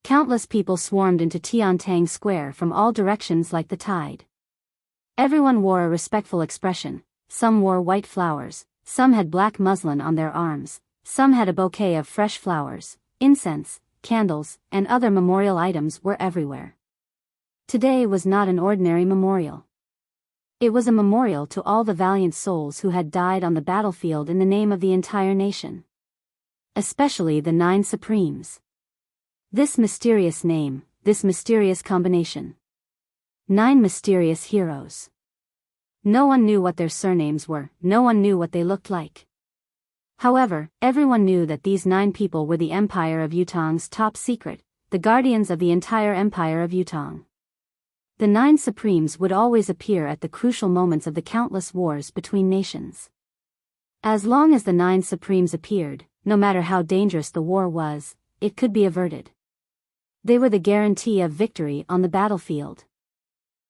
Countless people swarmed into Tiantang Square from all directions like the tide. Everyone wore a respectful expression. Some wore white flowers, some had black muslin on their arms, some had a bouquet of fresh flowers, incense, candles, and other memorial items were everywhere. Today was not an ordinary memorial. It was a memorial to all the valiant souls who had died on the battlefield in the name of the entire nation. Especially the 9 Supremes. This mysterious name, this mysterious combination. 9 mysterious heroes. No one knew what their surnames were, no one knew what they looked like. However, everyone knew that these 9 people were the Empire of Yutong's top secret, the guardians of the entire Empire of Yutong. The 9 Supremes would always appear at the crucial moments of the countless wars between nations. As long as the 9 Supremes appeared, no matter how dangerous the war was, it could be averted. They were the guarantee of victory on the battlefield.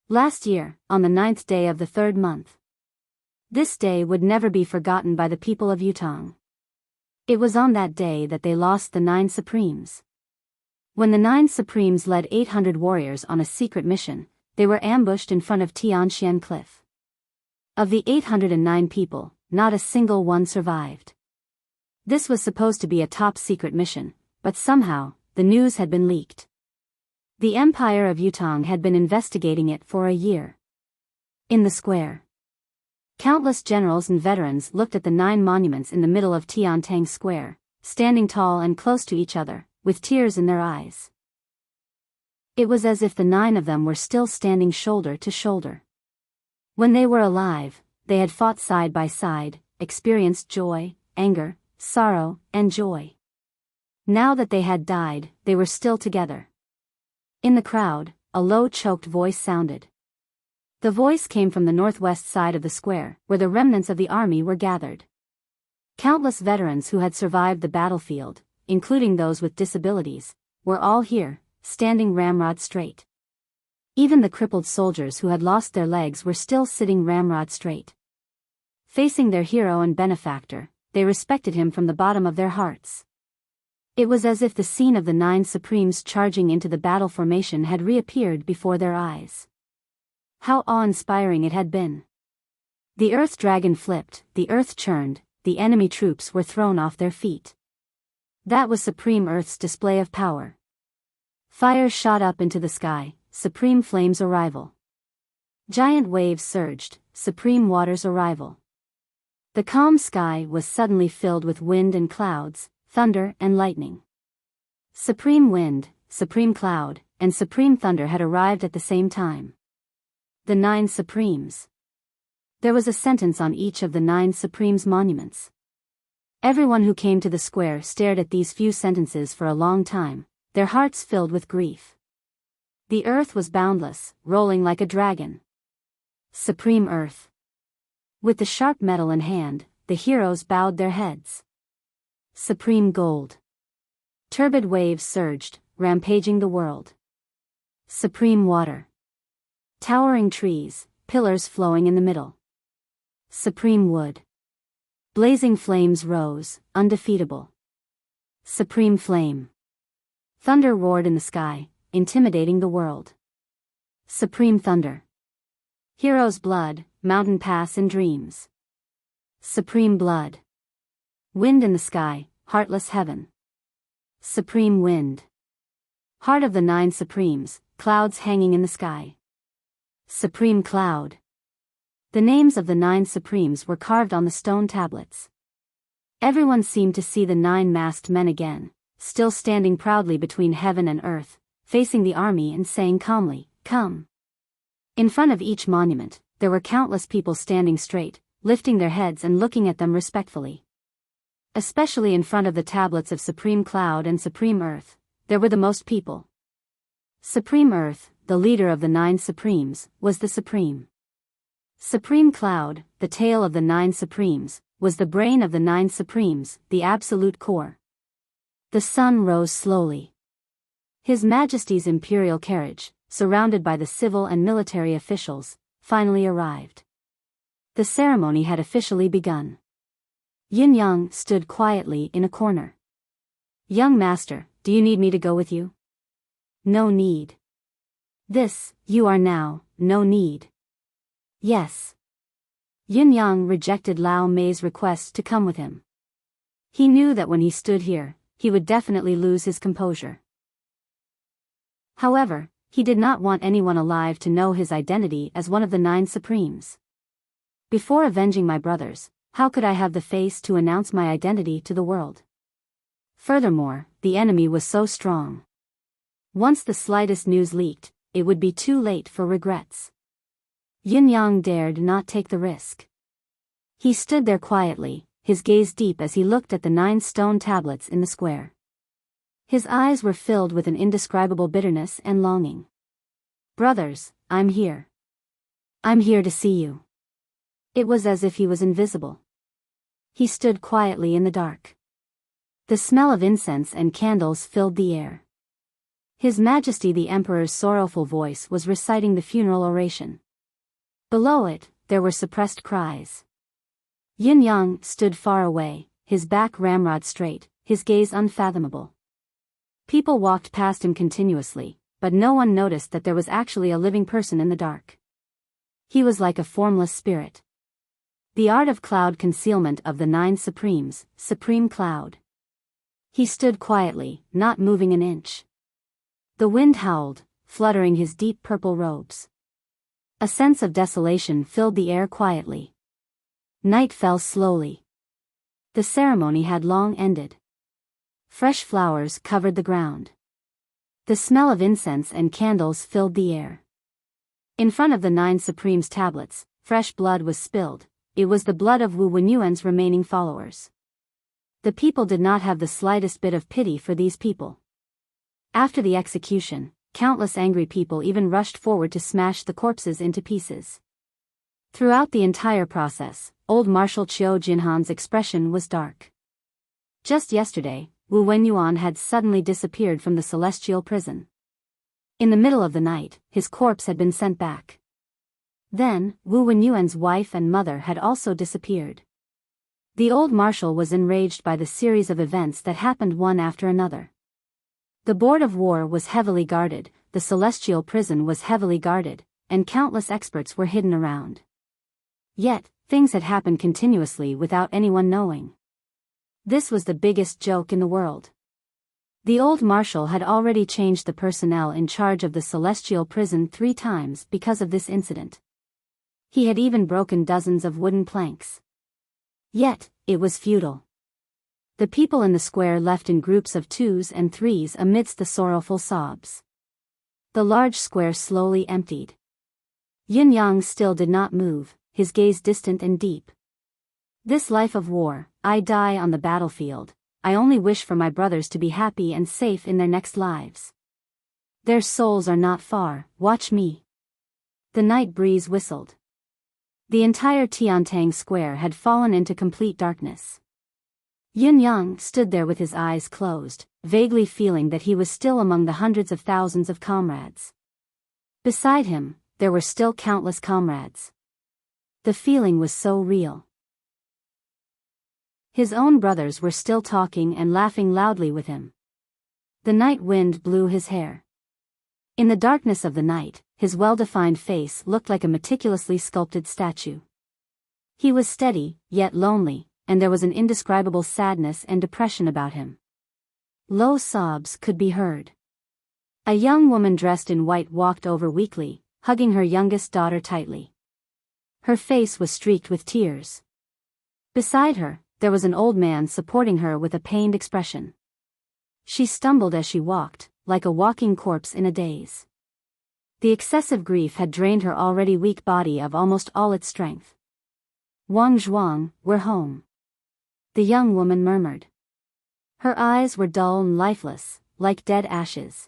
Last year, on the 9th day of the 3rd month. This day would never be forgotten by the people of Yutong. It was on that day that they lost the 9 Supremes. When the 9 Supremes led 800 warriors on a secret mission, they were ambushed in front of Tianxian Cliff. Of the 809 people, not a single one survived. This was supposed to be a top secret mission, but somehow, the news had been leaked. The Empire of Yutong had been investigating it for a year. In the square, countless generals and veterans looked at the 9 monuments in the middle of Tiantang Square, standing tall and close to each other, with tears in their eyes. It was as if the 9 of them were still standing shoulder to shoulder. When they were alive, they had fought side by side, experienced joy, anger, sorrow, and joy. Now that they had died, they were still together. In the crowd, a low choked voice sounded. The voice came from the northwest side of the square, where the remnants of the army were gathered. Countless veterans who had survived the battlefield, including those with disabilities, were all here, standing ramrod straight. Even the crippled soldiers who had lost their legs were still sitting ramrod straight. Facing their hero and benefactor, they respected him from the bottom of their hearts. It was as if the scene of the 9 Supremes charging into the battle formation had reappeared before their eyes. How awe-inspiring it had been. The earth dragon flipped, the earth churned, the enemy troops were thrown off their feet. That was Supreme Earth's display of power. Fire shot up into the sky, Supreme Flame's arrival. Giant waves surged, Supreme Water's arrival. The calm sky was suddenly filled with wind and clouds, thunder and lightning. Supreme Wind, Supreme Cloud, and Supreme Thunder had arrived at the same time. The 9 Supremes. There was a sentence on each of the 9 Supremes' monuments. Everyone who came to the square stared at these few sentences for a long time, their hearts filled with grief. The earth was boundless, rolling like a dragon. Supreme Earth. With the sharp metal in hand, the heroes bowed their heads. Supreme Gold. Turbid waves surged, rampaging the world. Supreme Water. Towering trees, pillars flowing in the middle. Supreme Wood. Blazing flames rose, undefeatable. Supreme Flame. Thunder roared in the sky, intimidating the world. Supreme Thunder. Heroes' blood, mountain pass in dreams. Supreme Blood. Wind in the sky, heartless heaven. Supreme Wind. Heart of the 9 Supremes, clouds hanging in the sky. Supreme Cloud. The names of the 9 Supremes were carved on the stone tablets. Everyone seemed to see the 9 masked men again, still standing proudly between heaven and earth, facing the army and saying calmly, "Come." In front of each monument, there were countless people standing straight, lifting their heads and looking at them respectfully. Especially in front of the tablets of Supreme Cloud and Supreme Earth, there were the most people. Supreme Earth, the leader of the 9 Supremes, was the Supreme. Supreme Cloud, the tail of the 9 Supremes, was the brain of the 9 Supremes, the absolute core. The sun rose slowly. His Majesty's imperial carriage, surrounded by the civil and military officials, finally arrived. The ceremony had officially begun. Yin Yang stood quietly in a corner. "Young master, do you need me to go with you?" "No need." "This, you are now, no need." "Yes." Yin Yang rejected Lao Mei's request to come with him. He knew that when he stood here, he would definitely lose his composure. However, he did not want anyone alive to know his identity as one of the 9 Supremes. "Before avenging my brothers, how could I have the face to announce my identity to the world?" Furthermore, the enemy was so strong. Once the slightest news leaked, it would be too late for regrets. Yin Yang dared not take the risk. He stood there quietly, his gaze deep as he looked at the 9 stone tablets in the square. His eyes were filled with an indescribable bitterness and longing. "Brothers, I'm here. I'm here to see you." It was as if he was invisible. He stood quietly in the dark. The smell of incense and candles filled the air. His Majesty the Emperor's sorrowful voice was reciting the funeral oration. Below it, there were suppressed cries. Yin Yang stood far away, his back ramrod straight, his gaze unfathomable. People walked past him continuously, but no one noticed that there was actually a living person in the dark. He was like a formless spirit. The art of cloud concealment of the 9 Supremes, Supreme Cloud. He stood quietly, not moving an inch. The wind howled, fluttering his deep purple robes. A sense of desolation filled the air quietly. Night fell slowly. The ceremony had long ended. Fresh flowers covered the ground. The smell of incense and candles filled the air. In front of the 9 Supremes' tablets, fresh blood was spilled. It was the blood of Wu Wenyuan's remaining followers. The people did not have the slightest bit of pity for these people. After the execution, countless angry people even rushed forward to smash the corpses into pieces. Throughout the entire process, old Marshal Qiu Jinhan's expression was dark. Just yesterday, Wu Wenyuan had suddenly disappeared from the celestial prison. In the middle of the night, his corpse had been sent back. Then, Wu Wenyuan's wife and mother had also disappeared. The old marshal was enraged by the series of events that happened one after another. The board of war was heavily guarded, the celestial prison was heavily guarded, and countless experts were hidden around. Yet, things had happened continuously without anyone knowing. This was the biggest joke in the world. The old marshal had already changed the personnel in charge of the celestial prison 3 times because of this incident. He had even broken dozens of wooden planks. Yet, it was futile. The people in the square left in groups of 2s and 3s amidst the sorrowful sobs. The large square slowly emptied. Yin Yang still did not move, his gaze distant and deep. This life of war, I die on the battlefield, I only wish for my brothers to be happy and safe in their next lives. Their souls are not far, watch me. The night breeze whistled. The entire Tiantang square had fallen into complete darkness. Yin Yang stood there with his eyes closed, vaguely feeling that he was still among the hundreds of thousands of comrades. Beside him, there were still countless comrades. The feeling was so real. His own brothers were still talking and laughing loudly with him. The night wind blew his hair. In the darkness of the night, his well-defined face looked like a meticulously sculpted statue. He was steady, yet lonely, and there was an indescribable sadness and depression about him. Low sobs could be heard. A young woman dressed in white walked over weakly, hugging her youngest daughter tightly. Her face was streaked with tears. Beside her, there was an old man supporting her with a pained expression. She stumbled as she walked, like a walking corpse in a daze. The excessive grief had drained her already weak body of almost all its strength. "Wang Zhuang, we're home," the young woman murmured. Her eyes were dull and lifeless, like dead ashes.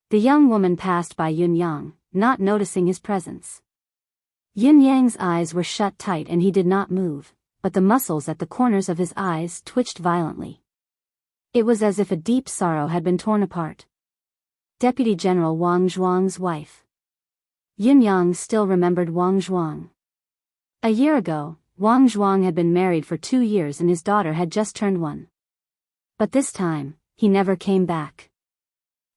The young woman passed by Yun Yang, not noticing his presence. Yin Yang's eyes were shut tight and he did not move, but the muscles at the corners of his eyes twitched violently. It was as if a deep sorrow had been torn apart. Deputy General Wang Zhuang's wife. Yin Yang still remembered Wang Zhuang. A year ago, Wang Zhuang had been married for 2 years and his daughter had just turned 1. But this time, he never came back.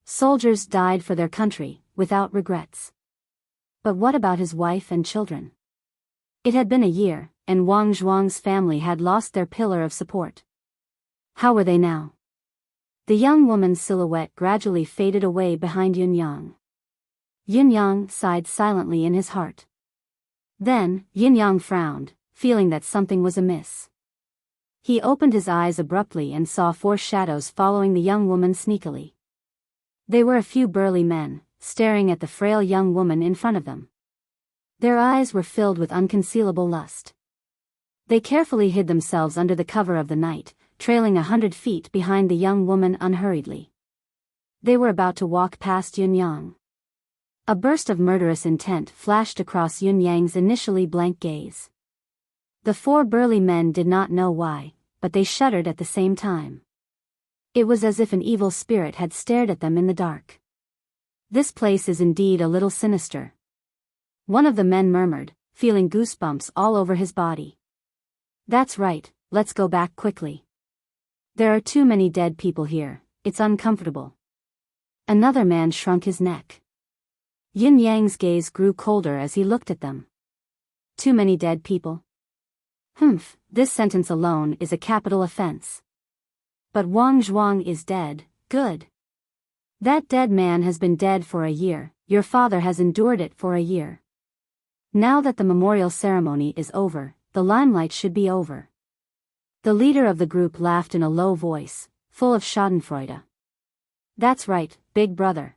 Soldiers died for their country, without regrets. But what about his wife and children? It had been a year, and Wang Zhuang's family had lost their pillar of support. How were they now? The young woman's silhouette gradually faded away behind Yin Yang. Yin Yang sighed silently in his heart. Then, Yin Yang frowned, feeling that something was amiss. He opened his eyes abruptly and saw 4 shadows following the young woman sneakily. They were a few burly men, staring at the frail young woman in front of them. Their eyes were filled with unconcealable lust. They carefully hid themselves under the cover of the night, trailing 100 feet behind the young woman unhurriedly. They were about to walk past Yun Yang. A burst of murderous intent flashed across Yun Yang's initially blank gaze. The 4 burly men did not know why, but they shuddered at the same time. It was as if an evil spirit had stared at them in the dark. "This place is indeed a little sinister," one of the men murmured, feeling goosebumps all over his body. "That's right, let's go back quickly. There are too many dead people here, it's uncomfortable." Another man shrunk his neck. Yin Yang's gaze grew colder as he looked at them. "Too many dead people? Humph, this sentence alone is a capital offense. But Wang Zhuang is dead, good. That dead man has been dead for a year, your father has endured it for a year. Now that the memorial ceremony is over, the limelight should be over." The leader of the group laughed in a low voice, full of schadenfreude. "That's right, big brother.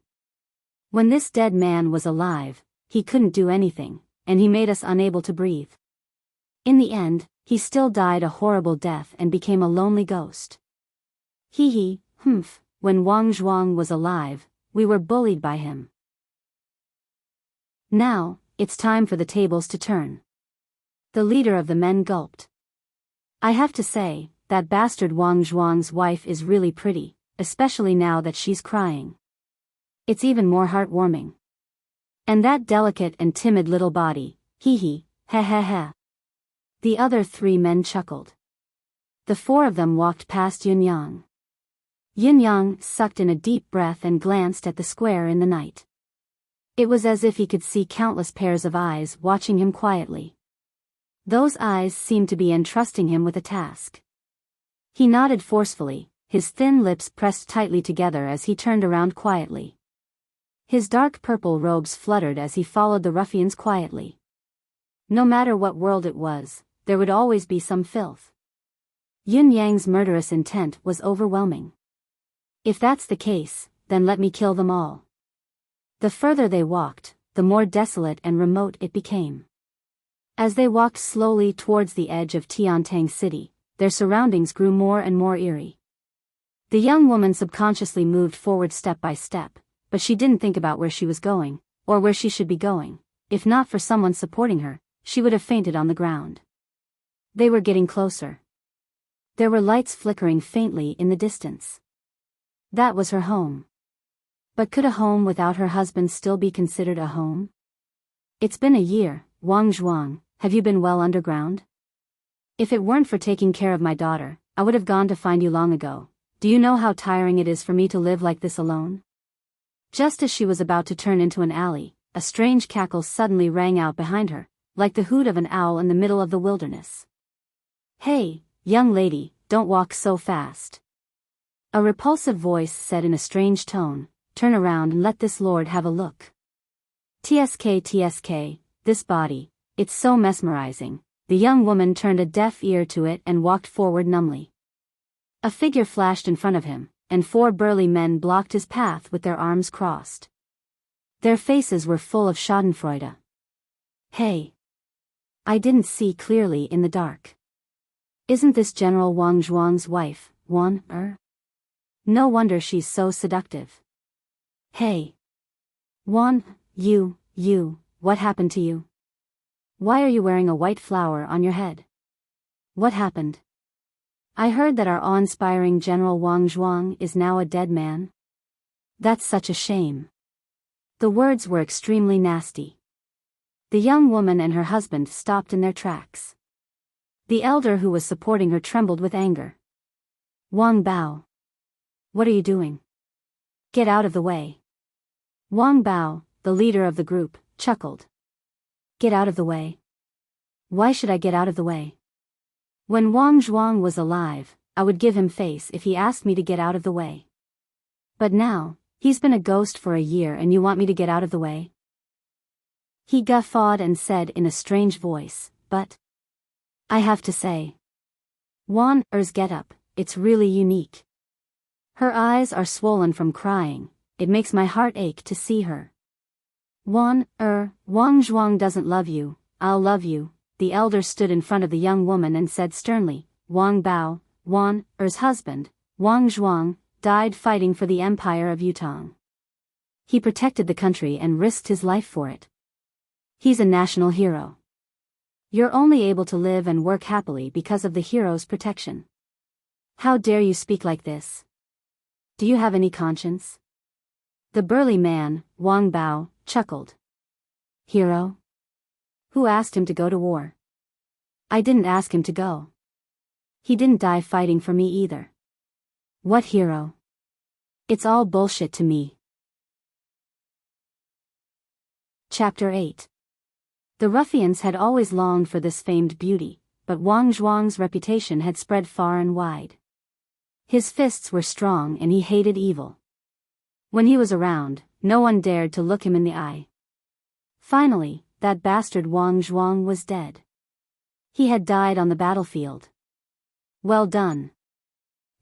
When this dead man was alive, he couldn't do anything, and he made us unable to breathe. In the end, he still died a horrible death and became a lonely ghost. Hee, humph, when Wang Zhuang was alive, we were bullied by him. Now, it's time for the tables to turn." The leader of the men gulped. "I have to say, that bastard Wang Zhuang's wife is really pretty, especially now that she's crying. It's even more heartwarming. And that delicate and timid little body, hee, heh. The other 3 men chuckled. The 4 of them walked past Yun Yang. Yin Yang sucked in a deep breath and glanced at the square in the night. It was as if he could see countless pairs of eyes watching him quietly. Those eyes seemed to be entrusting him with a task. He nodded forcefully, his thin lips pressed tightly together as he turned around quietly. His dark purple robes fluttered as he followed the ruffians quietly. No matter what world it was, there would always be some filth. Yun Yang's murderous intent was overwhelming. If that's the case, then let me kill them all. The further they walked, the more desolate and remote it became. As they walked slowly towards the edge of Tiantang City, their surroundings grew more and more eerie. The young woman subconsciously moved forward step by step, but she didn't think about where she was going, or where she should be going. If not for someone supporting her, she would have fainted on the ground. They were getting closer. There were lights flickering faintly in the distance. That was her home. But could a home without her husband still be considered a home? It's been a year, Wang Zhuang, have you been well underground? If it weren't for taking care of my daughter, I would have gone to find you long ago. Do you know how tiring it is for me to live like this alone? Just as she was about to turn into an alley, a strange cackle suddenly rang out behind her, like the hoot of an owl in the middle of the wilderness. Hey, young lady, don't walk so fast. A repulsive voice said in a strange tone, turn around and let this lord have a look. TSK, this body, it's so mesmerizing. The young woman turned a deaf ear to it and walked forward numbly. A figure flashed in front of him, and 4 burly men blocked his path with their arms crossed. Their faces were full of schadenfreude. Hey! I didn't see clearly in the dark. Isn't this General Wang Zhuang's wife, Wan Er? No wonder she's so seductive. Hey! Wan, you, what happened to you? Why are you wearing a white flower on your head? What happened? I heard that our awe-inspiring General Wang Zhuang is now a dead man. That's such a shame. The words were extremely nasty. The young woman and her husband stopped in their tracks. The elder who was supporting her trembled with anger. Wang Bao. What are you doing? Get out of the way. Wang Bao, the leader of the group, chuckled. Get out of the way? Why should I get out of the way? When Wang Zhuang was alive, I would give him face if he asked me to get out of the way. But now, he's been a ghost for a year and you want me to get out of the way? He guffawed and said in a strange voice, but I have to say, Wan Er's getup, it's really unique. Her eyes are swollen from crying, it makes my heart ache to see her. Wang Zhuang doesn't love you, I'll love you. The elder stood in front of the young woman and said sternly, Wang Bao, Wan Er's husband, Wang Zhuang, died fighting for the Empire of Yutong. He protected the country and risked his life for it. He's a national hero. You're only able to live and work happily because of the hero's protection. How dare you speak like this? Do you have any conscience? The burly man, Wang Bao, chuckled. Hero? Who asked him to go to war? I didn't ask him to go. He didn't die fighting for me either. What hero? It's all bullshit to me. Chapter 8. The ruffians had always longed for this famed beauty, but Wang Zhuang's reputation had spread far and wide. His fists were strong and he hated evil. When he was around, no one dared to look him in the eye. Finally, that bastard Wang Zhuang was dead. He had died on the battlefield. Well done.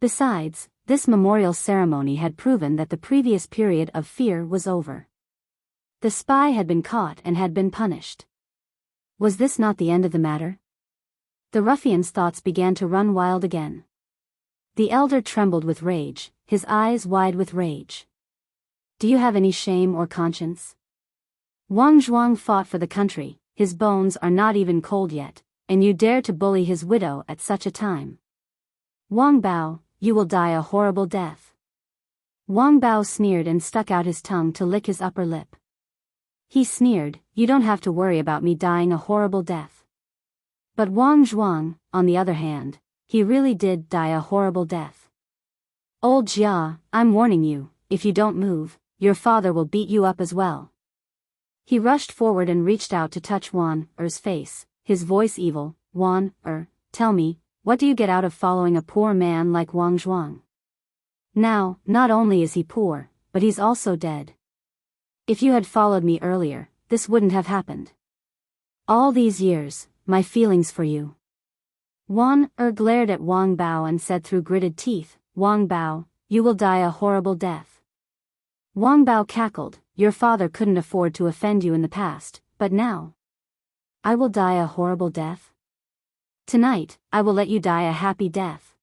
Besides, this memorial ceremony had proven that the previous period of fear was over. The spy had been caught and had been punished. Was this not the end of the matter? The ruffian's thoughts began to run wild again. The elder trembled with rage, his eyes wide with rage. Do you have any shame or conscience? Wang Zhuang fought for the country, his bones are not even cold yet, and you dare to bully his widow at such a time. Wang Bao, you will die a horrible death. Wang Bao sneered and stuck out his tongue to lick his upper lip. He sneered, you don't have to worry about me dying a horrible death. But Wang Zhuang, on the other hand, he really did die a horrible death. Old Jia, I'm warning you, if you don't move, your father will beat you up as well. He rushed forward and reached out to touch Wan Er's face, his voice evil. Wan Er, tell me, what do you get out of following a poor man like Wang Zhuang? Now, not only is he poor, but he's also dead. If you had followed me earlier, this wouldn't have happened. All these years, my feelings for you. Wan glared at Wang Bao and said through gritted teeth, Wang Bao, you will die a horrible death. Wang Bao cackled, your father couldn't afford to offend you in the past, but now. I will die a horrible death? Tonight, I will let you die a happy death.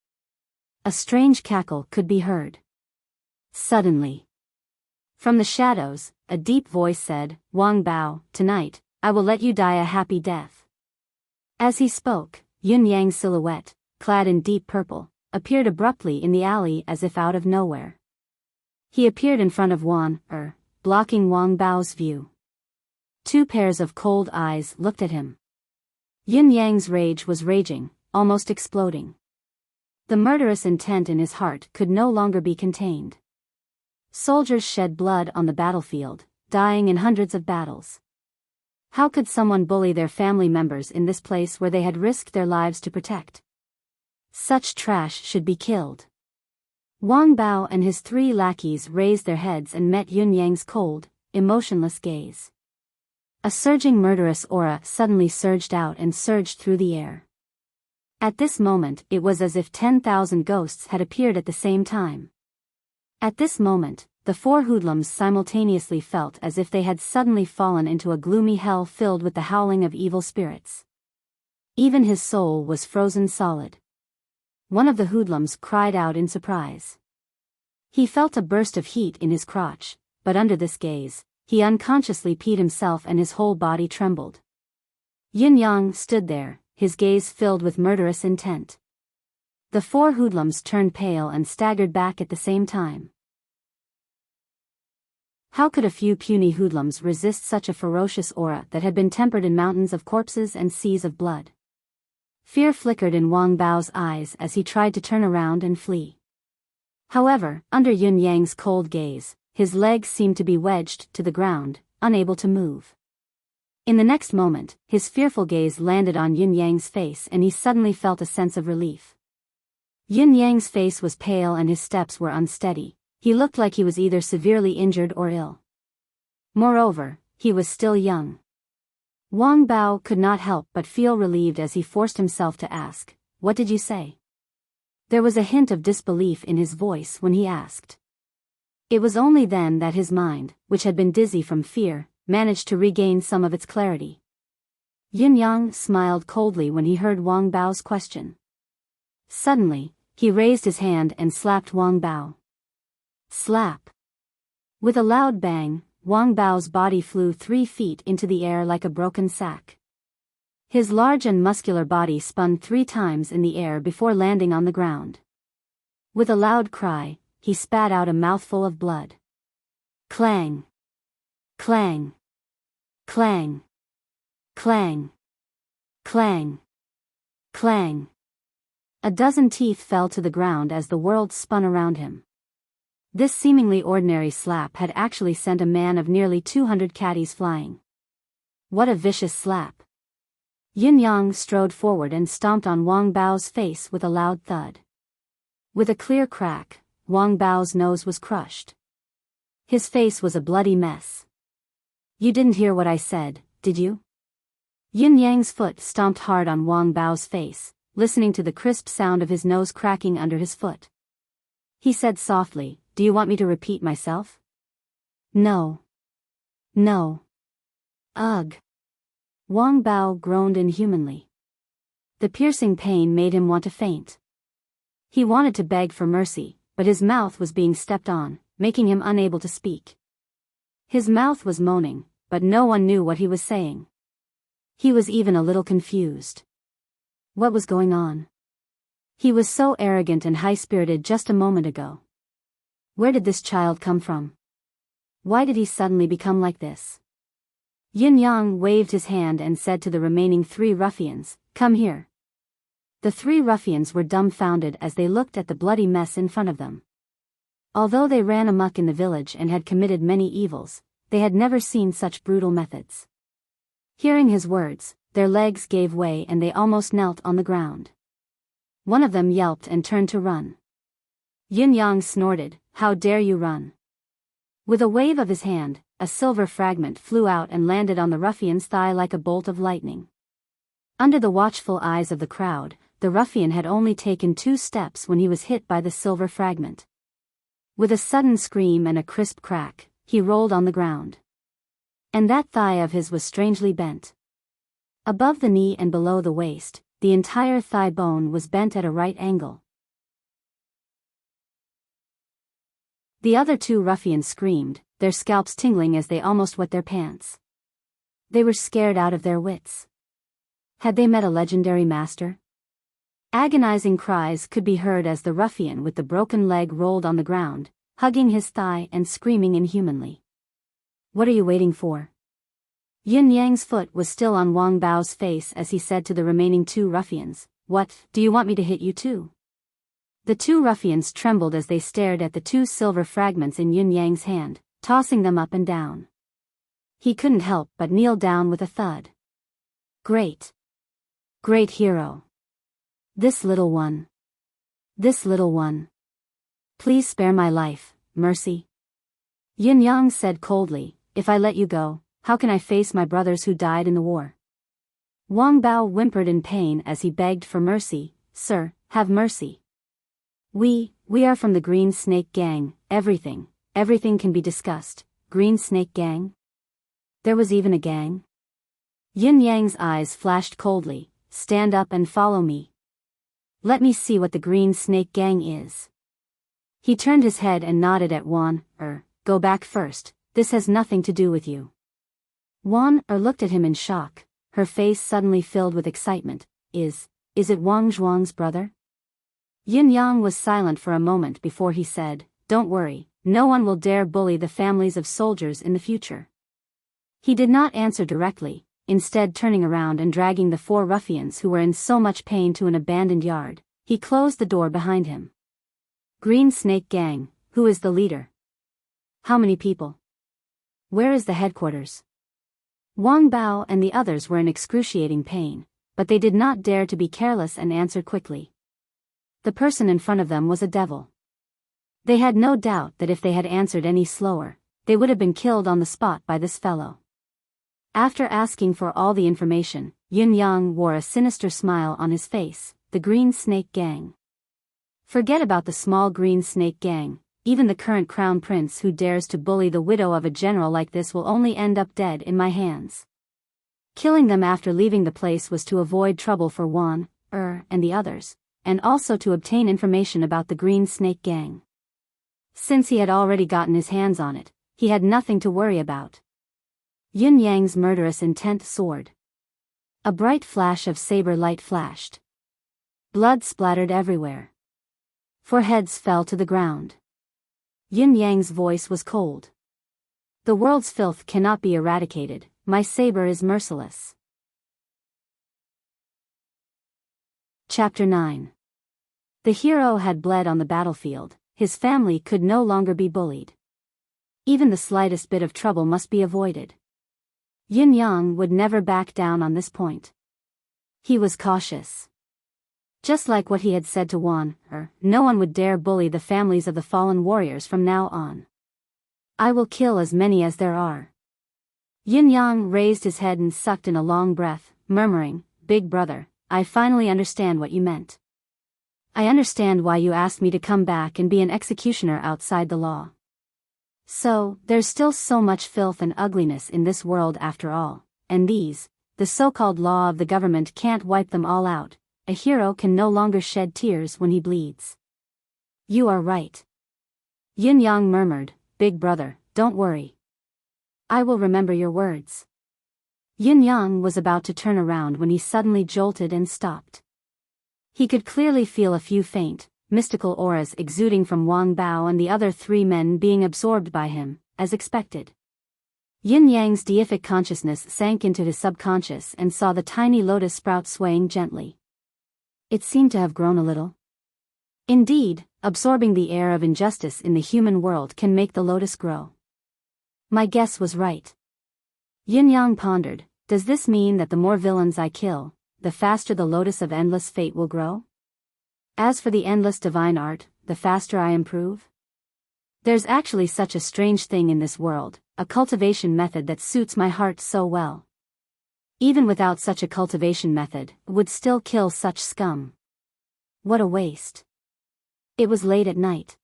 A strange cackle could be heard. Suddenly, from the shadows, a deep voice said, Wang Bao, tonight, I will let you die a happy death. As he spoke, Yun Yang's silhouette, clad in deep purple, appeared abruptly in the alley as if out of nowhere. He appeared in front of Wan, blocking Wang Bao's view. Two pairs of cold eyes looked at him. Yun Yang's rage was raging, almost exploding. The murderous intent in his heart could no longer be contained. Soldiers shed blood on the battlefield, dying in hundreds of battles. How could someone bully their family members in this place where they had risked their lives to protect? Such trash should be killed. Wang Bao and his 3 lackeys raised their heads and met Yun Yang's cold, emotionless gaze. A surging murderous aura suddenly surged out and surged through the air. At this moment it was as if 10,000 ghosts had appeared at the same time. At this moment, the 4 hoodlums simultaneously felt as if they had suddenly fallen into a gloomy hell filled with the howling of evil spirits. Even his soul was frozen solid. One of the hoodlums cried out in surprise. He felt a burst of heat in his crotch, but under this gaze, he unconsciously peed himself and his whole body trembled. Yin Yang stood there, his gaze filled with murderous intent. The 4 hoodlums turned pale and staggered back at the same time. How could a few puny hoodlums resist such a ferocious aura that had been tempered in mountains of corpses and seas of blood? Fear flickered in Wang Bao's eyes as he tried to turn around and flee. However, under Yun Yang's cold gaze, his legs seemed to be wedged to the ground, unable to move. In the next moment, his fearful gaze landed on Yun Yang's face and he suddenly felt a sense of relief. Yun Yang's face was pale and his steps were unsteady. He looked like he was either severely injured or ill. Moreover, he was still young. Wang Bao could not help but feel relieved as he forced himself to ask, "What did you say?" There was a hint of disbelief in his voice when he asked. It was only then that his mind, which had been dizzy from fear, managed to regain some of its clarity. Yin Yang smiled coldly when he heard Wang Bao's question. Suddenly, he raised his hand and slapped Wang Bao. Slap! With a loud bang, Wang Bao's body flew 3 feet into the air like a broken sack. His large and muscular body spun 3 times in the air before landing on the ground. With a loud cry, he spat out a mouthful of blood. Clang! Clang! Clang! Clang! Clang! Clang! A dozen teeth fell to the ground as the world spun around him. This seemingly ordinary slap had actually sent a man of nearly 200 caddies flying. What a vicious slap! Yin Yang strode forward and stomped on Wang Bao's face with a loud thud. With a clear crack, Wang Bao's nose was crushed. His face was a bloody mess. You didn't hear what I said, did you? Yin Yang's foot stomped hard on Wang Bao's face, listening to the crisp sound of his nose cracking under his foot. He said softly, "Do you want me to repeat myself?" No. No. Ugh. Wang Bao groaned inhumanly. The piercing pain made him want to faint. He wanted to beg for mercy, but his mouth was being stepped on, making him unable to speak. His mouth was moaning, but no one knew what he was saying. He was even a little confused. What was going on? He was so arrogant and high-spirited just a moment ago. Where did this child come from? Why did he suddenly become like this? Yin Yang waved his hand and said to the remaining 3 ruffians, "Come here." The 3 ruffians were dumbfounded as they looked at the bloody mess in front of them. Although they ran amok in the village and had committed many evils, they had never seen such brutal methods. Hearing his words, their legs gave way and they almost knelt on the ground. One of them yelped and turned to run. Yin Yang snorted, "How dare you run?" With a wave of his hand, a silver fragment flew out and landed on the ruffian's thigh like a bolt of lightning. Under the watchful eyes of the crowd, the ruffian had only taken 2 steps when he was hit by the silver fragment. With a sudden scream and a crisp crack, he rolled on the ground. And that thigh of his was strangely bent. Above the knee and below the waist, the entire thigh bone was bent at a right angle. The other 2 ruffians screamed, their scalps tingling as they almost wet their pants. They were scared out of their wits. Had they met a legendary master? Agonizing cries could be heard as the ruffian with the broken leg rolled on the ground, hugging his thigh and screaming inhumanly. "What are you waiting for?" Yin Yang's foot was still on Wang Bao's face as he said to the remaining 2 ruffians, "What, do you want me to hit you too?" The 2 ruffians trembled as they stared at the 2 silver fragments in Yin Yang's hand, tossing them up and down. He couldn't help but kneel down with a thud. Great. Great hero. This little one. This little one. Please spare my life, mercy. Yin Yang said coldly, "If I let you go, how can I face my brothers who died in the war?" Wang Bao whimpered in pain as he begged for mercy, "Sir, have mercy. We are from the Green Snake Gang, everything can be discussed." Green Snake Gang? There was even a gang? Yin Yang's eyes flashed coldly, "Stand up and follow me. Let me see what the Green Snake Gang is." He turned his head and nodded at Wan, "Go back first, this has nothing to do with you." Wan looked at him in shock, her face suddenly filled with excitement. Is it Wang Zhuang's brother? Yin Yang was silent for a moment before he said, "Don't worry, no one will dare bully the families of soldiers in the future." He did not answer directly, instead turning around and dragging the 4 ruffians who were in so much pain to an abandoned yard, he closed the door behind him. "Green Snake Gang, who is the leader? How many people? Where is the headquarters?" Wang Bao and the others were in excruciating pain, but they did not dare to be careless and answered quickly. The person in front of them was a devil. They had no doubt that if they had answered any slower, they would have been killed on the spot by this fellow. After asking for all the information, Yin Yang wore a sinister smile on his face. "The Green Snake Gang. Forget about the small Green Snake Gang. Even the current crown prince who dares to bully the widow of a general like this will only end up dead in my hands." Killing them after leaving the place was to avoid trouble for Wan, and the others, and also to obtain information about the Green Snake Gang. Since he had already gotten his hands on it, he had nothing to worry about. Yin Yang's murderous intent soared. A bright flash of saber light flashed. Blood splattered everywhere. 4 heads fell to the ground. Yin Yang's voice was cold. "The world's filth cannot be eradicated, my saber is merciless." Chapter 9. The hero had bled on the battlefield, his family could no longer be bullied. Even the slightest bit of trouble must be avoided. Yin Yang would never back down on this point. He was cautious. Just like what he had said to Wan, no one would dare bully the families of the fallen warriors from now on. "I will kill as many as there are." Yin Yang raised his head and sucked in a long breath, murmuring, "Big brother, I finally understand what you meant. I understand why you asked me to come back and be an executioner outside the law. So, there's still so much filth and ugliness in this world after all, and the so-called law of the government can't wipe them all out. A hero can no longer shed tears when he bleeds." "You are right." Yin Yang murmured, "Big brother, don't worry. I will remember your words." Yin Yang was about to turn around when he suddenly jolted and stopped. He could clearly feel a few faint, mystical auras exuding from Wang Bao and the other 3 men being absorbed by him, as expected. Yin Yang's deific consciousness sank into his subconscious and saw the tiny lotus sprout swaying gently. It seemed to have grown a little. Indeed, absorbing the air of injustice in the human world can make the lotus grow. My guess was right. Yin Yang pondered, does this mean that the more villains I kill, the faster the lotus of endless fate will grow? As for the endless divine art, the faster I improve? There's actually such a strange thing in this world, a cultivation method that suits my heart so well. Even without such a cultivation method, it would still kill such scum. What a waste. It was late at night.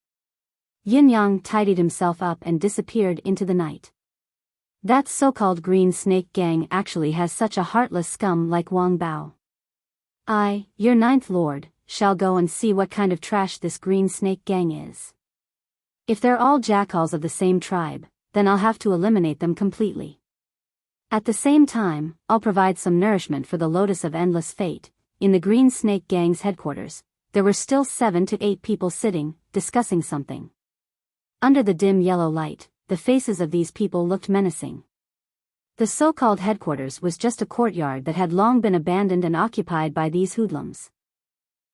Yin Yang tidied himself up and disappeared into the night. That so-called green snake gang actually has such a heartless scum like Wang Bao. I, your ninth lord, shall go and see what kind of trash this green snake gang is. If they're all jackals of the same tribe, then I'll have to eliminate them completely. At the same time, I'll provide some nourishment for the Lotus of Endless Fate. In the green snake gang's headquarters, there were still 7 to 8 people sitting, discussing something. Under the dim yellow light, the faces of these people looked menacing. The so-called headquarters was just a courtyard that had long been abandoned and occupied by these hoodlums.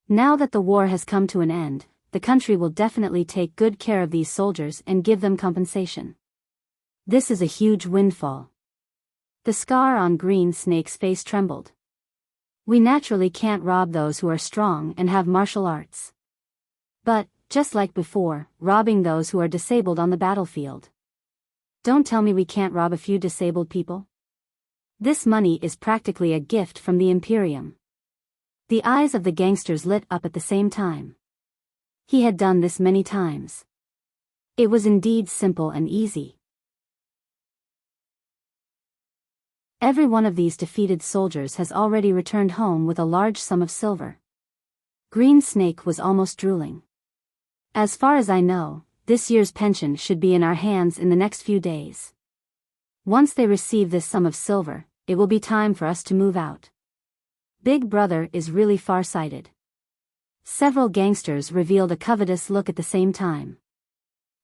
Now that the war has come to an end, the country will definitely take good care of these soldiers and give them compensation. This is a huge windfall. The scar on Green Snake's face trembled. We naturally can't rob those who are strong and have martial arts. But, just like before, robbing those who are disabled on the battlefield. Don't tell me we can't rob a few disabled people. This money is practically a gift from the Imperium. The eyes of the gangsters lit up at the same time. He had done this many times. It was indeed simple and easy. Every one of these defeated soldiers has already returned home with a large sum of silver. Green Snake was almost drooling. As far as I know, this year's pension should be in our hands in the next few days. Once they receive this sum of silver, it will be time for us to move out. Big Brother is really far-sighted. Several gangsters revealed a covetous look at the same time.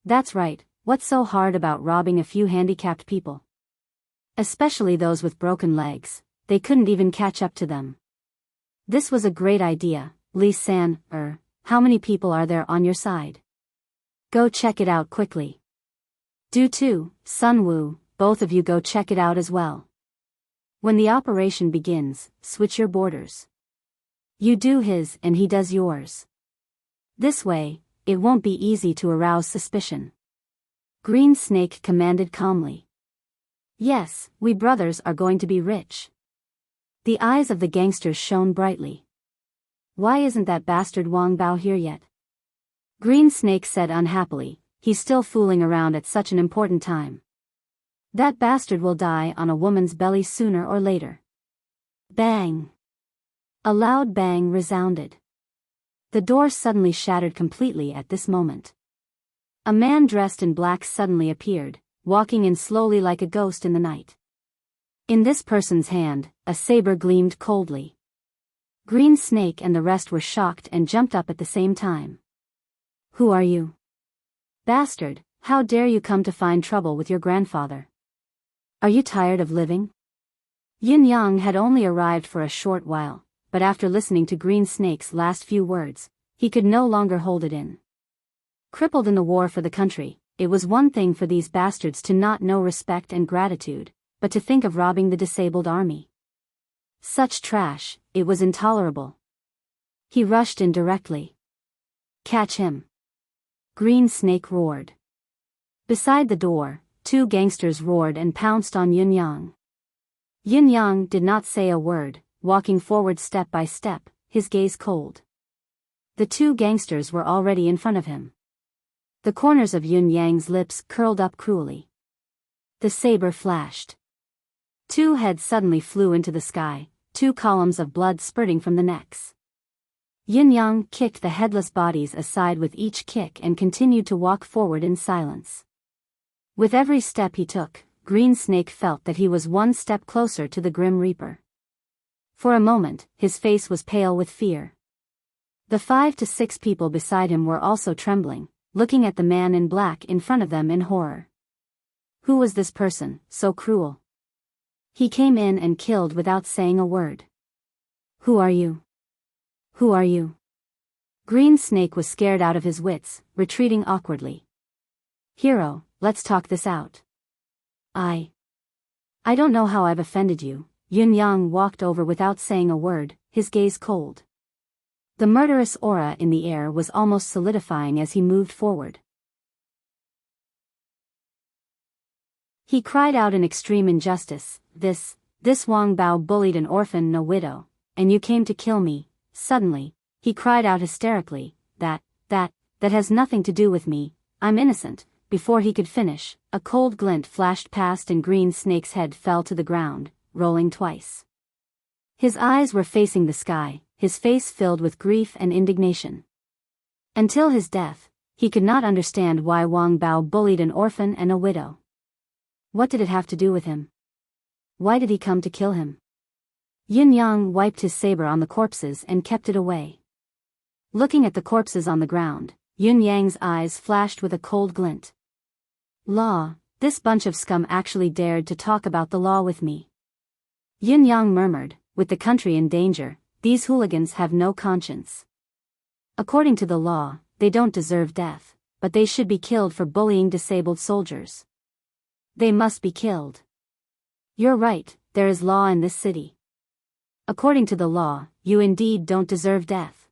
That's right, what's so hard about robbing a few handicapped people? Especially those with broken legs, they couldn't even catch up to them. This was a great idea, Lee-san. How many people are there on your side? Go check it out quickly. Do too, Sun Wu, both of you go check it out as well. When the operation begins, switch your borders. You do his and he does yours. This way, it won't be easy to arouse suspicion. Green Snake commanded calmly. Yes, we brothers are going to be rich. The eyes of the gangsters shone brightly. Why isn't that bastard Wang Bao here yet? Green Snake said unhappily, he's still fooling around at such an important time. That bastard will die on a woman's belly sooner or later. Bang! A loud bang resounded. The door suddenly shattered completely at this moment. A man dressed in black suddenly appeared, walking in slowly like a ghost in the night. In this person's hand, a saber gleamed coldly. Green Snake and the rest were shocked and jumped up at the same time. Who are you? Bastard, how dare you come to find trouble with your grandfather? Are you tired of living? Yin Yang had only arrived for a short while, but after listening to Green Snake's last few words, he could no longer hold it in. Crippled in the war for the country, it was one thing for these bastards to not know respect and gratitude, but to think of robbing the disabled army. Such trash, it was intolerable. He rushed in directly. Catch him! Green Snake roared. Beside the door, 2 gangsters roared and pounced on Yin Yang. Yin Yang did not say a word, walking forward step by step, his gaze cold. The 2 gangsters were already in front of him. The corners of Yin Yang's lips curled up cruelly. The saber flashed. 2 heads suddenly flew into the sky, 2 columns of blood spurting from the necks. Yin Yang kicked the headless bodies aside with each kick and continued to walk forward in silence. With every step he took, Green Snake felt that he was one step closer to the Grim Reaper. For a moment, his face was pale with fear. The 5 to 6 people beside him were also trembling, looking at the man in black in front of them in horror. Who was this person, so cruel? He came in and killed without saying a word. Who are you? Who are you? Green Snake was scared out of his wits, retreating awkwardly. Hero, let's talk this out. I don't know how I've offended you. Yin Yang walked over without saying a word, his gaze cold. The murderous aura in the air was almost solidifying as he moved forward. He cried out in extreme injustice, This Wang Bao bullied an orphan and a widow, and you came to kill me." Suddenly, he cried out hysterically, That has nothing to do with me, I'm innocent." Before he could finish, a cold glint flashed past and Green Snake's head fell to the ground, rolling twice. His eyes were facing the sky, his face filled with grief and indignation. Until his death, he could not understand why Wang Bao bullied an orphan and a widow. What did it have to do with him? Why did he come to kill him? Yin Yang wiped his saber on the corpses and kept it away. Looking at the corpses on the ground, Yin Yang's eyes flashed with a cold glint. Law, this bunch of scum actually dared to talk about the law with me. Yin Yang murmured, with the country in danger, these hooligans have no conscience. According to the law, they don't deserve death, but they should be killed for bullying disabled soldiers. They must be killed. You're right, there is law in this city. According to the law, you indeed don't deserve death.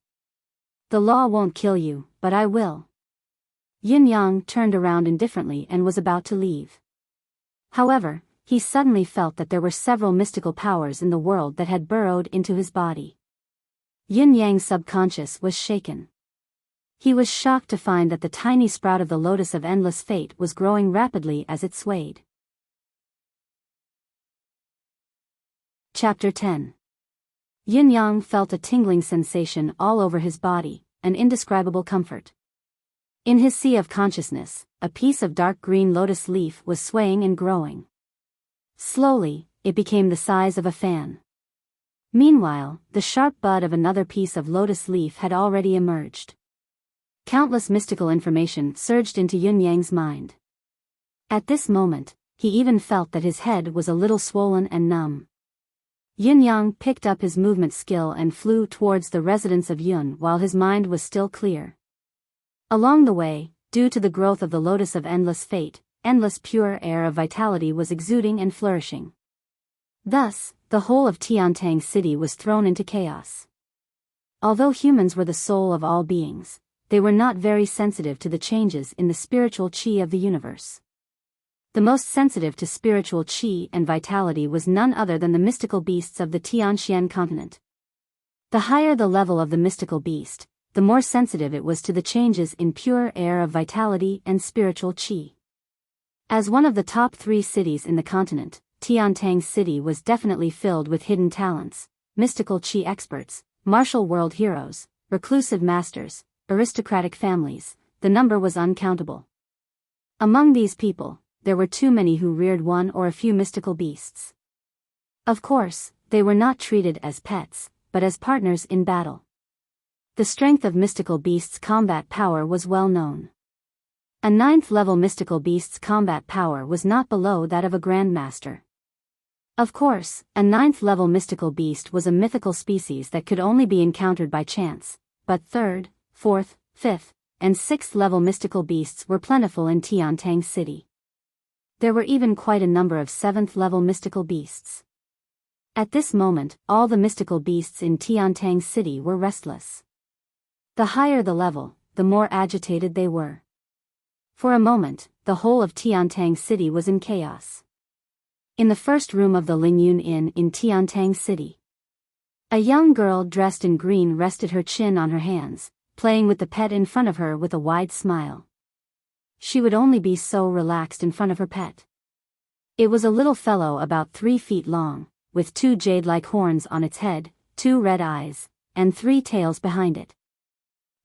The law won't kill you, but I will. Yin Yang turned around indifferently and was about to leave. However, he suddenly felt that there were several mystical powers in the world that had burrowed into his body. Yin Yang's subconscious was shaken. He was shocked to find that the tiny sprout of the lotus of endless fate was growing rapidly as it swayed. Chapter 10. Yin Yang felt a tingling sensation all over his body, an indescribable comfort. In his sea of consciousness, a piece of dark green lotus leaf was swaying and growing. Slowly, it became the size of a fan. Meanwhile, the sharp bud of another piece of lotus leaf had already emerged. Countless mystical information surged into Yin Yang's mind. At this moment, he even felt that his head was a little swollen and numb. Yin Yang picked up his movement skill and flew towards the residence of Yun while his mind was still clear. Along the way, due to the growth of the lotus of endless fate, endless pure air of vitality was exuding and flourishing. Thus, the whole of Tiantang City was thrown into chaos. Although humans were the soul of all beings, they were not very sensitive to the changes in the spiritual qi of the universe. The most sensitive to spiritual qi and vitality was none other than the mystical beasts of the Tianxian continent. The higher the level of the mystical beast, the more sensitive it was to the changes in pure air of vitality and spiritual qi. As one of the top 3 cities in the continent, Tiantang City was definitely filled with hidden talents, mystical qi experts, martial world heroes, reclusive masters, aristocratic families. The number was uncountable. Among these people, there were too many who reared one or a few mystical beasts. Of course, they were not treated as pets, but as partners in battle. The strength of mystical beasts' combat power was well known. A 9th-level mystical beast's combat power was not below that of a grandmaster. Of course, a 9th-level mystical beast was a mythical species that could only be encountered by chance, but 3rd, 4th, 5th, and 6th-level mystical beasts were plentiful in Tiantang City. There were even quite a number of 7th-level mystical beasts. At this moment, all the mystical beasts in Tiantang City were restless. The higher the level, the more agitated they were. For a moment, the whole of Tiantang City was in chaos. In the first room of the Lingyun Inn in Tiantang City, a young girl dressed in green rested her chin on her hands, playing with the pet in front of her with a wide smile. She would only be so relaxed in front of her pet. It was a little fellow about 3 feet long, with 2 jade-like horns on its head, 2 red eyes, and 3 tails behind it.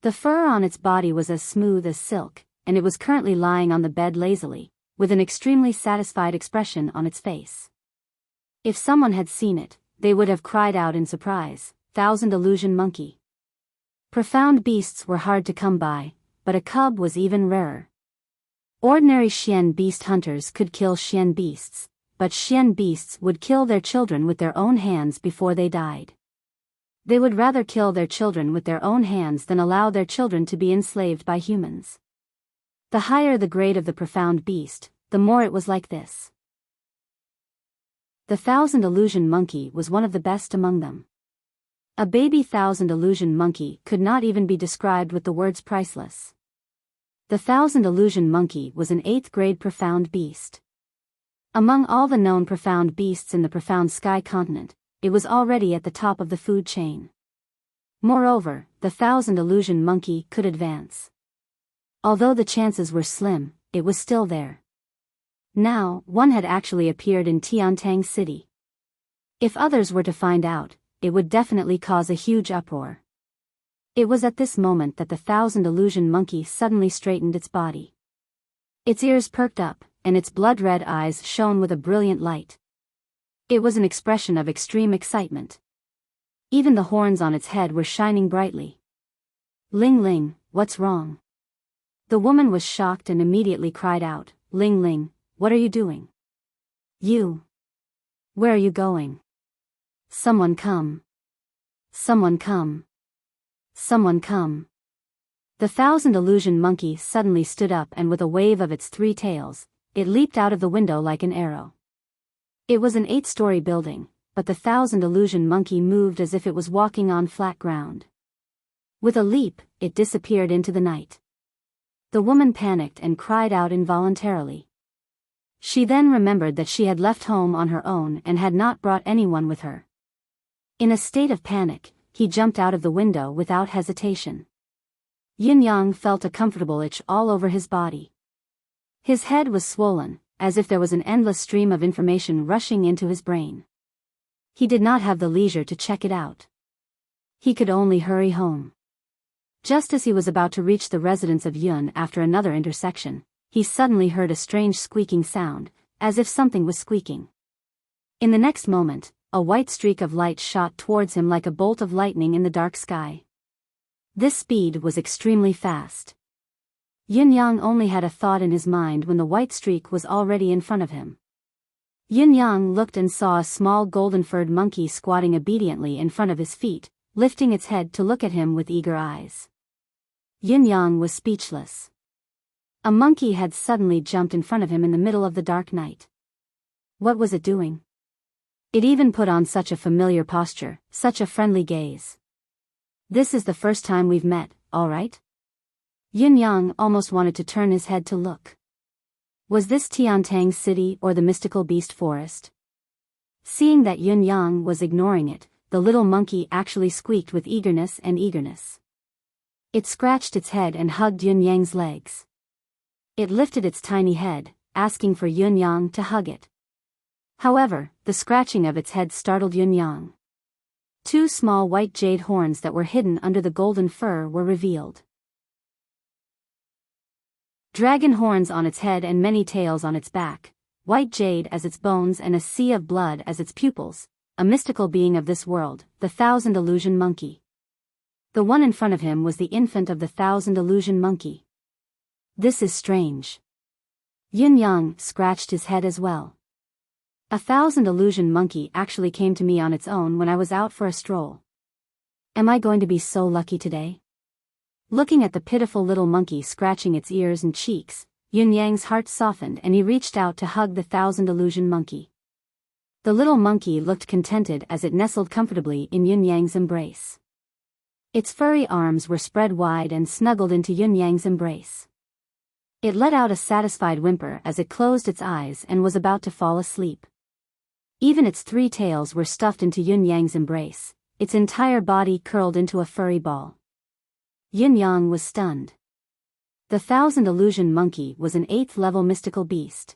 The fur on its body was as smooth as silk, and it was currently lying on the bed lazily, with an extremely satisfied expression on its face. If someone had seen it, they would have cried out in surprise, "Thousand illusion monkey." Profound beasts were hard to come by, but a cub was even rarer. Ordinary Xian beast hunters could kill Xian beasts, but Xian beasts would kill their children with their own hands before they died. They would rather kill their children with their own hands than allow their children to be enslaved by humans. The higher the grade of the profound beast, the more it was like this. The 1000 illusion monkey was one of the best among them. A baby thousand illusion monkey could not even be described with the words priceless. The thousand illusion monkey was an 8th grade profound beast. Among all the known profound beasts in the profound sky continent, it was already at the top of the food chain. Moreover, the thousand illusion monkey could advance. Although the chances were slim, it was still there. Now, one had actually appeared in Enchanting City. If others were to find out, it would definitely cause a huge uproar. It was at this moment that the thousand illusion monkey suddenly straightened its body. Its ears perked up, and its blood-red eyes shone with a brilliant light. It was an expression of extreme excitement. Even the horns on its head were shining brightly. Ling Ling, what's wrong? The woman was shocked and immediately cried out, Ling Ling, what are you doing? You. Where are you going? Someone come. Someone come. Someone come. The thousand illusion monkey suddenly stood up and with a wave of its 3 tails, it leaped out of the window like an arrow. It was an 8-story building, but the thousand illusion monkey moved as if it was walking on flat ground. With a leap, it disappeared into the night. The woman panicked and cried out involuntarily. She then remembered that she had left home on her own and had not brought anyone with her. In a state of panic, he jumped out of the window without hesitation. Yin Yang felt a comfortable itch all over his body. His head was swollen, as if there was an endless stream of information rushing into his brain. He did not have the leisure to check it out. He could only hurry home. Just as he was about to reach the residence of Yun after another intersection, he suddenly heard a strange squeaking sound, as if something was squeaking. In the next moment, a white streak of light shot towards him like a bolt of lightning in the dark sky. This speed was extremely fast. Yin Yang only had a thought in his mind when the white streak was already in front of him. Yin Yang looked and saw a small golden-furred monkey squatting obediently in front of his feet, lifting its head to look at him with eager eyes. Yin Yang was speechless. A monkey had suddenly jumped in front of him in the middle of the dark night. What was it doing? It even put on such a familiar posture, such a friendly gaze. This is the first time we've met, all right? Yin Yang almost wanted to turn his head to look. Was this Enchanting City or the mystical beast forest? Seeing that Yin Yang was ignoring it, the little monkey actually squeaked with eagerness. It scratched its head and hugged Yin Yang's legs. It lifted its tiny head, asking for Yin Yang to hug it. However, the scratching of its head startled Yin Yang. 2 small white jade horns that were hidden under the golden fur were revealed. Dragon horns on its head and many tails on its back, white jade as its bones and a sea of blood as its pupils, a mystical being of this world, the thousand illusion monkey. The one in front of him was the infant of the thousand illusion monkey. This is strange. Yin Yang scratched his head as well. A thousand illusion monkey actually came to me on its own when I was out for a stroll. Am I going to be so lucky today? Looking at the pitiful little monkey scratching its ears and cheeks, Yin Yang's heart softened and he reached out to hug the thousand illusion monkey. The little monkey looked contented as it nestled comfortably in Yin Yang's embrace. Its furry arms were spread wide and snuggled into Yin Yang's embrace. It let out a satisfied whimper as it closed its eyes and was about to fall asleep. Even its 3 tails were stuffed into Yin Yang's embrace, its entire body curled into a furry ball. Yin Yang was stunned. The thousand illusion monkey was an 8th-level mystical beast.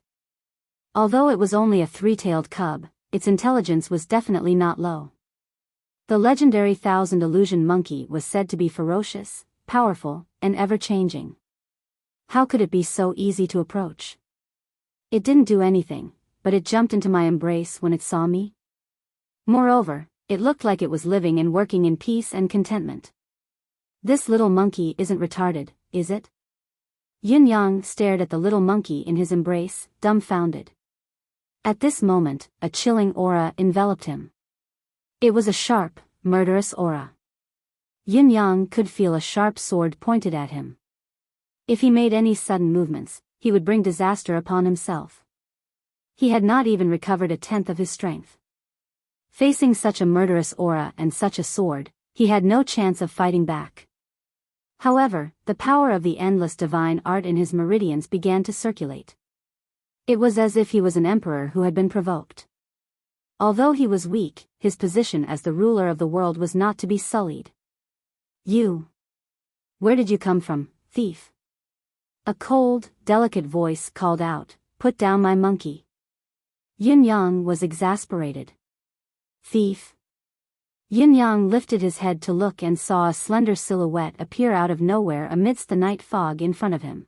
Although it was only a 3-tailed cub, its intelligence was definitely not low. The legendary thousand illusion monkey was said to be ferocious, powerful, and ever-changing. How could it be so easy to approach? It didn't do anything, but it jumped into my embrace when it saw me. Moreover, it looked like it was living and working in peace and contentment. This little monkey isn't retarded, is it? Yin Yang stared at the little monkey in his embrace, dumbfounded. At this moment, a chilling aura enveloped him. It was a sharp, murderous aura. Yin Yang could feel a sharp sword pointed at him. If he made any sudden movements, he would bring disaster upon himself. He had not even recovered 1/10 of his strength. Facing such a murderous aura and such a sword, he had no chance of fighting back. However, the power of the endless divine art in his meridians began to circulate. It was as if he was an emperor who had been provoked. Although he was weak, his position as the ruler of the world was not to be sullied. "You! Where did you come from, thief?" A cold, delicate voice called out, "Put down my monkey." Yun Yang was exasperated. "Thief!" Yun Yang lifted his head to look and saw a slender silhouette appear out of nowhere amidst the night fog in front of him.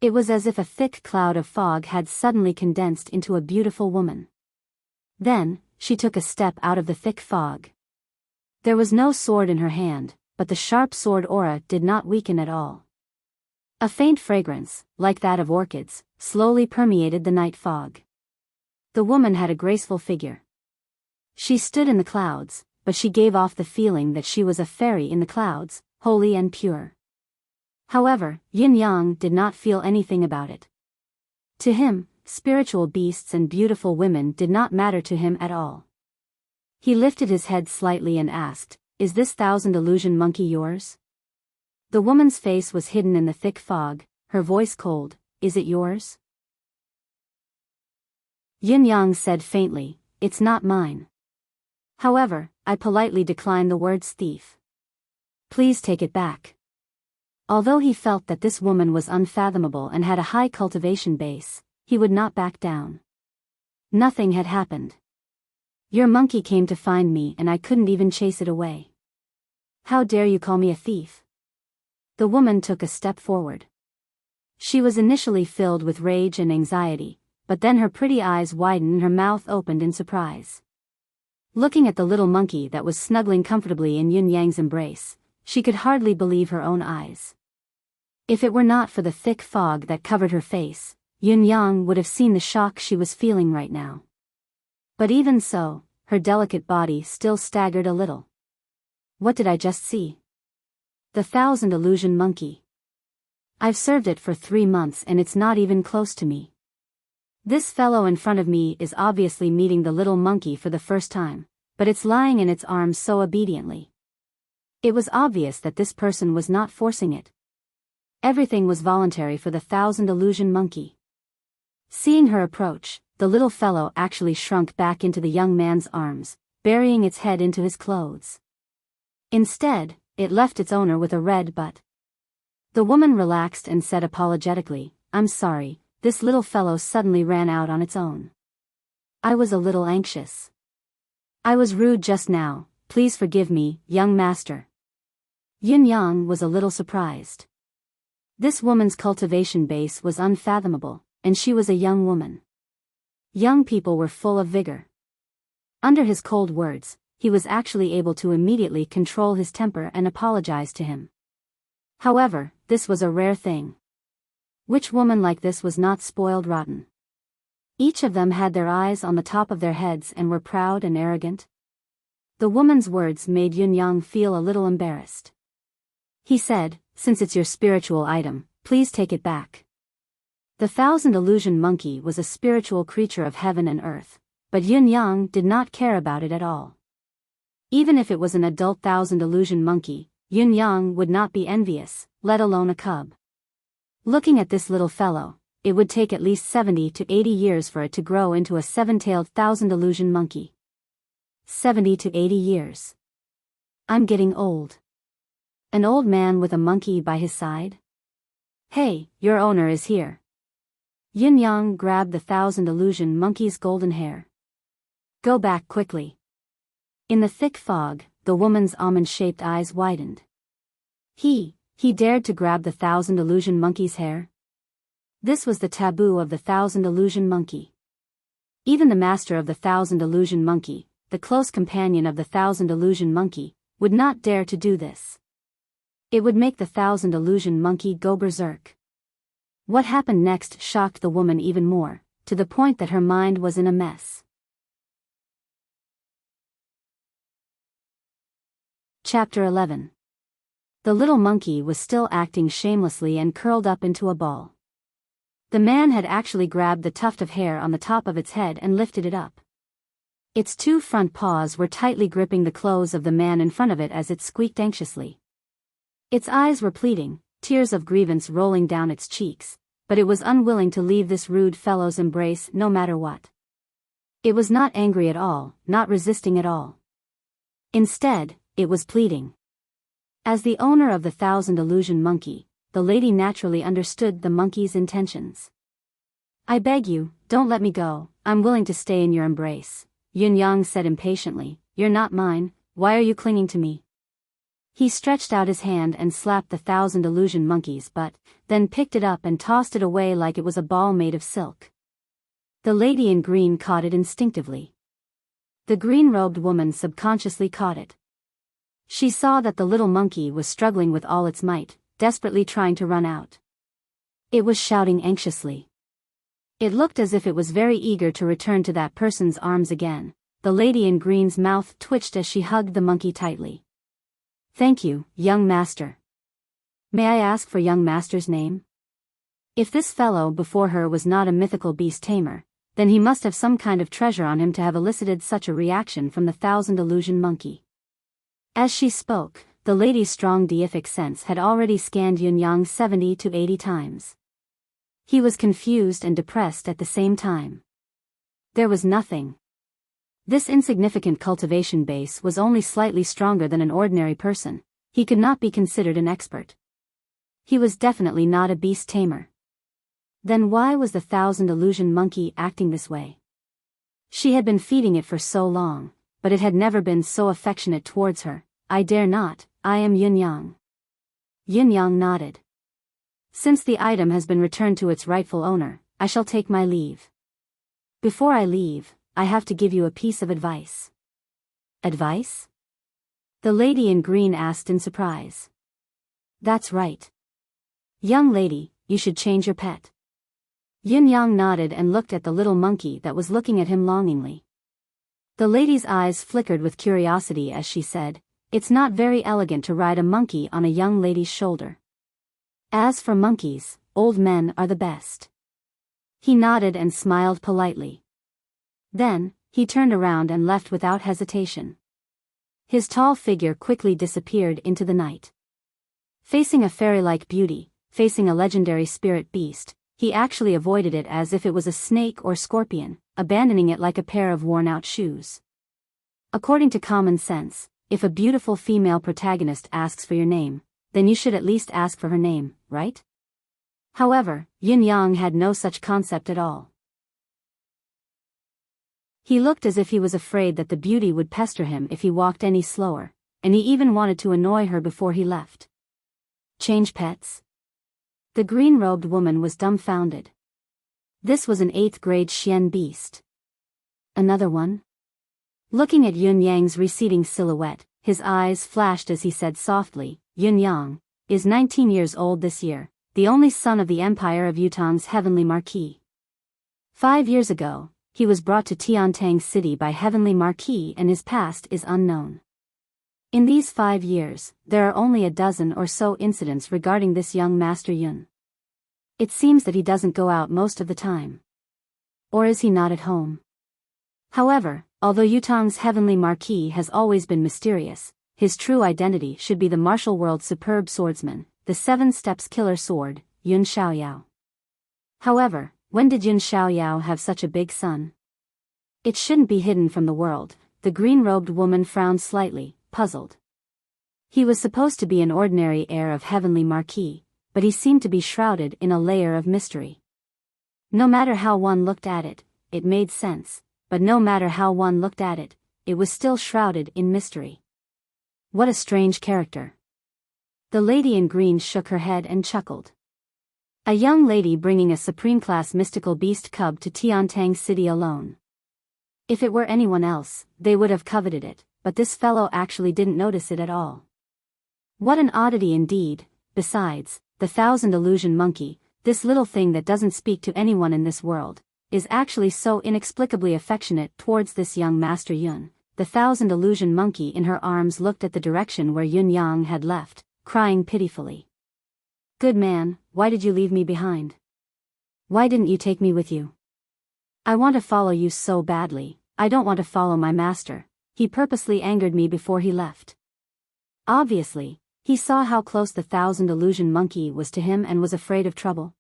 It was as if a thick cloud of fog had suddenly condensed into a beautiful woman. Then, she took a step out of the thick fog. There was no sword in her hand, but the sharp sword aura did not weaken at all. A faint fragrance, like that of orchids, slowly permeated the night fog. The woman had a graceful figure. She stood in the clouds, but she gave off the feeling that she was a fairy in the clouds, holy and pure. However, Yin Yang did not feel anything about it. To him, spiritual beasts and beautiful women did not matter to him at all. He lifted his head slightly and asked, "Is this thousand illusion monkey yours?" The woman's face was hidden in the thick fog, her voice cold, "Is it yours?" Yin Yang said faintly, "It's not mine. However, I politely decline the words thief. Please take it back." Although he felt that this woman was unfathomable and had a high cultivation base, he would not back down. Nothing had happened. "Your monkey came to find me and I couldn't even chase it away. How dare you call me a thief?" The woman took a step forward. She was initially filled with rage and anxiety, but then her pretty eyes widened and her mouth opened in surprise. Looking at the little monkey that was snuggling comfortably in Yun Yang's embrace, she could hardly believe her own eyes. If it were not for the thick fog that covered her face, Yun Yang would have seen the shock she was feeling right now. But even so, her delicate body still staggered a little. What did I just see? The thousand illusion monkey. I've served it for 3 months and it's not even close to me. This fellow in front of me is obviously meeting the little monkey for the first time, but it's lying in its arms so obediently. It was obvious that this person was not forcing it. Everything was voluntary for the thousand illusion monkey. Seeing her approach, the little fellow actually shrunk back into the young man's arms, burying its head into his clothes. Instead, it left its owner with a red butt. The woman relaxed and said apologetically, "I'm sorry, this little fellow suddenly ran out on its own. I was a little anxious. I was rude just now, please forgive me, young master." Yin Yang was a little surprised. This woman's cultivation base was unfathomable, and she was a young woman. Young people were full of vigor. Under his cold words, he was actually able to immediately control his temper and apologize to him. However, this was a rare thing. Which woman like this was not spoiled rotten? Each of them had their eyes on the top of their heads and were proud and arrogant. The woman's words made Yun Yang feel a little embarrassed. He said, "Since it's your spiritual item, please take it back." The thousand illusion monkey was a spiritual creature of heaven and earth, but Yun Yang did not care about it at all. Even if it was an adult thousand illusion monkey, Yun Yang would not be envious, let alone a cub. Looking at this little fellow, it would take at least 70 to 80 years for it to grow into a 7-tailed thousand illusion monkey. 70 to 80 years. I'm getting old. An old man with a monkey by his side? Hey, your owner is here. Yin Yang grabbed the thousand illusion monkey's golden hair. Go back quickly. In the thick fog, the woman's almond-shaped eyes widened. He dared to grab the thousand illusion monkey's hair? This was the taboo of the thousand illusion monkey. Even the master of the thousand illusion monkey, the close companion of the thousand illusion monkey, would not dare to do this. It would make the thousand illusion monkey go berserk. What happened next shocked the woman even more, to the point that her mind was in a mess. Chapter 11. The little monkey was still acting shamelessly and curled up into a ball. The man had actually grabbed the tuft of hair on the top of its head and lifted it up. Its two front paws were tightly gripping the clothes of the man in front of it as it squeaked anxiously. Its eyes were pleading, tears of grievance rolling down its cheeks, but it was unwilling to leave this rude fellow's embrace no matter what. It was not angry at all, not resisting at all. Instead, it was pleading. As the owner of the 1,000 monkey, the lady naturally understood the monkey's intentions. "I beg you, don't let me go, I'm willing to stay in your embrace," Yun Yang said impatiently. "You're not mine, why are you clinging to me?" He stretched out his hand and slapped the 1,000 monkey's butt, then picked it up and tossed it away like it was a ball made of silk. The lady in green caught it instinctively. The green-robed woman subconsciously caught it. She saw that the little monkey was struggling with all its might, desperately trying to run out. It was shouting anxiously. It looked as if it was very eager to return to that person's arms again. The lady in green's mouth twitched as she hugged the monkey tightly. "Thank you, young master. May I ask for young master's name?" If this fellow before her was not a mythical beast tamer, then he must have some kind of treasure on him to have elicited such a reaction from the 1,000 monkey. As she spoke, the lady's strong deific sense had already scanned Yun Yang 70 to 80 times. He was confused and depressed at the same time. There was nothing. This insignificant cultivation base was only slightly stronger than an ordinary person. He could not be considered an expert. He was definitely not a beast tamer. Then why was the 1,000 monkey acting this way? She had been feeding it for so long, but it had never been so affectionate towards her. "I dare not, I am Yun Yang." Yun Yang nodded. "Since the item has been returned to its rightful owner, I shall take my leave. Before I leave, I have to give you a piece of advice." "Advice?" the lady in green asked in surprise. "That's right. Young lady, you should change your pet." Yun Yang nodded and looked at the little monkey that was looking at him longingly. The lady's eyes flickered with curiosity as she said, "It's not very elegant to ride a monkey on a young lady's shoulder. As for monkeys, old men are the best." He nodded and smiled politely. Then, he turned around and left without hesitation. His tall figure quickly disappeared into the night. Facing a fairy-like beauty, facing a legendary spirit beast, he actually avoided it as if it was a snake or scorpion, abandoning it like a pair of worn-out shoes. According to common sense, if a beautiful female protagonist asks for your name, then you should at least ask for her name, right? However, Yun Yang had no such concept at all. He looked as if he was afraid that the beauty would pester him if he walked any slower, and he even wanted to annoy her before he left. Change pets? The green-robed woman was dumbfounded. This was an 8th grade Xian beast. Another one? Looking at Yun Yang's receding silhouette, his eyes flashed as he said softly, "Yun Yang is 19 years old this year, the only son of the Empire of Yutang's Heavenly Marquis. 5 years ago, he was brought to Tiantang City by Heavenly Marquis and his past is unknown. In these 5 years, there are only a dozen or so incidents regarding this young Master Yun. It seems that he doesn't go out most of the time. Or is he not at home? However, although Yutang's Heavenly Marquis has always been mysterious, his true identity should be the martial world's superb swordsman, the 7 Steps Killer Sword, Yun Xiaoyao. However, when did Yun Xiaoyao have such a big son? It shouldn't be hidden from the world." The green-robed woman frowned slightly, puzzled. He was supposed to be an ordinary heir of Heavenly Marquis, but he seemed to be shrouded in a layer of mystery. No matter how one looked at it, it made sense, but no matter how one looked at it, it was still shrouded in mystery. What a strange character. The lady in green shook her head and chuckled. A young lady bringing a supreme-class mystical beast cub to Tiantang City alone. If it were anyone else, they would have coveted it, but this fellow actually didn't notice it at all. What an oddity indeed. Besides, the 1,000 monkey, this little thing that doesn't speak to anyone in this world, is actually so inexplicably affectionate towards this young Master Yun. The 1,000 monkey in her arms looked at the direction where Yun Yang had left, crying pitifully. "Good man, why did you leave me behind? Why didn't you take me with you? I want to follow you so badly," I don't want to follow my master. He purposely angered me before he left. Obviously, he saw how close the 1,000 illusion monkey was to him and was afraid of trouble.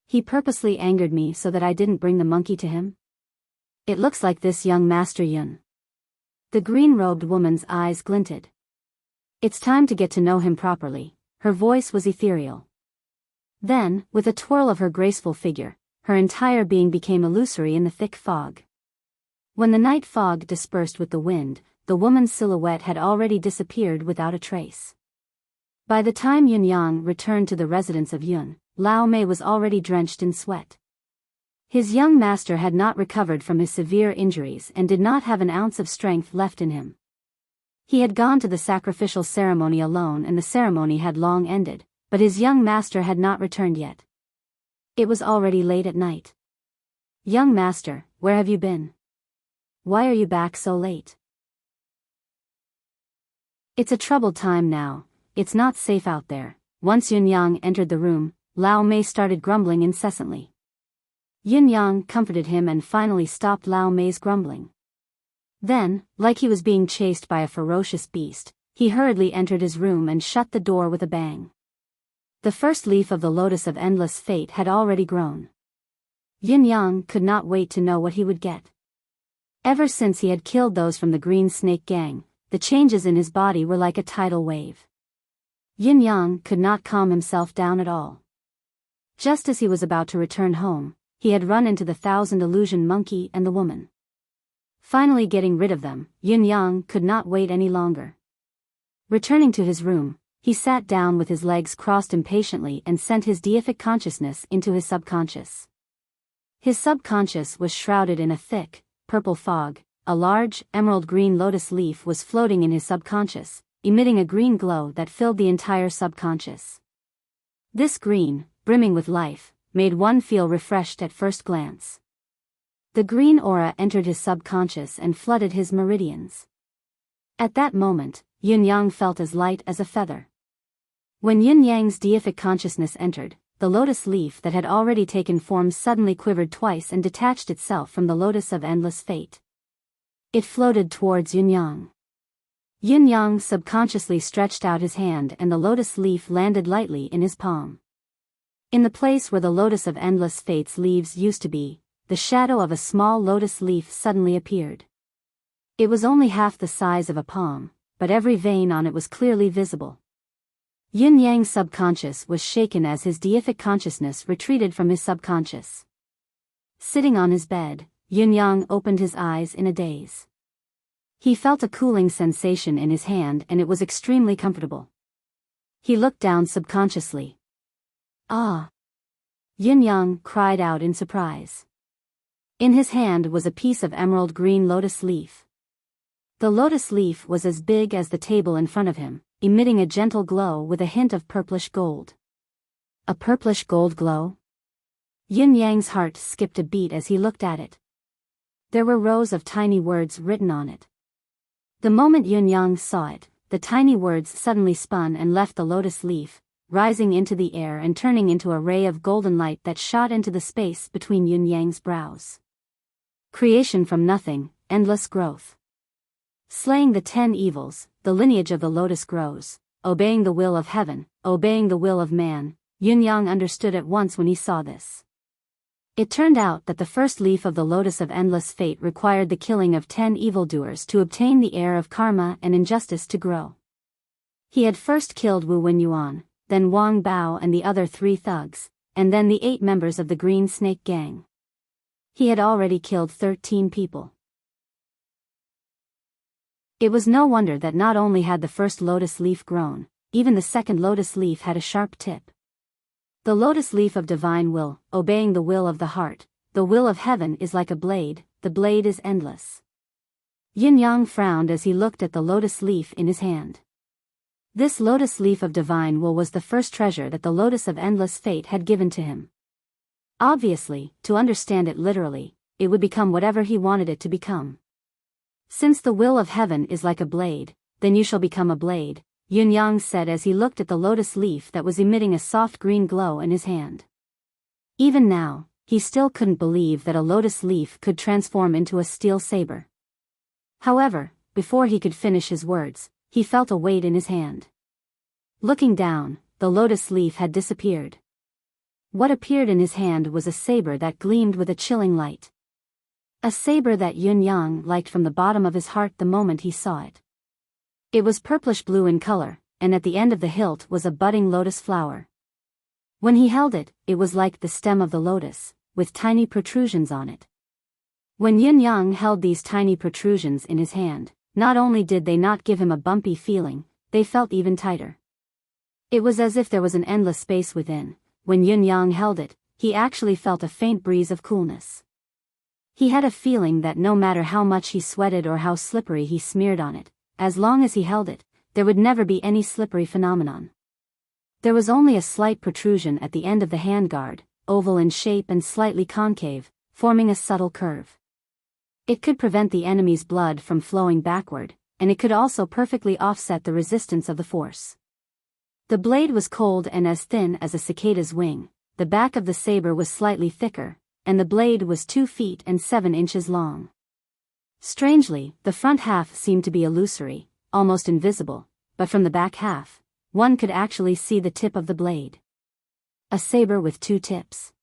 He purposely angered me so that I didn't bring the monkey to him. It looks like this young Master Yun. The green-robed woman's eyes glinted. It's time to get to know him properly. Her voice was ethereal. Then, with a twirl of her graceful figure, her entire being became illusory in the thick fog. When the night fog dispersed with the wind, the woman's silhouette had already disappeared without a trace. By the time Yun Yang returned to the residence of Yun, Lao Mei was already drenched in sweat. His young master had not recovered from his severe injuries and did not have an ounce of strength left in him. He had gone to the sacrificial ceremony alone and the ceremony had long ended, but his young master had not returned yet. It was already late at night. Young master, where have you been? Why are you back so late? It's a troubled time now, it's not safe out there. Once Yun Yang entered the room, Lao Mei started grumbling incessantly. Yun Yang comforted him and finally stopped Lao Mei's grumbling. Then, like he was being chased by a ferocious beast, he hurriedly entered his room and shut the door with a bang. The first leaf of the lotus of endless fate had already grown. Yun Yang could not wait to know what he would get. Ever since he had killed those from the Green Snake Gang, the changes in his body were like a tidal wave. Yun Yang could not calm himself down at all. Just as he was about to return home, he had run into the 1,000 illusion monkey and the woman. Finally getting rid of them, Yun Yang could not wait any longer. Returning to his room, he sat down with his legs crossed impatiently and sent his deific consciousness into his subconscious. His subconscious was shrouded in a thick, purple fog. A large, emerald-green lotus leaf was floating in his subconscious, emitting a green glow that filled the entire subconscious. This green, brimming with life, made one feel refreshed at first glance. The green aura entered his subconscious and flooded his meridians. At that moment, Yun Yang felt as light as a feather. When Yun Yang's deific consciousness entered, the lotus leaf that had already taken form suddenly quivered twice and detached itself from the lotus of endless fate. It floated towards Yun Yang. Yun Yang subconsciously stretched out his hand and the lotus leaf landed lightly in his palm. In the place where the lotus of endless fate's leaves used to be, the shadow of a small lotus leaf suddenly appeared. It was only half the size of a palm, but every vein on it was clearly visible. Yun Yang's subconscious was shaken as his deific consciousness retreated from his subconscious. Sitting on his bed, Yun Yang opened his eyes in a daze. He felt a cooling sensation in his hand and it was extremely comfortable. He looked down subconsciously. Ah! Yun Yang cried out in surprise. In his hand was a piece of emerald green lotus leaf. The lotus leaf was as big as the table in front of him, emitting a gentle glow with a hint of purplish gold. A purplish gold glow? Yun Yang's heart skipped a beat as he looked at it. There were rows of tiny words written on it. The moment Yun Yang saw it, the tiny words suddenly spun and left the lotus leaf, rising into the air and turning into a ray of golden light that shot into the space between Yun Yang's brows. Creation from nothing, endless growth. Slaying the 10 evils, the lineage of the lotus grows, obeying the will of heaven, obeying the will of man. Yun Yang understood at once when he saw this. It turned out that the first leaf of the lotus of endless fate required the killing of 10 evildoers to obtain the heir of karma and injustice to grow. He had first killed Wu Wenyuan, then Wang Bao and the other 3 thugs, and then the 8 members of the Green Snake Gang. He had already killed 13 people. It was no wonder that not only had the first lotus leaf grown, even the second lotus leaf had a sharp tip. The lotus leaf of divine will, obeying the will of the heart, the will of heaven is like a blade, the blade is endless. Yin Yang frowned as he looked at the lotus leaf in his hand. This lotus leaf of divine will was the first treasure that the lotus of endless fate had given to him. Obviously, to understand it literally, it would become whatever he wanted it to become. Since the will of heaven is like a blade, then you shall become a blade, Yin Yang said as he looked at the lotus leaf that was emitting a soft green glow in his hand. Even now, he still couldn't believe that a lotus leaf could transform into a steel saber. However, before he could finish his words, he felt a weight in his hand. Looking down, the lotus leaf had disappeared. What appeared in his hand was a saber that gleamed with a chilling light. A saber that Yun Yang liked from the bottom of his heart the moment he saw it. It was purplish blue in color, and at the end of the hilt was a budding lotus flower. When he held it, it was like the stem of the lotus, with tiny protrusions on it. When Yun Yang held these tiny protrusions in his hand, not only did they not give him a bumpy feeling, they felt even tighter. It was as if there was an endless space within. When Yun Yang held it, he actually felt a faint breeze of coolness. He had a feeling that no matter how much he sweated or how slippery he smeared on it, as long as he held it, there would never be any slippery phenomenon. There was only a slight protrusion at the end of the handguard, oval in shape and slightly concave, forming a subtle curve. It could prevent the enemy's blood from flowing backward, and it could also perfectly offset the resistance of the force. The blade was cold and as thin as a cicada's wing, the back of the saber was slightly thicker, and the blade was 2 feet and 7 inches long. Strangely, the front half seemed to be illusory, almost invisible, but from the back half, one could actually see the tip of the blade. A saber with 2 tips.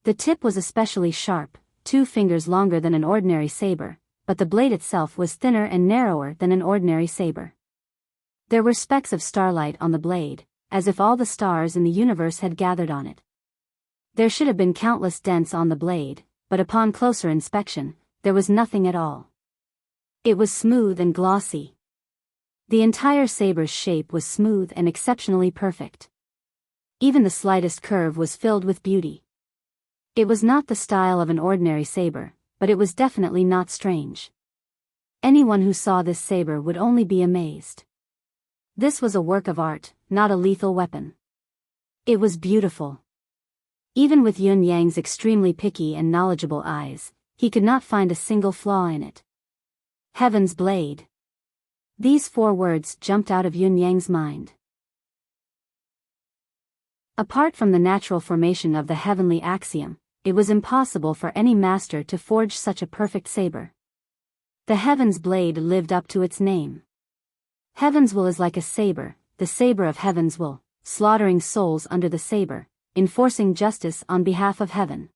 The tip was especially sharp, 2 fingers longer than an ordinary saber, but the blade itself was thinner and narrower than an ordinary saber. There were specks of starlight on the blade, as if all the stars in the universe had gathered on it. There should have been countless dents on the blade, but upon closer inspection, there was nothing at all. It was smooth and glossy. The entire saber's shape was smooth and exceptionally perfect. Even the slightest curve was filled with beauty. It was not the style of an ordinary saber, but it was definitely not strange. Anyone who saw this saber would only be amazed. This was a work of art, not a lethal weapon. It was beautiful. Even with Yun Yang's extremely picky and knowledgeable eyes, he could not find a single flaw in it. Heaven's blade. These 4 words jumped out of Yun Yang's mind. Apart from the natural formation of the heavenly axiom, it was impossible for any master to forge such a perfect saber. The heaven's blade lived up to its name. Heaven's will is like a saber, the saber of heaven's will, slaughtering souls under the saber, enforcing justice on behalf of heaven.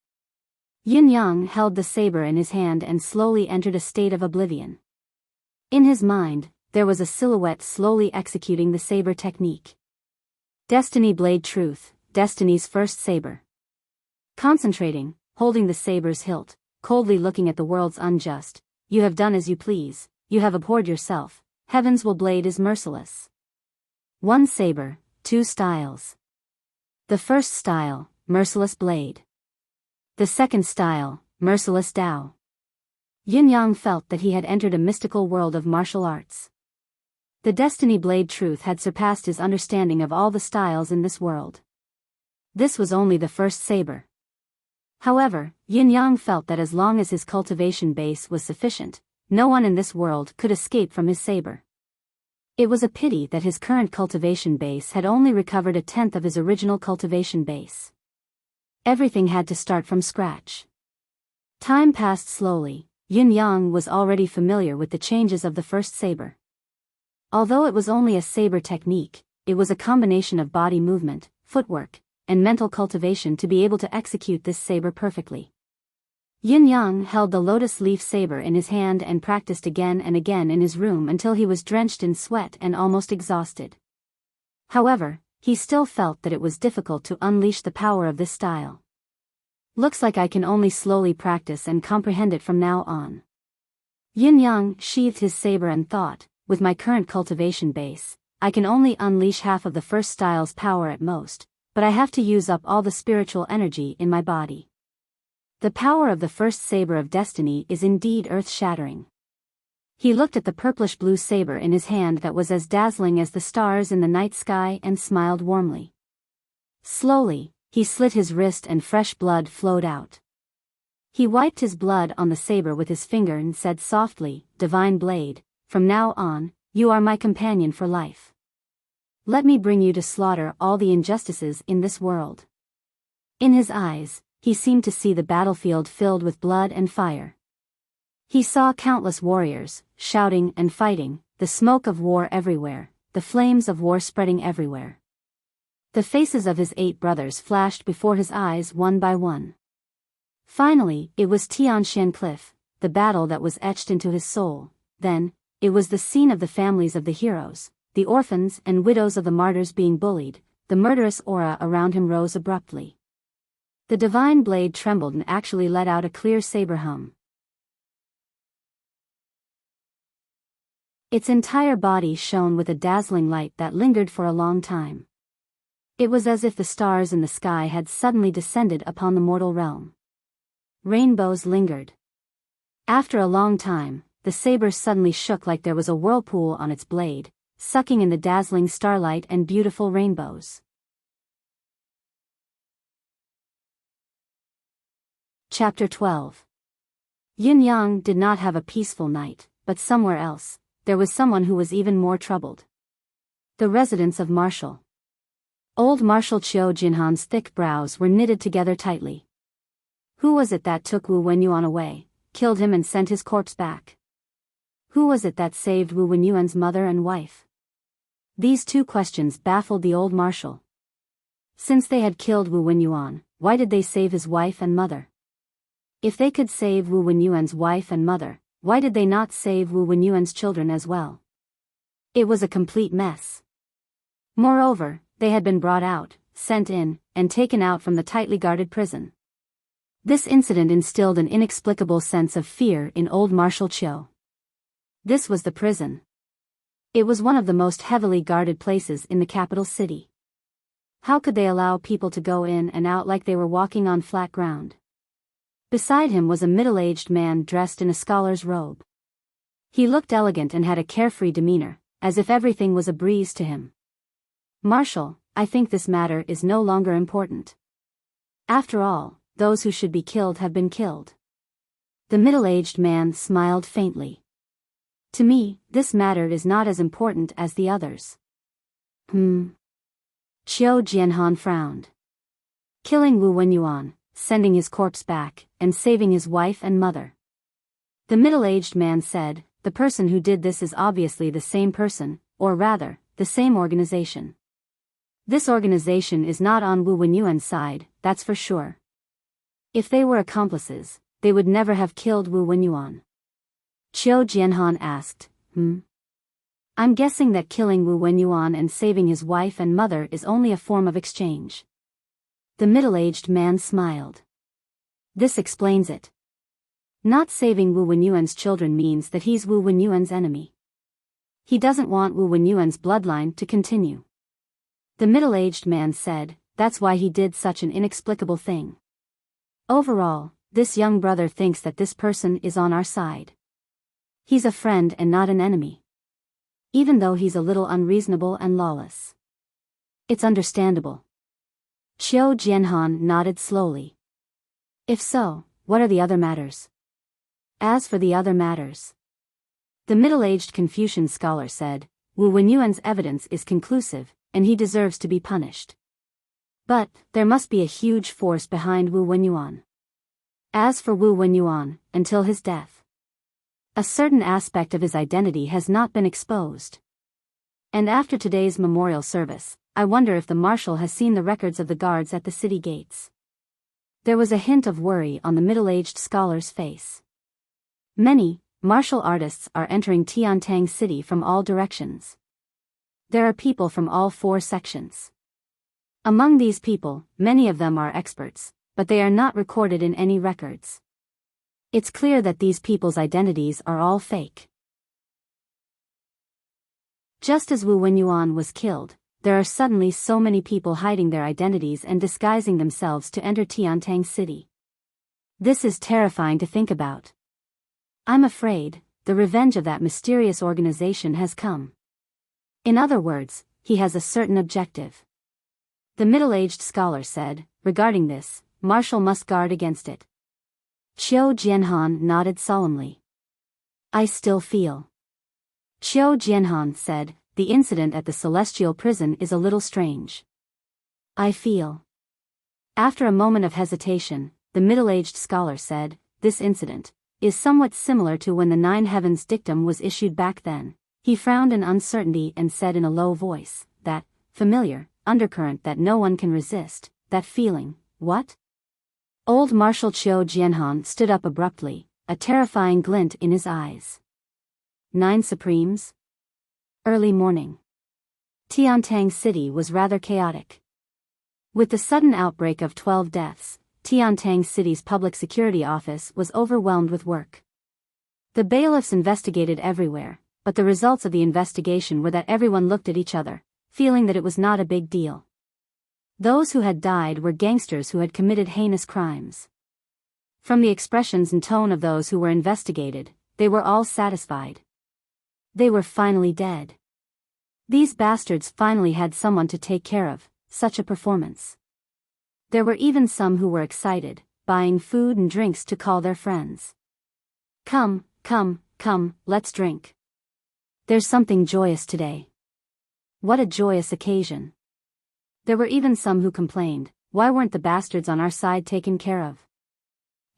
Yun Yang held the saber in his hand and slowly entered a state of oblivion. In his mind, there was a silhouette slowly executing the saber technique. Destiny blade truth, destiny's first saber. Concentrating, holding the saber's hilt, coldly looking at the world's unjust, you have done as you please, you have abhorred yourself. Heaven's will blade is merciless. 1 saber, 2 styles. The first style, merciless blade. The second style, merciless Tao. Yun Yang felt that he had entered a mystical world of martial arts. The destiny blade truth had surpassed his understanding of all the styles in this world. This was only the first saber. However, Yun Yang felt that as long as his cultivation base was sufficient, no one in this world could escape from his saber. It was a pity that his current cultivation base had only recovered 1/10 of his original cultivation base. Everything had to start from scratch. Time passed slowly. Yun Yang was already familiar with the changes of the first saber. Although it was only a saber technique, it was a combination of body movement, footwork, and mental cultivation to be able to execute this saber perfectly. Yun Yang held the lotus leaf saber in his hand and practiced again and again in his room until he was drenched in sweat and almost exhausted. However, he still felt that it was difficult to unleash the power of this style. Looks like I can only slowly practice and comprehend it from now on. Yun Yang sheathed his saber and thought, with my current cultivation base, I can only unleash half of the first style's power at most, but I have to use up all the spiritual energy in my body. The power of the first saber of destiny is indeed earth-shattering. He looked at the purplish-blue saber in his hand that was as dazzling as the stars in the night sky and smiled warmly. Slowly, he slit his wrist and fresh blood flowed out. He wiped his blood on the saber with his finger and said softly, Divine Blade, from now on, you are my companion for life. Let me bring you to slaughter all the injustices in this world. In his eyes, he seemed to see the battlefield filled with blood and fire. He saw countless warriors, shouting and fighting, the smoke of war everywhere, the flames of war spreading everywhere. The faces of his 8 brothers flashed before his eyes one by one. Finally, it was Tian Shan Cliff, the battle that was etched into his soul. Then, it was the scene of the families of the heroes, the orphans and widows of the martyrs being bullied. The murderous aura around him rose abruptly. The divine blade trembled and actually let out a clear saber hum. Its entire body shone with a dazzling light that lingered for a long time. It was as if the stars in the sky had suddenly descended upon the mortal realm. Rainbows lingered. After a long time, the saber suddenly shook like there was a whirlpool on its blade, sucking in the dazzling starlight and beautiful rainbows. Chapter 12. Yin Yang did not have a peaceful night, but somewhere else, there was someone who was even more troubled. The residence of Marshal. Old Marshal Qiu Jinhan's thick brows were knitted together tightly. Who was it that took Wu Wenyuan away, killed him and sent his corpse back? Who was it that saved Wu Wenyuan's mother and wife? These 2 questions baffled the old marshal. Since they had killed Wu Wenyuan, why did they save his wife and mother? If they could save Wu Wenyuan's wife and mother, why did they not save Wu Wenyuan's children as well? It was a complete mess. Moreover, they had been brought out, sent in, and taken out from the tightly guarded prison. This incident instilled an inexplicable sense of fear in old Marshal Qiu. This was the prison. It was one of the most heavily guarded places in the capital city. How could they allow people to go in and out like they were walking on flat ground? Beside him was a middle-aged man dressed in a scholar's robe. He looked elegant and had a carefree demeanor, as if everything was a breeze to him. Marshal, I think this matter is no longer important. After all, those who should be killed have been killed. The middle-aged man smiled faintly. To me, this matter is not as important as the others. Qiu Jianhan frowned. Killing Wu Wenyuan, sending his corpse back, and saving his wife and mother. The middle-aged man said, the person who did this is obviously the same person, or rather, the same organization. This organization is not on Wu Wenyuan's side, that's for sure. If they were accomplices, they would never have killed Wu Wenyuan. Qiu Jianhan asked, I'm guessing that killing Wu Wenyuan and saving his wife and mother is only a form of exchange. The middle-aged man smiled. This explains it. Not saving Wu Wenyuan's children means that he's Wu Wenyuan's enemy. He doesn't want Wu Wenyuan's bloodline to continue. The middle-aged man said, that's why he did such an inexplicable thing. Overall, this young brother thinks that this person is on our side. He's a friend and not an enemy. Even though he's a little unreasonable and lawless. It's understandable. Qiu Jianhan nodded slowly. If so, what are the other matters? As for the other matters, the middle-aged Confucian scholar said, Wu Wenyuan's evidence is conclusive, and he deserves to be punished. But, there must be a huge force behind Wu Wenyuan. As for Wu Wenyuan, until his death, a certain aspect of his identity has not been exposed. And after today's memorial service, I wonder if the marshal has seen the records of the guards at the city gates. There was a hint of worry on the middle-aged scholar's face. Many martial artists are entering Tiantang City from all directions. There are people from all 4 sections. Among these people, many of them are experts, but they are not recorded in any records. It's clear that these people's identities are all fake. Just as Wu Wenyuan was killed, there are suddenly so many people hiding their identities and disguising themselves to enter Tiantang City. This is terrifying to think about. I'm afraid, the revenge of that mysterious organization has come. In other words, he has a certain objective. The middle-aged scholar said, regarding this, Marshal must guard against it. Qiu Jianhan nodded solemnly. I still feel. Qiu Jianhan said, the incident at the celestial prison is a little strange. I feel. After a moment of hesitation, the middle-aged scholar said, "This incident is somewhat similar to when the Nine Heavens dictum was issued back then." He frowned in uncertainty and said in a low voice, "That familiar undercurrent that no one can resist, that feeling, what?" Old Marshal Chiu Jianhan stood up abruptly, a terrifying glint in his eyes. 9 Supremes? Early morning. Tiantang City was rather chaotic. With the sudden outbreak of 12 deaths, Tiantang City's public security office was overwhelmed with work. The bailiffs investigated everywhere, but the results of the investigation were that everyone looked at each other, feeling that it was not a big deal. Those who had died were gangsters who had committed heinous crimes. From the expressions and tone of those who were investigated, they were all satisfied. They were finally dead. These bastards finally had someone to take care of. Such a performance. There were even some who were excited, buying food and drinks to call their friends. Come, let's drink. There's something joyous today. What a joyous occasion. There were even some who complained, why weren't the bastards on our side taken care of?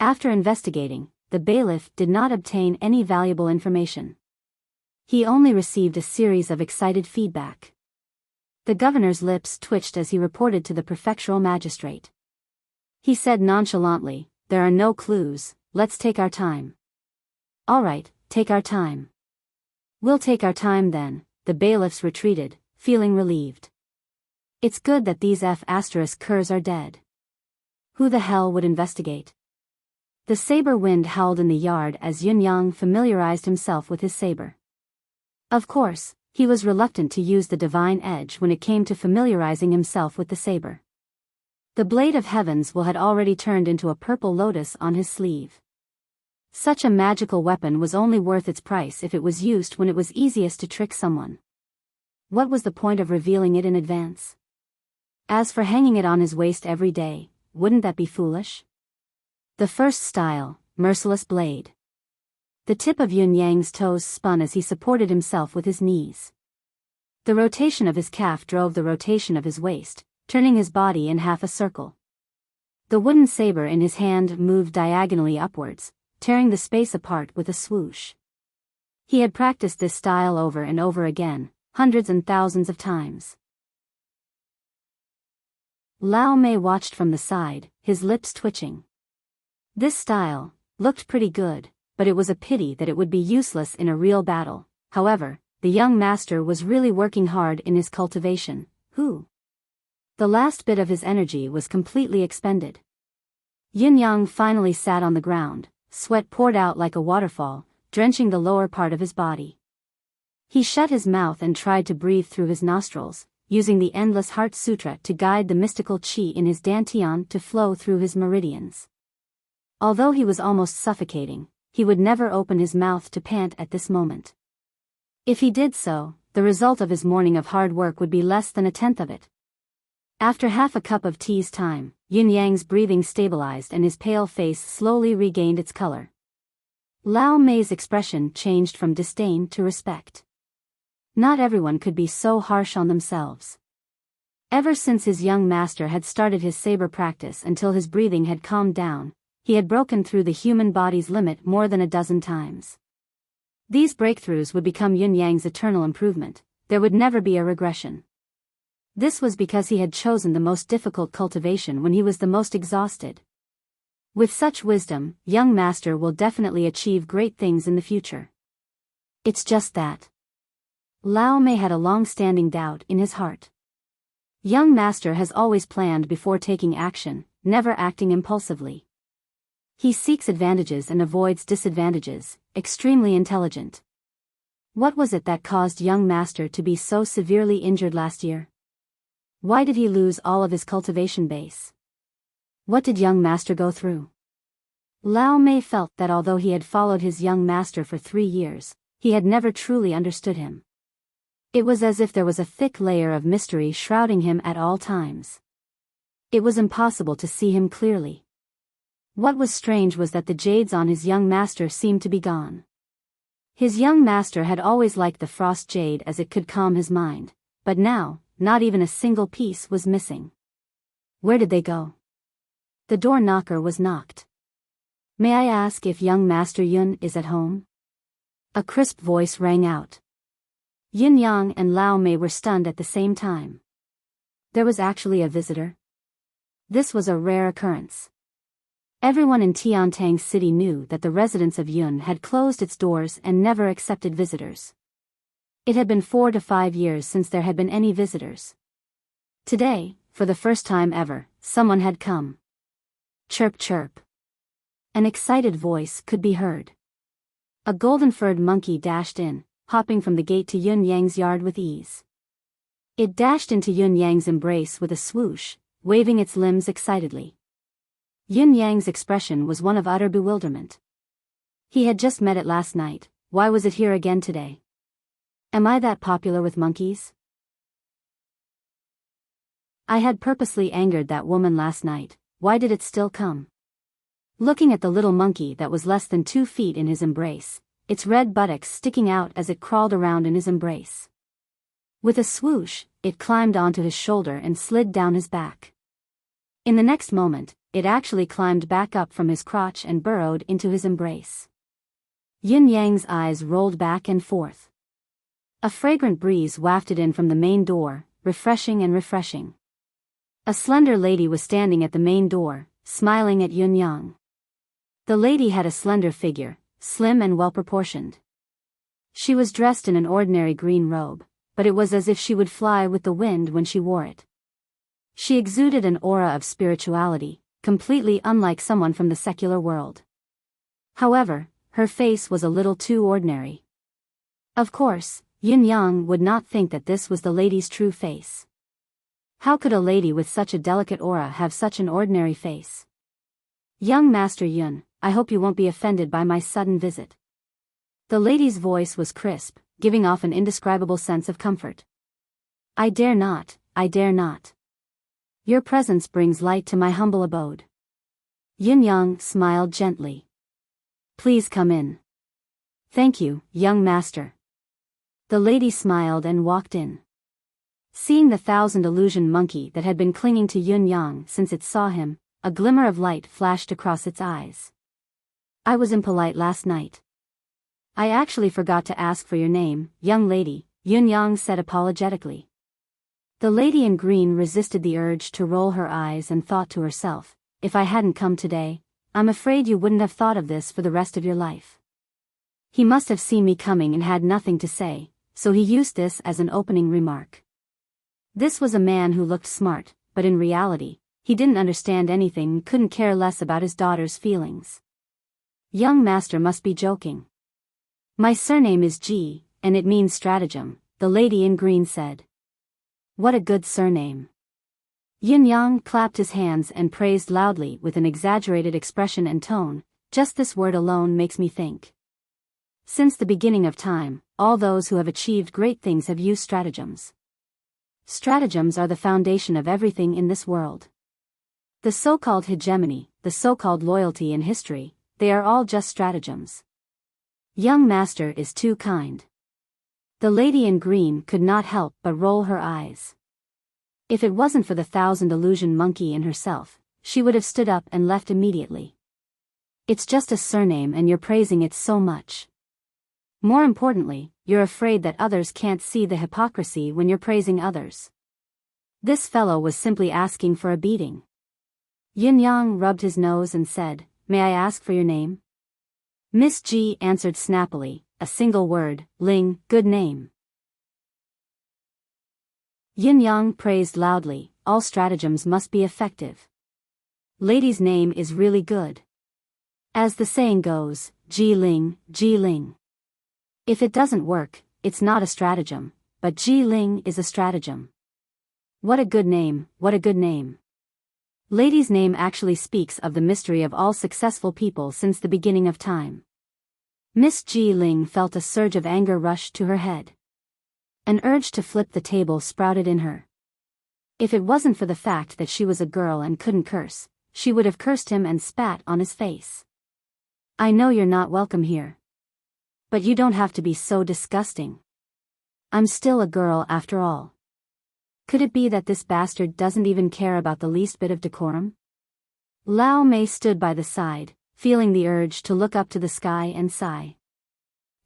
After investigating, the bailiff did not obtain any valuable information. He only received a series of excited feedback. The governor's lips twitched as he reported to the prefectural magistrate. He said nonchalantly, "There are no clues, let's take our time." "All right, take our time." "We'll take our time then." The bailiffs retreated, feeling relieved. It's good that these F***curs are dead. Who the hell would investigate? The saber wind howled in the yard as Yun Yang familiarized himself with his saber. Of course, he was reluctant to use the divine edge when it came to familiarizing himself with the saber. The blade of heavens had already turned into a purple lotus on his sleeve. Such a magical weapon was only worth its price if it was used when it was easiest to trick someone. What was the point of revealing it in advance? As for hanging it on his waist every day, wouldn't that be foolish? The first style, merciless blade. The tip of Yun Yang's toes spun as he supported himself with his knees. The rotation of his calf drove the rotation of his waist, turning his body in half a circle. The wooden saber in his hand moved diagonally upwards, tearing the space apart with a swoosh. He had practiced this style over and over again, hundreds and thousands of times. Lao Mei watched from the side, his lips twitching. This style looked pretty good, but it was a pity that it would be useless in a real battle. However, the young master was really working hard in his cultivation. The last bit of his energy was completely expended. Yin Yang finally sat on the ground, sweat poured out like a waterfall, drenching the lower part of his body. He shut his mouth and tried to breathe through his nostrils, using the Endless Heart Sutra to guide the mystical qi in his dantian to flow through his meridians. Although he was almost suffocating, he would never open his mouth to pant at this moment. If he did so, the result of his morning of hard work would be less than a tenth of it. After half a cup of tea's time, Yin Yang's breathing stabilized and his pale face slowly regained its color. Lao Mei's expression changed from disdain to respect. Not everyone could be so harsh on themselves. Ever since his young master had started his saber practice until his breathing had calmed down, he had broken through the human body's limit more than a dozen times. These breakthroughs would become Yin Yang's eternal improvement. There would never be a regression. This was because he had chosen the most difficult cultivation when he was the most exhausted. With such wisdom, young master will definitely achieve great things in the future. It's just that. Lao Mei had a long-standing doubt in his heart. Young master has always planned before taking action, never acting impulsively. He seeks advantages and avoids disadvantages, extremely intelligent. What was it that caused young master to be so severely injured last year? Why did he lose all of his cultivation base? What did young master go through? Lao Mei felt that although he had followed his young master for 3 years, he had never truly understood him. It was as if there was a thick layer of mystery shrouding him at all times. It was impossible to see him clearly. What was strange was that the jades on his young master seemed to be gone. His young master had always liked the frost jade as it could calm his mind, but now, not even a single piece was missing. Where did they go? The door knocker was knocked. "May I ask if young Master Yun is at home?" A crisp voice rang out. Yin Yang and Lao Mei were stunned at the same time. There was actually a visitor. This was a rare occurrence. Everyone in Tiantang City knew that the residence of Yun had closed its doors and never accepted visitors. It had been 4 to 5 years since there had been any visitors. Today, for the first time ever, someone had come. Chirp chirp. An excited voice could be heard. A golden-furred monkey dashed in, hopping from the gate to Yun Yang's yard with ease. It dashed into Yun Yang's embrace with a swoosh, waving its limbs excitedly. Yun Yang's expression was one of utter bewilderment. He had just met it last night, why was it here again today? Am I that popular with monkeys? I had purposely angered that woman last night, why did it still come? Looking at the little monkey that was less than 2 feet in his embrace, its red buttocks sticking out as it crawled around in his embrace. With a swoosh, it climbed onto his shoulder and slid down his back. In the next moment, it actually climbed back up from his crotch and burrowed into his embrace. Yin Yang's eyes rolled back and forth. A fragrant breeze wafted in from the main door, refreshing and refreshing. A slender lady was standing at the main door, smiling at Yun Yang. The lady had a slender figure, slim and well-proportioned. She was dressed in an ordinary green robe, but it was as if she would fly with the wind when she wore it. She exuded an aura of spirituality, completely unlike someone from the secular world. However, her face was a little too ordinary. Of course, Yin Yang would not think that this was the lady's true face. How could a lady with such a delicate aura have such an ordinary face? "Young Master Yun, I hope you won't be offended by my sudden visit." The lady's voice was crisp, giving off an indescribable sense of comfort. I dare not. Your presence brings light to my humble abode." Yin Yang smiled gently. "Please come in." "Thank you, young master." The lady smiled and walked in. Seeing the 1,000 monkey that had been clinging to Yun Yang since it saw him, a glimmer of light flashed across its eyes. "I was impolite last night. I actually forgot to ask for your name, young lady," Yun Yang said apologetically. The lady in green resisted the urge to roll her eyes and thought to herself, "If I hadn't come today, I'm afraid you wouldn't have thought of this for the rest of your life." He must have seen me coming and had nothing to say, so he used this as an opening remark. This was a man who looked smart, but in reality, he didn't understand anything and couldn't care less about his daughter's feelings. Young master must be joking. "My surname is Ji, and it means stratagem," the lady in green said. "What a good surname." Yin Yang clapped his hands and praised loudly with an exaggerated expression and tone, "Just this word alone makes me think. Since the beginning of time, all those who have achieved great things have used stratagems. Stratagems are the foundation of everything in this world. The so-called hegemony, the so-called loyalty in history, they are all just stratagems. Young master is too kind." The lady in green could not help but roll her eyes. If it wasn't for the 1,000 monkey in herself, she would have stood up and left immediately. "It's just a surname and you're praising it so much. More importantly, you're afraid that others can't see the hypocrisy when you're praising others." This fellow was simply asking for a beating. Yin Yang rubbed his nose and said, "May I ask for your name?" Miss G answered snappily, a single word, "Ling, good name." Yin Yang praised loudly, "All stratagems must be effective. Lady's name is really good. As the saying goes, Ji Ling, Ji Ling. If it doesn't work, it's not a stratagem, but Ji Ling is a stratagem. What a good name, what a good name." Lady's name actually speaks of the mystery of all successful people since the beginning of time. Miss Ji Ling felt a surge of anger rush to her head. An urge to flip the table sprouted in her. If it wasn't for the fact that she was a girl and couldn't curse, she would have cursed him and spat on his face. "I know you're not welcome here. But you don't have to be so disgusting. I'm still a girl after all. Could it be that this bastard doesn't even care about the least bit of decorum?" Lao Mei stood by the side, feeling the urge to look up to the sky and sigh.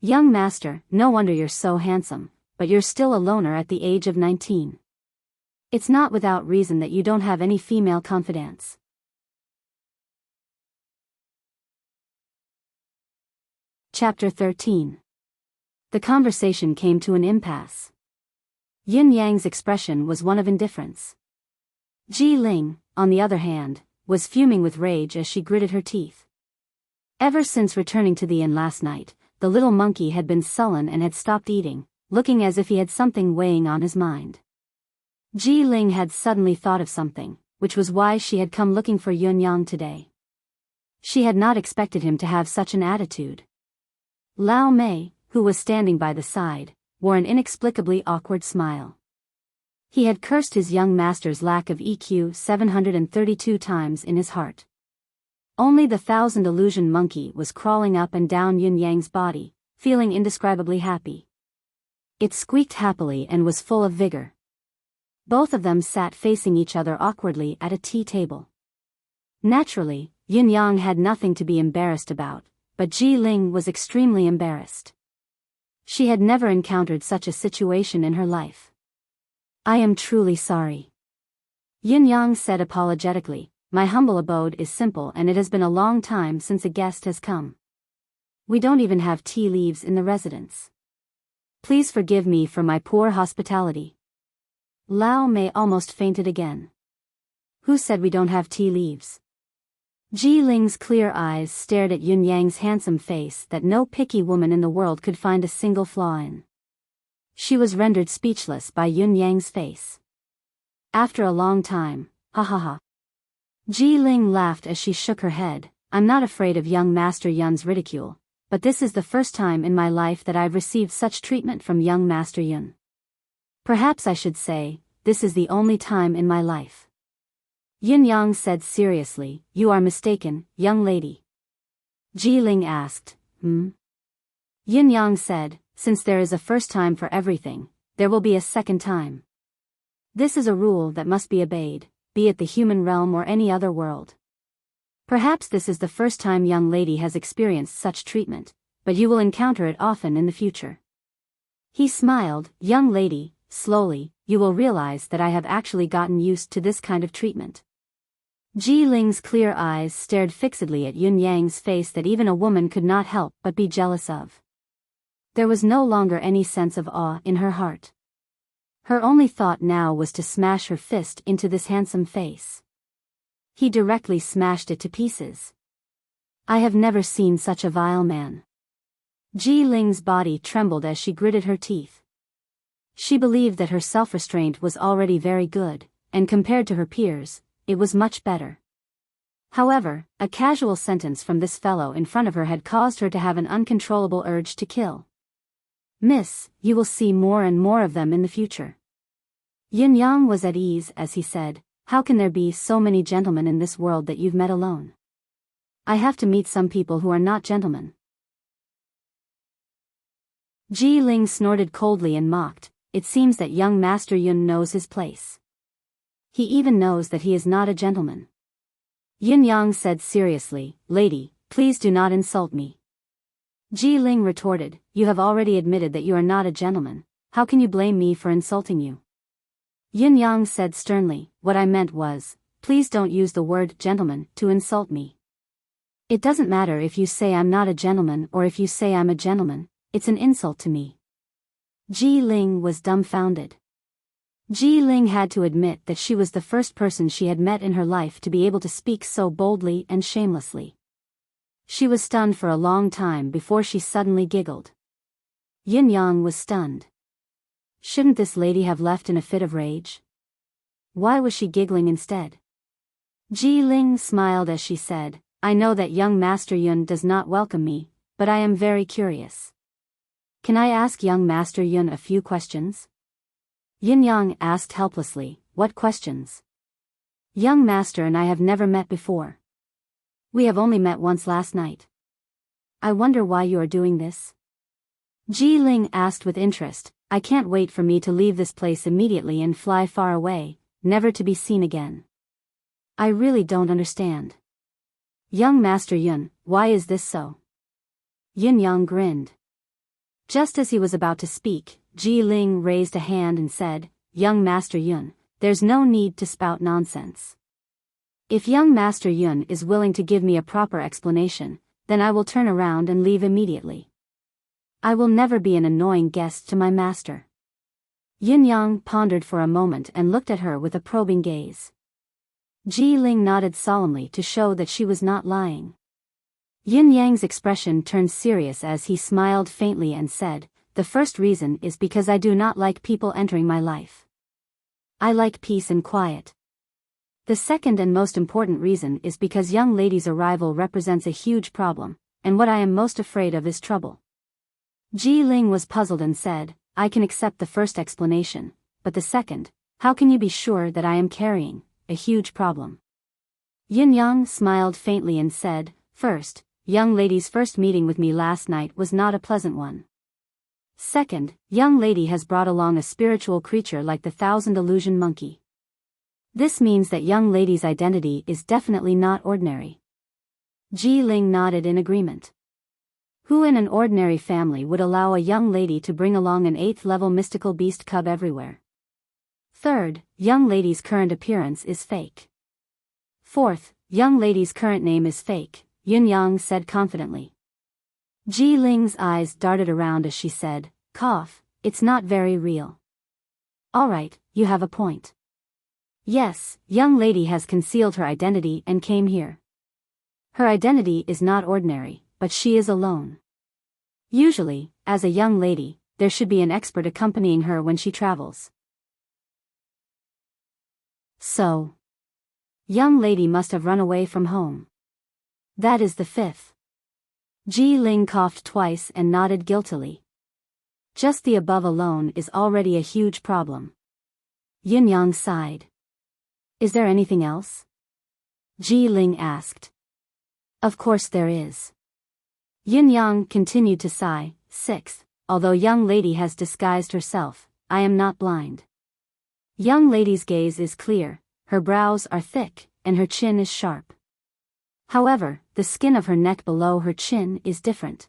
Young master, no wonder you're so handsome, but you're still a loner at the age of 19. It's not without reason that you don't have any female confidants. Chapter 13. The conversation came to an impasse. Yin Yang's expression was one of indifference. Ji Ling, on the other hand, was fuming with rage as she gritted her teeth. Ever since returning to the inn last night, the little monkey had been sullen and had stopped eating, looking as if he had something weighing on his mind. Ji Ling had suddenly thought of something, which was why she had come looking for Yun Yang today. She had not expected him to have such an attitude. Lao Mei, who was standing by the side, wore an inexplicably awkward smile. He had cursed his young master's lack of EQ 732 times in his heart. Only the 1,000 illusion monkey was crawling up and down Yun Yang's body, feeling indescribably happy. It squeaked happily and was full of vigor. Both of them sat facing each other awkwardly at a tea table. Naturally, Yun Yang had nothing to be embarrassed about, but Ji Ling was extremely embarrassed. She had never encountered such a situation in her life. I am truly sorry. Yun Yang said apologetically, my humble abode is simple and it has been a long time since a guest has come. We don't even have tea leaves in the residence. Please forgive me for my poor hospitality. Lao Mei almost fainted again. Who said we don't have tea leaves? Ji Ling's clear eyes stared at Yun Yang's handsome face that no picky woman in the world could find a single flaw in. She was rendered speechless by Yun Yang's face. After a long time, ha ha ha. Ji Ling laughed as she shook her head. I'm not afraid of young Master Yun's ridicule, but this is the first time in my life that I've received such treatment from young Master Yun. Perhaps I should say, this is the only time in my life. Yun Yang said seriously, you are mistaken, young lady. Ji Ling asked, Yun Yang said, since there is a first time for everything, there will be a second time. This is a rule that must be obeyed, be it the human realm or any other world. Perhaps this is the first time young lady has experienced such treatment, but you will encounter it often in the future. He smiled, young lady, slowly, you will realize that I have actually gotten used to this kind of treatment. Ji Ling's clear eyes stared fixedly at Yun Yang's face that even a woman could not help but be jealous of. There was no longer any sense of awe in her heart. Her only thought now was to smash her fist into this handsome face. He directly smashed it to pieces. I have never seen such a vile man. Ji Ling's body trembled as she gritted her teeth. She believed that her self-restraint was already very good, and compared to her peers, it was much better. However, a casual sentence from this fellow in front of her had caused her to have an uncontrollable urge to kill. Miss, you will see more and more of them in the future. Yin Yang was at ease as he said, how can there be so many gentlemen in this world that you've met alone? I have to meet some people who are not gentlemen. Ji Ling snorted coldly and mocked, it seems that young Master Yun knows his place. He even knows that he is not a gentleman. Yin Yang said seriously, lady, please do not insult me. Ji Ling retorted, you have already admitted that you are not a gentleman, how can you blame me for insulting you? Yin Yang said sternly, what I meant was, please don't use the word gentleman to insult me. It doesn't matter if you say I'm not a gentleman or if you say I'm a gentleman, it's an insult to me. Ji Ling was dumbfounded. Ji Ling had to admit that she was the first person she had met in her life to be able to speak so boldly and shamelessly. She was stunned for a long time before she suddenly giggled. Yin Yang was stunned. Shouldn't this lady have left in a fit of rage? Why was she giggling instead? Ji Ling smiled as she said, I know that young Master Yun does not welcome me, but I am very curious. Can I ask young Master Yun a few questions? Yin Yang asked helplessly, what questions? Young Master and I have never met before. We have only met once last night. I wonder why you are doing this? Ji Ling asked with interest, I can't wait for me to leave this place immediately and fly far away, never to be seen again. I really don't understand. Young Master Yun, why is this so? Yin Yang grinned. Just as he was about to speak, Ji Ling raised a hand and said, Young Master Yun, there's no need to spout nonsense. If young Master Yun is willing to give me a proper explanation, then I will turn around and leave immediately. I will never be an annoying guest to my master. Yin Yang pondered for a moment and looked at her with a probing gaze. Ji Ling nodded solemnly to show that she was not lying. Yin Yang's expression turned serious as he smiled faintly and said, The first reason is because I do not like people entering my life. I like peace and quiet. The second and most important reason is because young lady's arrival represents a huge problem, and what I am most afraid of is trouble. Ji Ling was puzzled and said, I can accept the first explanation, but the second, how can you be sure that I am carrying a huge problem? Yin Yang smiled faintly and said, First, young lady's first meeting with me last night was not a pleasant one. Second, young lady has brought along a spiritual creature like the Thousand Illusion Monkey. This means that young lady's identity is definitely not ordinary. Ji Ling nodded in agreement. Who in an ordinary family would allow a young lady to bring along an 8th-level mystical beast cub everywhere? Third, young lady's current appearance is fake. Fourth, young lady's current name is fake, Yin Yang said confidently. Ji Ling's eyes darted around as she said, Cough, it's not very real. Alright, you have a point. Yes, young lady has concealed her identity and came here. Her identity is not ordinary, but she is alone. Usually, as a young lady, there should be an expert accompanying her when she travels. So, young lady must have run away from home. That is the fifth. Ji Ling coughed twice and nodded guiltily. Just the above alone is already a huge problem. Yin Yang sighed. Is there anything else? Ji Ling asked. Of course there is. Yin Yang continued to sigh. Sixth, although young lady has disguised herself, I am not blind. Young lady's gaze is clear, her brows are thick, and her chin is sharp. However, the skin of her neck below her chin is different.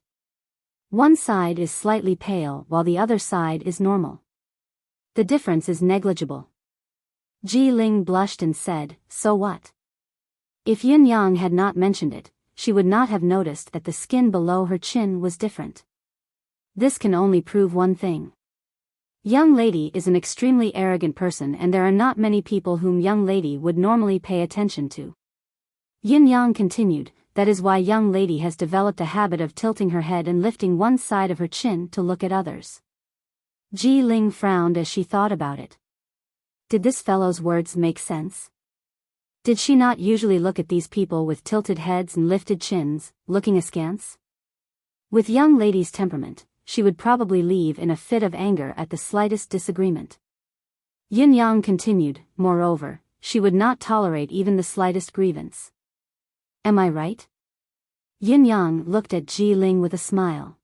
One side is slightly pale while the other side is normal. The difference is negligible. Ji Ling blushed and said, So what? If Yin Yang had not mentioned it, she would not have noticed that the skin below her chin was different. This can only prove one thing. Young lady is an extremely arrogant person and there are not many people whom young lady would normally pay attention to. Yin Yang continued, that is why young lady has developed a habit of tilting her head and lifting one side of her chin to look at others. Ji Ling frowned as she thought about it. Did this fellow's words make sense? Did she not usually look at these people with tilted heads and lifted chins, looking askance? With young lady's temperament, she would probably leave in a fit of anger at the slightest disagreement. Yin Yang continued, moreover, she would not tolerate even the slightest grievance. Am I right? Yin Yang looked at Ji Ling with a smile.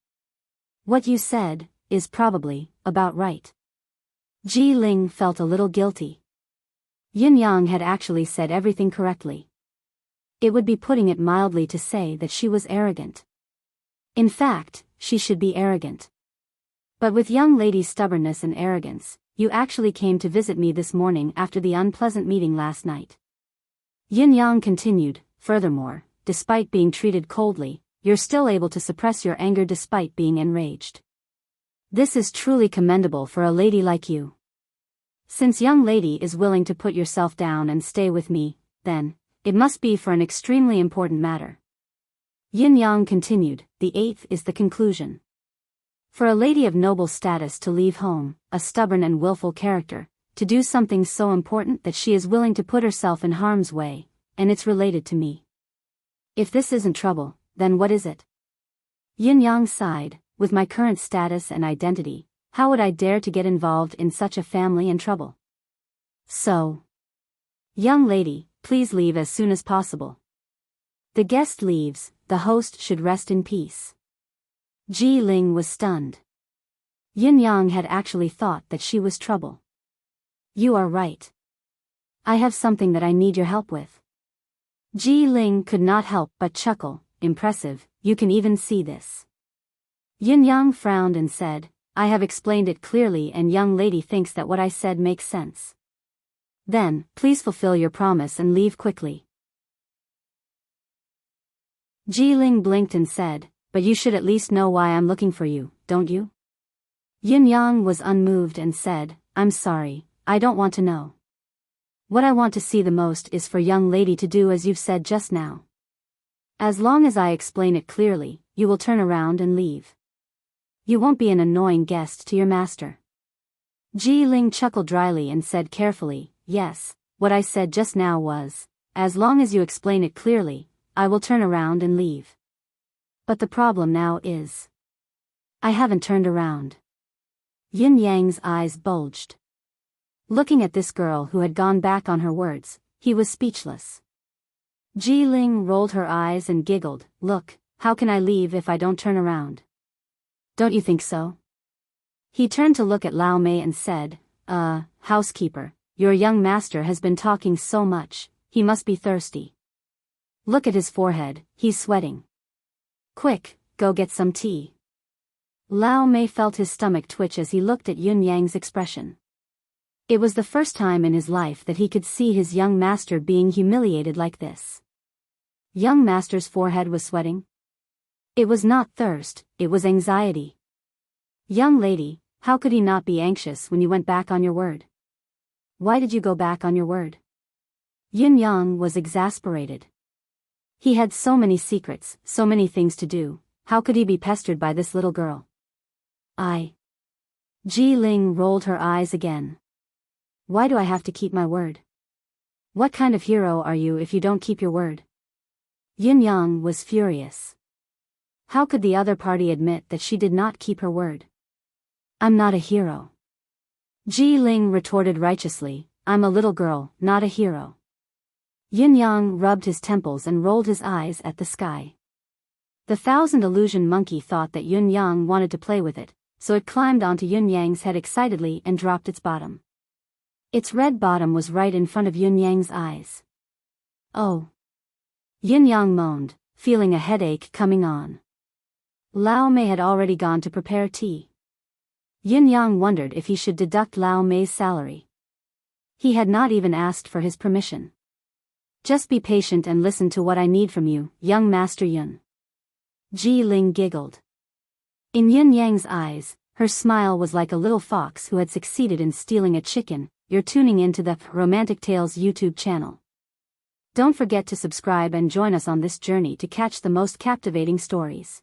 What you said is probably about right. Ji Ling felt a little guilty. Yin Yang had actually said everything correctly. It would be putting it mildly to say that she was arrogant. In fact, she should be arrogant. But with young lady's stubbornness and arrogance, you actually came to visit me this morning after the unpleasant meeting last night. Yin Yang continued, furthermore, despite being treated coldly, you're still able to suppress your anger despite being enraged. This is truly commendable for a lady like you. Since young lady is willing to put yourself down and stay with me, then, it must be for an extremely important matter. Yin Yang continued, the eighth is the conclusion. For a lady of noble status to leave home, a stubborn and willful character, to do something so important that she is willing to put herself in harm's way, and it's related to me. If this isn't trouble, then what is it? Yin Yang sighed, with my current status and identity, how would I dare to get involved in such a family and trouble? So, young lady, please leave as soon as possible. The guest leaves, the host should rest in peace. Ji Ling was stunned. Yin Yang had actually thought that she was trouble. You are right. I have something that I need your help with. Ji Ling could not help but chuckle. Impressive, you can even see this. Yin Yang frowned and said, I have explained it clearly and young lady thinks that what I said makes sense. Then, please fulfill your promise and leave quickly. Ji Ling blinked and said, but you should at least know why I'm looking for you, don't you? Yin Yang was unmoved and said, I'm sorry, I don't want to know. What I want to see the most is for young lady to do as you've said just now. As long as I explain it clearly, you will turn around and leave. You won't be an annoying guest to your master. Ji Ling chuckled dryly and said carefully, yes, what I said just now was, as long as you explain it clearly, I will turn around and leave. But the problem now is, I haven't turned around. Yin Yang's eyes bulged. Looking at this girl who had gone back on her words, he was speechless. Ji Ling rolled her eyes and giggled, look, how can I leave if I don't turn around? Don't you think so? He turned to look at Lao Mei and said, housekeeper, your young master has been talking so much, he must be thirsty. Look at his forehead, he's sweating. Quick, go get some tea. Lao Mei felt his stomach twitch as he looked at Yun Yang's expression. It was the first time in his life that he could see his young master being humiliated like this. Young master's forehead was sweating. It was not thirst, it was anxiety. Young lady, how could he not be anxious when you went back on your word? Why did you go back on your word? Yin Yang was exasperated. He had so many secrets, so many things to do, how could he be pestered by this little girl? Ji Ling rolled her eyes again. Why do I have to keep my word? What kind of hero are you if you don't keep your word? Yin Yang was furious. How could the other party admit that she did not keep her word? I'm not a hero. Ji Ling retorted righteously, I'm a little girl, not a hero. Yin Yang rubbed his temples and rolled his eyes at the sky. The thousand illusion monkey thought that Yun Yang wanted to play with it, so it climbed onto Yun Yang's head excitedly and dropped its bottom. Its red bottom was right in front of Yun Yang's eyes. Oh! Yin Yang moaned, feeling a headache coming on. Lao Mei had already gone to prepare tea. Yin Yang wondered if he should deduct Lao Mei's salary. He had not even asked for his permission. Just be patient and listen to what I need from you, young Master Yun. Ji Ling giggled. In Yin Yang's eyes, her smile was like a little fox who had succeeded in stealing a chicken. You're tuning into the Romantic Tales YouTube channel. Don't forget to subscribe and join us on this journey to catch the most captivating stories.